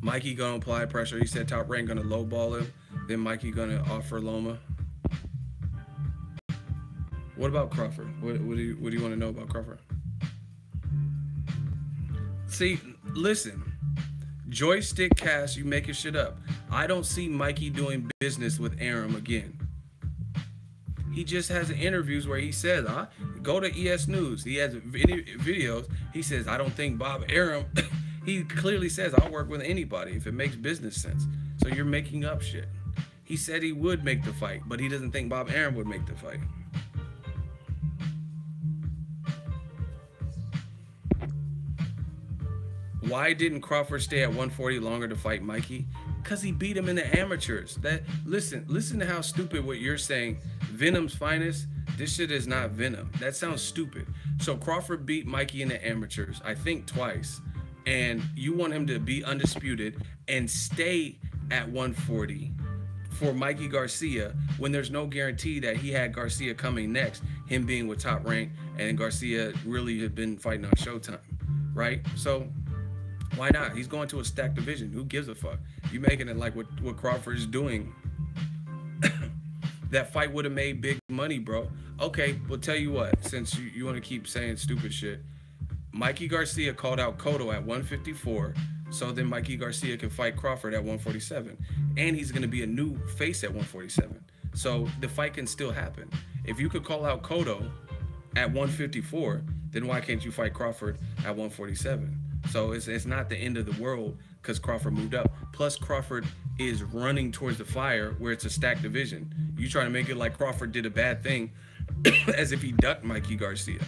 Mikey gonna apply pressure. He said Top Rank gonna lowball him. Then Mikey gonna offer Loma. What about Crawford? What do you want to know about Crawford? See, listen. Joystick cast, you making shit up. I don't see Mikey doing business with Arum again. He just has interviews where he says, go to ES News. He has videos. He says, I don't think Bob Arum... He clearly says, I'll work with anybody if it makes business sense. So you're making up shit. He said he would make the fight, but he doesn't think Bob Arum would make the fight. Why didn't Crawford stay at 140 longer to fight Mikey? Because he beat him in the amateurs. Listen to how stupid what you're saying. Venom's finest. This shit is not Venom. That sounds stupid. So Crawford beat Mikey in the amateurs, I think twice. And you want him to be undisputed and stay at 140 for Mikey Garcia when there's no guarantee that he had Garcia coming next, him being with Top Rank, and Garcia really had been fighting on Showtime, right? So why not? He's going to a stacked division. Who gives a fuck? You making it like what Crawford is doing. That fight would have made big money, bro. Okay, well, tell you what, since you want to keep saying stupid shit, Mikey Garcia called out Cotto at 154, so then Mikey Garcia can fight Crawford at 147. And he's going to be a new face at 147. So the fight can still happen. If you could call out Cotto at 154, then why can't you fight Crawford at 147? So it's not the end of the world because Crawford moved up. Plus, Crawford is running towards the fire where it's a stacked division. You trying to make it like Crawford did a bad thing as if he ducked Mikey Garcia.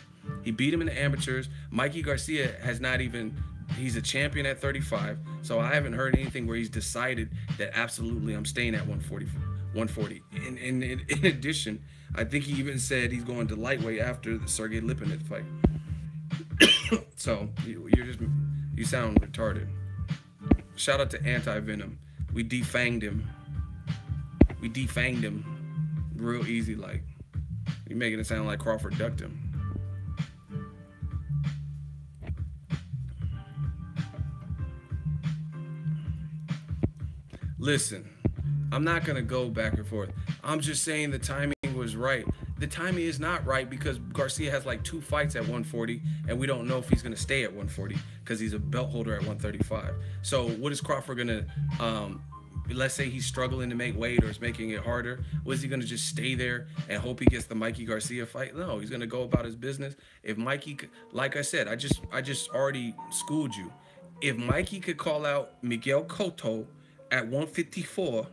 He beat him in the amateurs. Mikey Garcia has not even, he's a champion at 35. So I haven't heard anything where he's decided that absolutely I'm staying at 140. In addition, I think he even said he's going to lightweight after the Sergey Lipinets fight. So you sound retarded. Shout out to Anti-Venom. We defanged him. Real easy, like. You're making it sound like Crawford ducked him. Listen, I'm not going to go back and forth. I'm just saying the timing was right. The timing is not right because Garcia has like 2 fights at 140, and we don't know if he's going to stay at 140 because he's a belt holder at 135. So what is Crawford going to, let's say he's struggling to make weight or is making it harder. Was he going to just stay there and hope he gets the Mikey Garcia fight? No, he's going to go about his business. If Mikey, like I said, I just already schooled you. If Mikey could call out Miguel Cotto at 154,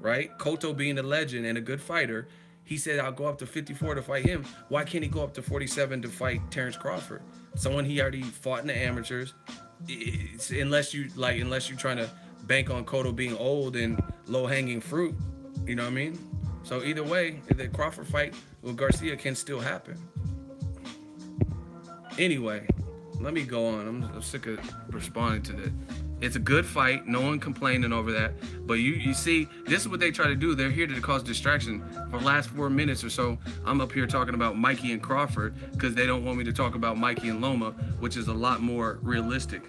right? Cotto being a legend and a good fighter, He said, I'll go up to 54 to fight him. Why can't he go up to 47 to fight Terrence Crawford? Someone he already fought in the amateurs. Unless you're trying to bank on Cotto being old and low-hanging fruit. You know what I mean? So either way, the Crawford fight with Garcia can still happen. Anyway, let me go on. I'm sick of responding to that. It's a good fight. No one complaining over that. But you see, this is what they try to do. They're here to cause distraction. For the last 4 minutes or so, I'm up here talking about Mikey and Crawford because they don't want me to talk about Mikey and Loma, which is a lot more realistic.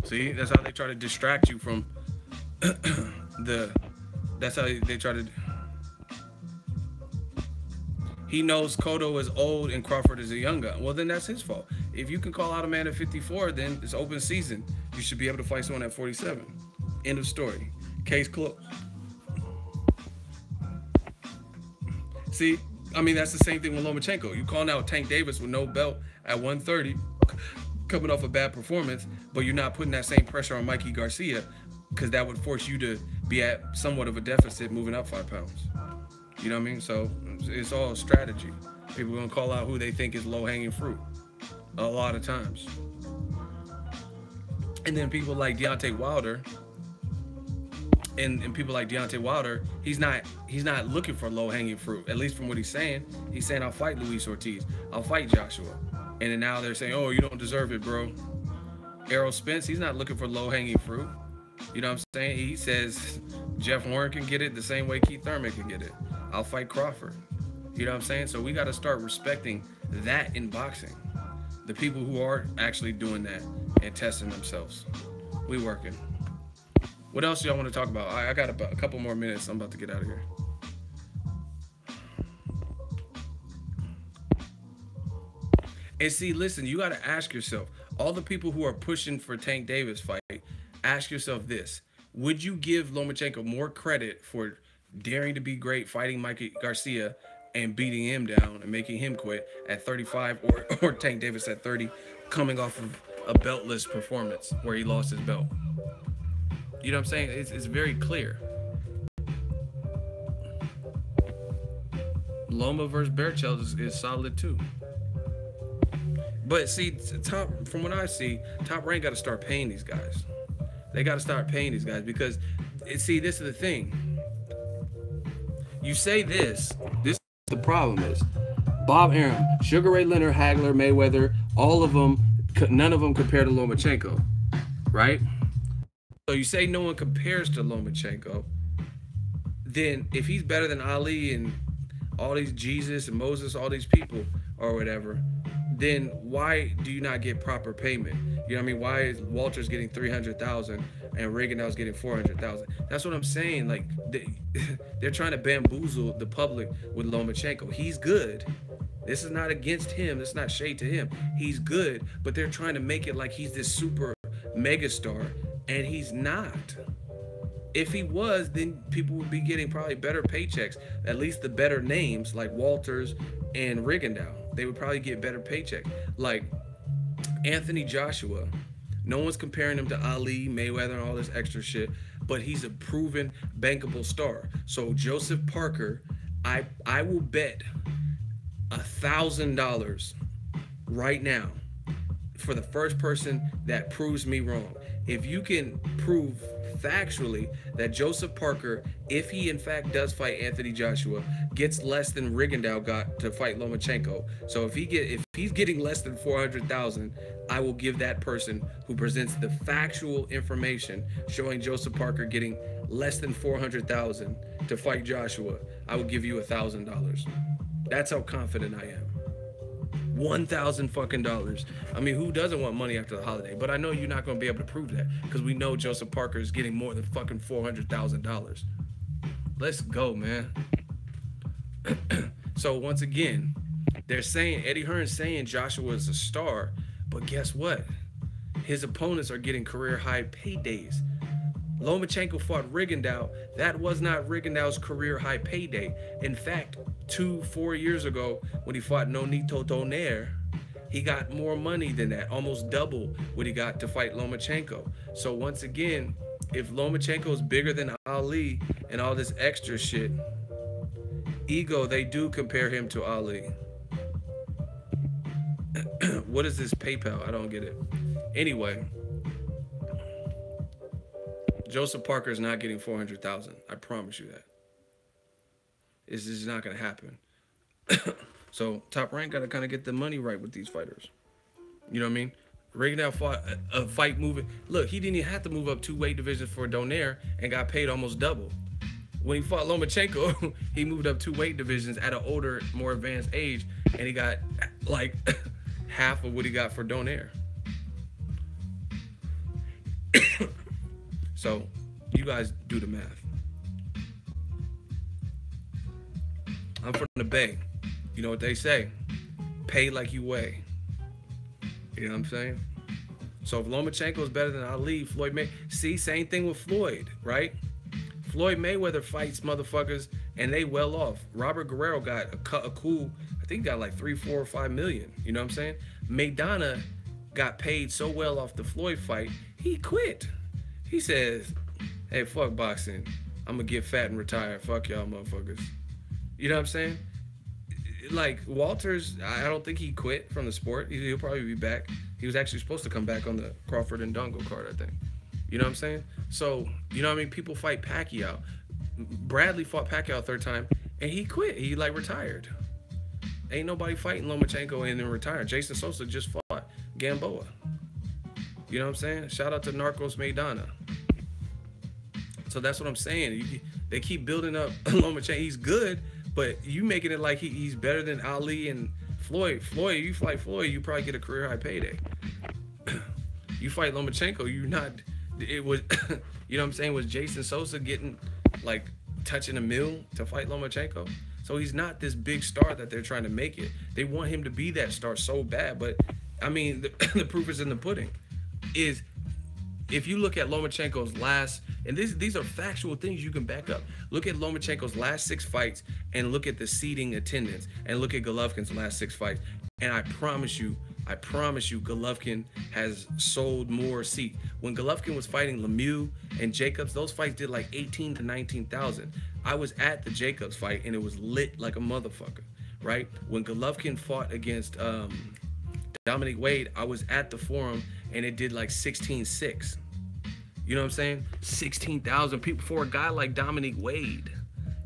See, that's how they try to distract you from that's how they try to. He knows Cotto is old and Crawford is a young guy. Well, then that's his fault. If you can call out a man at 54, then it's open season. You should be able to fight someone at 47. End of story. Case closed. See, I mean, that's the same thing with Lomachenko. You calling out Tank Davis with no belt at 130, coming off a bad performance, but you're not putting that same pressure on Mikey Garcia because that would force you to be at somewhat of a deficit moving up 5 pounds. You know what I mean? So it's all strategy. People are going to call out who they think is low-hanging fruit a lot of times. And then people like Deontay Wilder, and people like Deontay Wilder, he's not looking for low-hanging fruit, at least from what he's saying. He's saying, I'll fight Luis Ortiz. I'll fight Joshua. And then now they're saying, oh, you don't deserve it, bro. Errol Spence, he's not looking for low-hanging fruit. You know what I'm saying? He says Jeff Warren can get it the same way Keith Thurman can get it. I'll fight Crawford. You know what I'm saying? So we got to start respecting that in boxing. The people who are actually doing that and testing themselves. We working. What else do y'all want to talk about? I got about a couple more minutes. I'm about to get out of here. And see, listen, you got to ask yourself, all the people who are pushing for Tank Davis fight, ask yourself this. Would you give Lomachenko more credit for daring to be great, fighting Mikey Garcia and beating him down and making him quit at 35, or Tank Davis at 30, coming off of a beltless performance where he lost his belt? You know what I'm saying? It's very clear. Loma versus Berchelt is solid too. But see, from what I see, Top Rank got to start paying these guys. They got to start paying these guys because, see, this is the thing. You say this is the problem is. Bob Arum, Sugar Ray Leonard, Hagler, Mayweather, all of them, none of them compare to Lomachenko, right? So you say no one compares to Lomachenko, then if he's better than Ali and all these Jesus and Moses, all these people or whatever, then why do you not get proper payment? You know what I mean? Why is Walters getting $300,000 and Rigondeaux's getting $400,000? That's what I'm saying. Like they're trying to bamboozle the public with Lomachenko. He's good. This is not against him. This is not shade to him. He's good, but they're trying to make it like he's this super megastar, and he's not. If he was, then people would be getting probably better paychecks, at least the better names like Walters and Rigondeaux. They would probably get better paychecks. Like Anthony Joshua, no one's comparing him to Ali, Mayweather, and all this extra shit, but he's a proven bankable star. So Joseph Parker, I will bet $1,000 right now for the first person that proves me wrong. If you can prove factually that Joseph Parker, if he in fact does fight Anthony Joshua, gets less than Rigondeaux got to fight Lomachenko. So if he's getting less than $400,000, I will give that person who presents the factual information showing Joseph Parker getting less than $400,000 to fight Joshua, I will give you $1,000. That's how confident I am. $1,000 fucking dollars. I mean, who doesn't want money after the holiday? But I know you're not going to be able to prove that because we know Joseph Parker is getting more than fucking $400,000. Let's go, man. So once again, they're saying, Eddie Hearn's saying Joshua is a star, but guess what? His opponents are getting career high paydays. Lomachenko fought Rigondeaux. That was not Rigondeaux's career high payday. In fact, 4 years ago when he fought Nonito Donaire, He got more money than that, almost double what he got to fight Lomachenko. So once again, if Lomachenko is bigger than Ali and all this extra shit, ego, they do compare him to Ali. What is this PayPal? I don't get it. Anyway, Joseph Parker is not getting 400,000. I promise you that. It's just not gonna happen. So Top Rank gotta kind of get the money right with these fighters. You know what I mean? Rigondeaux fought a fight moving. Look, he didn't even have to move up 2 weight divisions for Donaire and got paid almost double. When he fought Lomachenko, he moved up 2 weight divisions at an older, more advanced age, and he got like half of what he got for Donaire. So you guys do the math. I'm from the Bay. You know what they say? Pay like you weigh. You know what I'm saying? So if Lomachenko is better than Ali, Floyd May. See, same thing with Floyd, right? Floyd Mayweather fights motherfuckers and they well off. Robert Guerrero got a cool, I think he got like 3, 4, or 5 million. You know what I'm saying? Maidana got paid so well off the Floyd fight, he quit. He says, hey, fuck boxing. I'm gonna get fat and retire. Fuck y'all motherfuckers. You know what I'm saying? Like Walters, I don't think he quit from the sport. He'll probably be back. He was actually supposed to come back on the Crawford and Dongo card, I think. You know what I'm saying? So, you know what I mean? People fight Pacquiao. Bradley fought Pacquiao 3rd time, and he quit. He, like, retired. Ain't nobody fighting Lomachenko and then retired. Jason Sosa just fought Gamboa. You know what I'm saying? Shout out to Narcos Maidana. So that's what I'm saying. They keep building up Lomachenko. He's good, but you making it like he's better than Ali and Floyd. Floyd, you fight Floyd, you probably get a career high payday. You fight Lomachenko, you're not. It was, you know what I'm saying? Was Jason Sosa getting like touching $1 million to fight Lomachenko? So he's not this big star that they're trying to make it. They want him to be that star so bad, but I mean, the proof is in the pudding. Is if you look at Lomachenko's last, and these are factual things you can back up. Look at Lomachenko's last 6 fights and look at the seating attendance and look at Golovkin's last 6 fights. And I promise you, Golovkin has sold more seats. When Golovkin was fighting Lemieux and Jacobs, those fights did like 18 to 19,000. I was at the Jacobs fight and it was lit like a motherfucker, right? When Golovkin fought against Dominic Wade, I was at the Forum and it did like 16.6. You know what I'm saying? 16,000 people for a guy like Dominic Wade.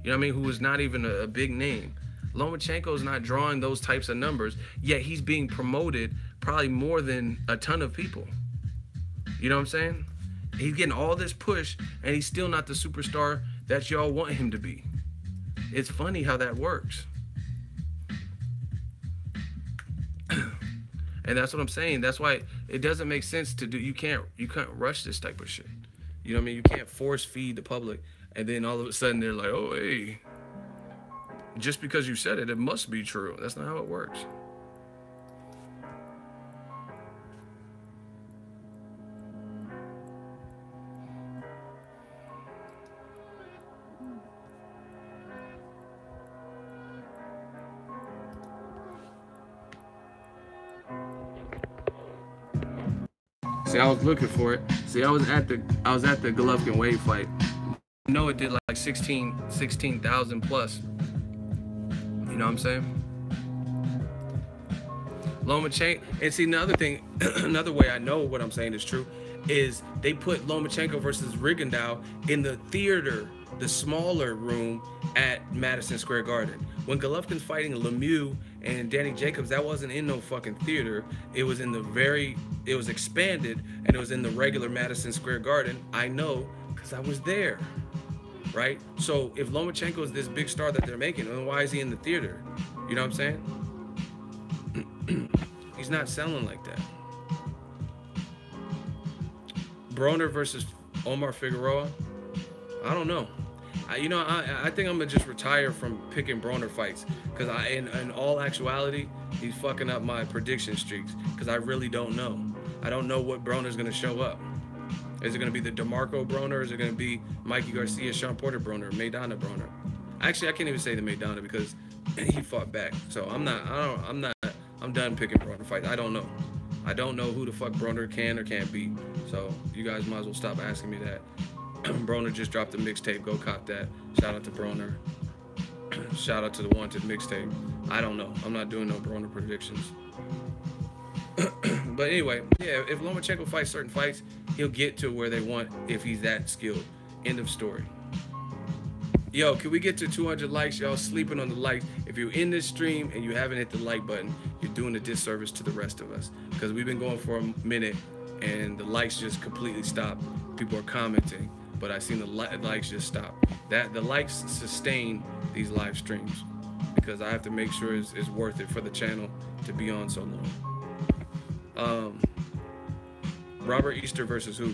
You know what I mean? Who was not even a big name. Lomachenko's not drawing those types of numbers, yet he's being promoted probably more than a ton of people. You know what I'm saying? He's getting all this push, and he's still not the superstar that y'all want him to be. It's funny how that works. And that's what I'm saying. That's why it doesn't make sense to do. You can't rush this type of shit. You know what I mean? You can't force feed the public, and then all of a sudden they're like, oh, hey. Just because you said it, it must be true. That's not how it works. See, I was looking for it. See, I was at the Golovkin Wade fight. I know it did like 16,000 plus. You know what I'm saying? Lomachenko, and see another thing, another way I know what I'm saying is true, is they put Lomachenko versus Rigondeaux in the theater, the smaller room at Madison Square Garden. When Golovkin's fighting Lemieux and Danny Jacobs, that wasn't in no fucking theater. It was in it was expanded, and it was in the regular Madison Square Garden. I know, because I was there. Right? So if Lomachenko is this big star that they're making, then why is he in the theater? You know what I'm saying? He's not selling like that. Broner versus Omar Figueroa. I don't know. I think I'm gonna just retire from picking Broner fights, because in all actuality, he's fucking up my prediction streaks, because I really don't know. I don't know what Broner's gonna show up. Is it going to be the DeMarco Broner? Is it going to be Mikey Garcia, Sean Porter Broner, Maidana Broner? Actually, I can't even say the Maidana because he fought back. So I'm not I'm done picking Broner fights. I don't know. I don't know who the fuck Broner can or can't beat. So you guys might as well stop asking me that. Broner just dropped a mixtape. Go cop that. Shout out to Broner. Shout out to the Wanted mixtape. I don't know. I'm not doing no Broner predictions. But anyway, yeah, if Lomachenko fights certain fights, he'll get to where they want if he's that skilled. End of story. Yo, can we get to 200 likes? Y'all sleeping on the likes. If you're in this stream and you haven't hit the like button, you're doing a disservice to the rest of us. Because we've been going for a minute and the likes just completely stopped. People are commenting, but I seen the likes just stop. The likes sustain these live streams because I have to make sure it's worth it for the channel to be on so long. Robert Easter versus who?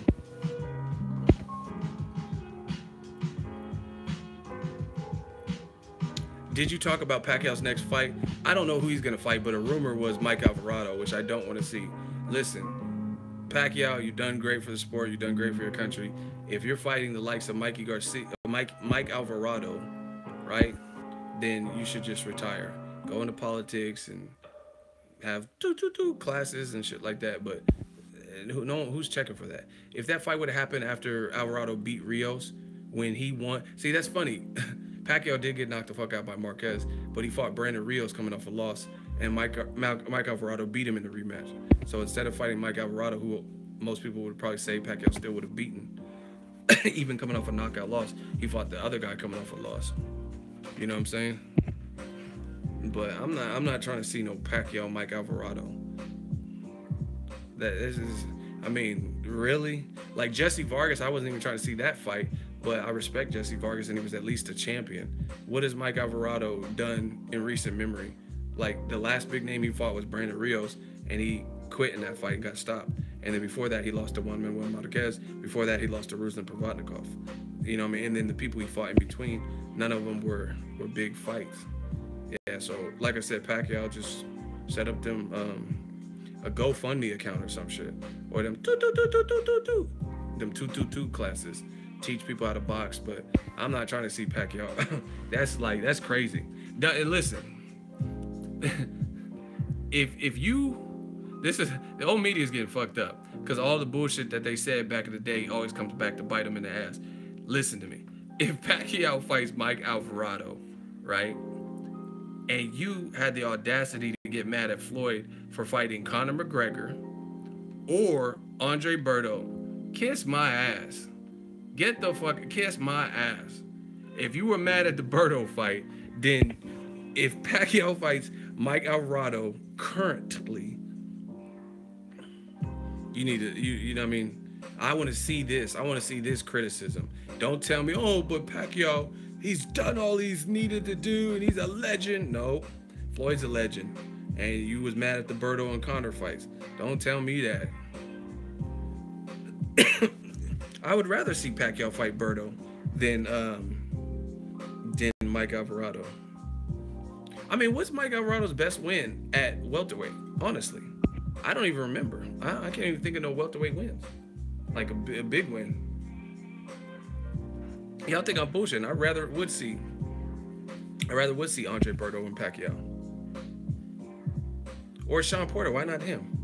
Did you talk about Pacquiao's next fight? I don't know who he's going to fight, but a rumor was Mike Alvarado, which I don't want to see. Listen, Pacquiao, you've done great for the sport. You've done great for your country. If you're fighting the likes of Mike Alvarado, right, then you should just retire. Go into politics and have classes and shit like that. But who's checking for that? If that fight would have happened after Alvarado beat Rios, when he won. See, that's funny. Pacquiao did get knocked the fuck out by Marquez, but he fought Brandon Rios coming off a loss, and Mike Alvarado beat him in the rematch. So instead of fighting Mike Alvarado, who most people would probably say Pacquiao still would have beaten, even coming off a knockout loss, he fought the other guy coming off a loss. You know what I'm saying? But I'm not trying to see no Pacquiao Mike Alvarado. This is, I mean, really? Like Jesse Vargas, I wasn't even trying to see that fight. But I respect Jesse Vargas, and he was at least a champion. What has Mike Alvarado done in recent memory? Like, the last big name he fought was Brandon Rios, and he quit in that fight and got stopped. And then before that, he lost to Juan Manuel Marquez. Before that, he lost to Ruslan Provodnikov. You know what I mean? And then the people he fought in between, none of them were big fights. Yeah, so like I said, Pacquiao just set up them a GoFundMe account or some shit. Or them 222 classes. Teach people how to box, but I'm not trying to see Pacquiao. That's crazy. Listen, if you, the old media is getting fucked up because all the bullshit that they said back in the day always comes back to bite them in the ass. Listen to me. If Pacquiao fights Mike Alvarado, right, and you had the audacity to get mad at Floyd for fighting Conor McGregor or Andre Berto, kiss my ass. Get the fuck, kiss my ass. If you were mad at the Berto fight, then if Pacquiao fights Mike Alvarado currently, you need to, you know what I mean? I want to see this. I want to see this criticism. Don't tell me, oh, but Pacquiao, he's done all he's needed to do and he's a legend. No, Floyd's a legend. And you was mad at the Berto and Conor fights. Don't tell me that. I would rather see Pacquiao fight Berto than Mike Alvarado. I mean, what's Mike Alvarado's best win at welterweight? Honestly, I don't even remember. I can't even think of no welterweight wins. Like a big win. Y'all think I'm bullshitting. I rather would see Andre Berto and Pacquiao. Or Sean Porter. Why not him?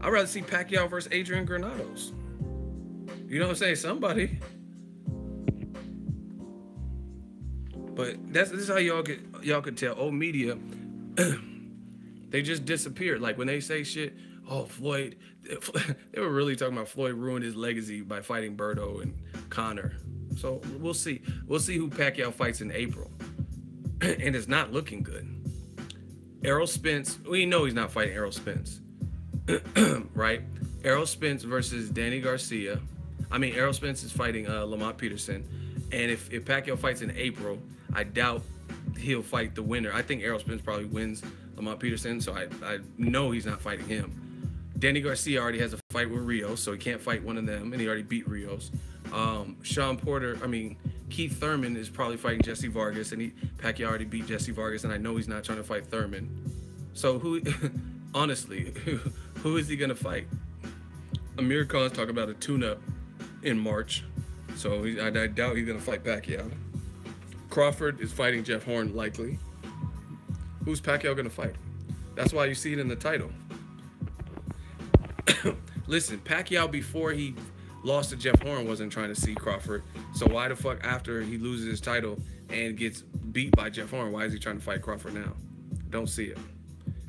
I'd rather see Pacquiao versus Adrian Granados. You know what I'm saying? Somebody. But this is how y'all could tell. Old media, they just disappeared. Like when they say shit, oh, Floyd, they were really talking about Floyd ruined his legacy by fighting Berto and Conor. So we'll see. We'll see who Pacquiao fights in April. And it's not looking good. Errol Spence, we know he's not fighting Errol Spence. Right? Errol Spence versus Danny Garcia. I mean, Errol Spence is fighting Lamont Peterson. And if Pacquiao fights in April, I doubt he'll fight the winner. I think Errol Spence probably wins Lamont Peterson, so I know he's not fighting him. Danny Garcia already has a fight with Rios, so he can't fight one of them, and he already beat Rios. Keith Thurman is probably fighting Jesse Vargas, and Pacquiao already beat Jesse Vargas, and I know he's not trying to fight Thurman. So honestly, who is he gonna fight? Amir Khan's talking about a tune-up in March, so I doubt he's gonna fight Pacquiao. Crawford is fighting Jeff Horn likely. Who's Pacquiao gonna fight? That's why you see it in the title. Listen, Pacquiao before he lost to Jeff Horn wasn't trying to see Crawford. So why the fuck after he loses his title and gets beat by Jeff Horn, why is he trying to fight Crawford now? Don't see it.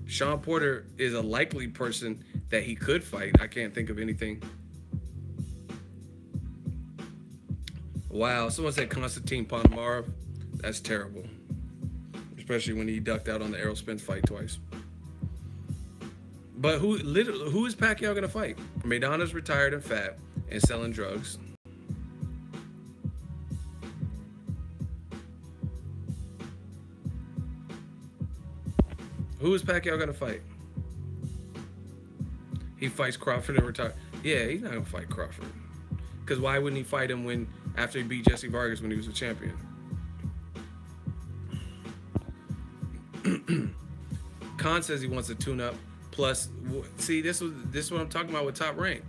Sean Porter is a likely person that he could fight. I can't think of anything. Wow, someone said Konstantin Ponomarev. That's terrible. Especially when he ducked out on the Errol Spence fight twice. But who is Pacquiao gonna fight? Maidana's retired and fat and selling drugs. Who is Pacquiao gonna fight? He fights Crawford and retire. Yeah, he's not gonna fight Crawford. Because why wouldn't he fight him after he beat Jesse Vargas when he was a champion? Khan says he wants a tune-up. Plus, see, this is what I'm talking about with Top Rank.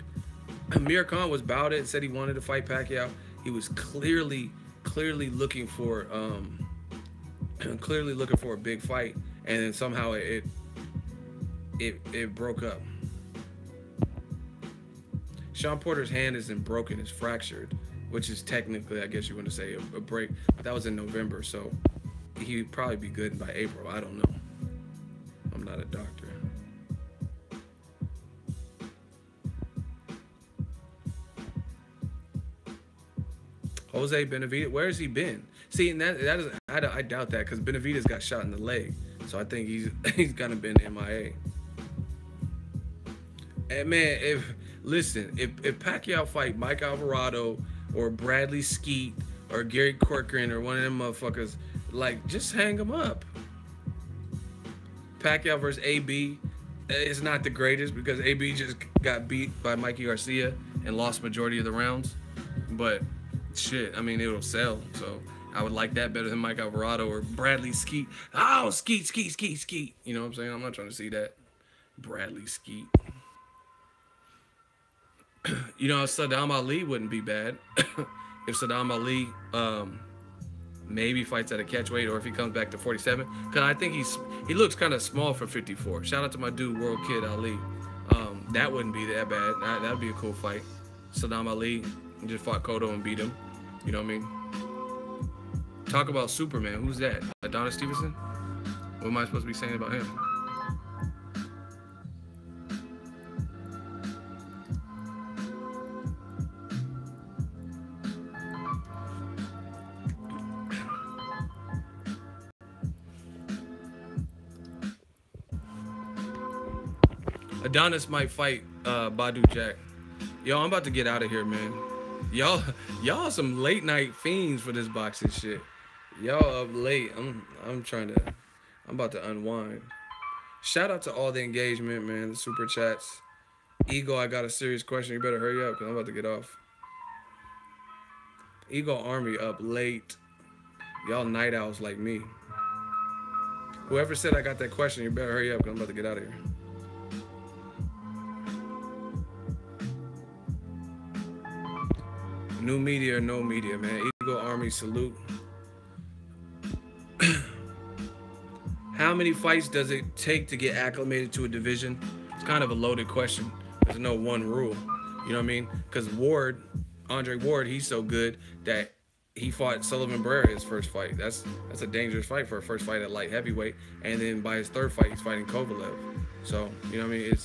Amir Khan was about it, said he wanted to fight Pacquiao. He was clearly looking for a big fight, and then somehow it broke up. Sean Porter's hand isn't broken, it's fractured, which is technically, I guess you want to say, a break. But that was in November, so he'd probably be good by April. I don't know. I'm not a doctor. Jose Benavidez, where has he been? See, and that is, I doubt that, because Benavidez got shot in the leg, so I think he's kind of been MIA. And man, if Pacquiao fight Mike Alvarado or Bradley Skeet or Gary Corcoran or one of them motherfuckers, like, just hang them up. Pacquiao versus AB is not the greatest because AB just got beat by Mikey Garcia and lost majority of the rounds, but shit, I mean, it'll sell, so I would like that better than Mike Alvarado or Bradley Skeet. Oh, Skeet. You know what I'm saying? I'm not trying to see that. Bradley Skeet. You know, Saddam Ali wouldn't be bad. If Saddam Ali maybe fights at a catchweight or if he comes back to 47. Because I think he looks kind of small for 54. Shout out to my dude, World Kid Ali. That wouldn't be that bad. That'd be a cool fight. Saddam Ali just fought Cotto and beat him. You know what I mean? Talk about Superman. Who's that? Adonis Stevenson? What am I supposed to be saying about him? Adonis might fight Badu Jack. Yo, I'm about to get out of here, man. Y'all some late night fiends for this boxing shit. Y'all up late. I'm about to unwind. Shout out to all the engagement, man. The super chats. Ego, I got a serious question. You better hurry up because I'm about to get off. Ego Army up late. Y'all night owls like me. Whoever said I got that question, you better hurry up because I'm about to get out of here. New media or no media, man. Ego Army, salute. How many fights does it take to get acclimated to a division? It's kind of a loaded question. There's no one rule. You know what I mean? Because Andre Ward, he's so good that he fought Sullivan Barrera his first fight. That's a dangerous fight for a first fight at light heavyweight. And then by his third fight, he's fighting Kovalev. So, you know what I mean?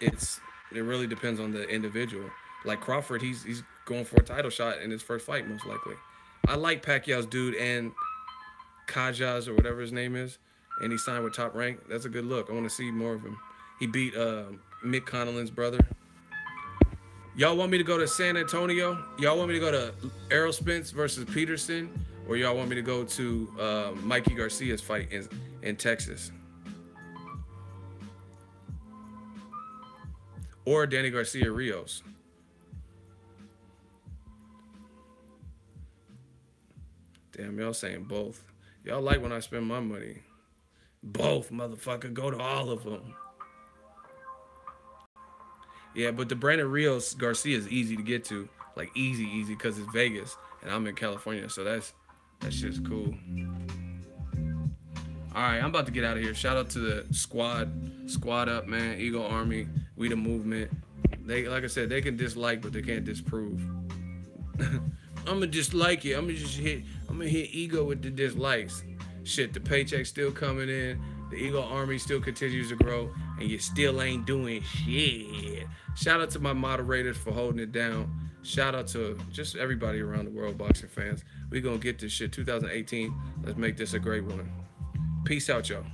It really depends on the individual. Like Crawford, he's going for a title shot in his first fight, most likely. I like Pacquiao's dude and Kajas or whatever his name is, and he signed with Top Rank. That's a good look. I want to see more of him. He beat Mick Connelly's brother. Y'all want me to go to San Antonio? Y'all want me to go to Errol Spence versus Peterson? Or y'all want me to go to Mikey Garcia's fight in Texas? Or Danny Garcia Rios? Damn, y'all saying both. Y'all like when I spend my money. Both, motherfucker. Go to all of them. Yeah, but the Brandon Rios Garcia is easy to get to. Like, easy, because it's Vegas. And I'm in California, so that shit's cool. All right, I'm about to get out of here. Shout out to the squad up, man. Eagle Army, we the movement. They, like I said, they can dislike, but they can't disprove. I'm gonna dislike it. I'm gonna hit ego with the dislikes. Shit, the paycheck's still coming in. The Eagle Army still continues to grow, and you still ain't doing shit. Shout out to my moderators for holding it down. Shout out to just everybody around the world, boxing fans. We gonna get this shit 2018. Let's make this a great one. Peace out, y'all.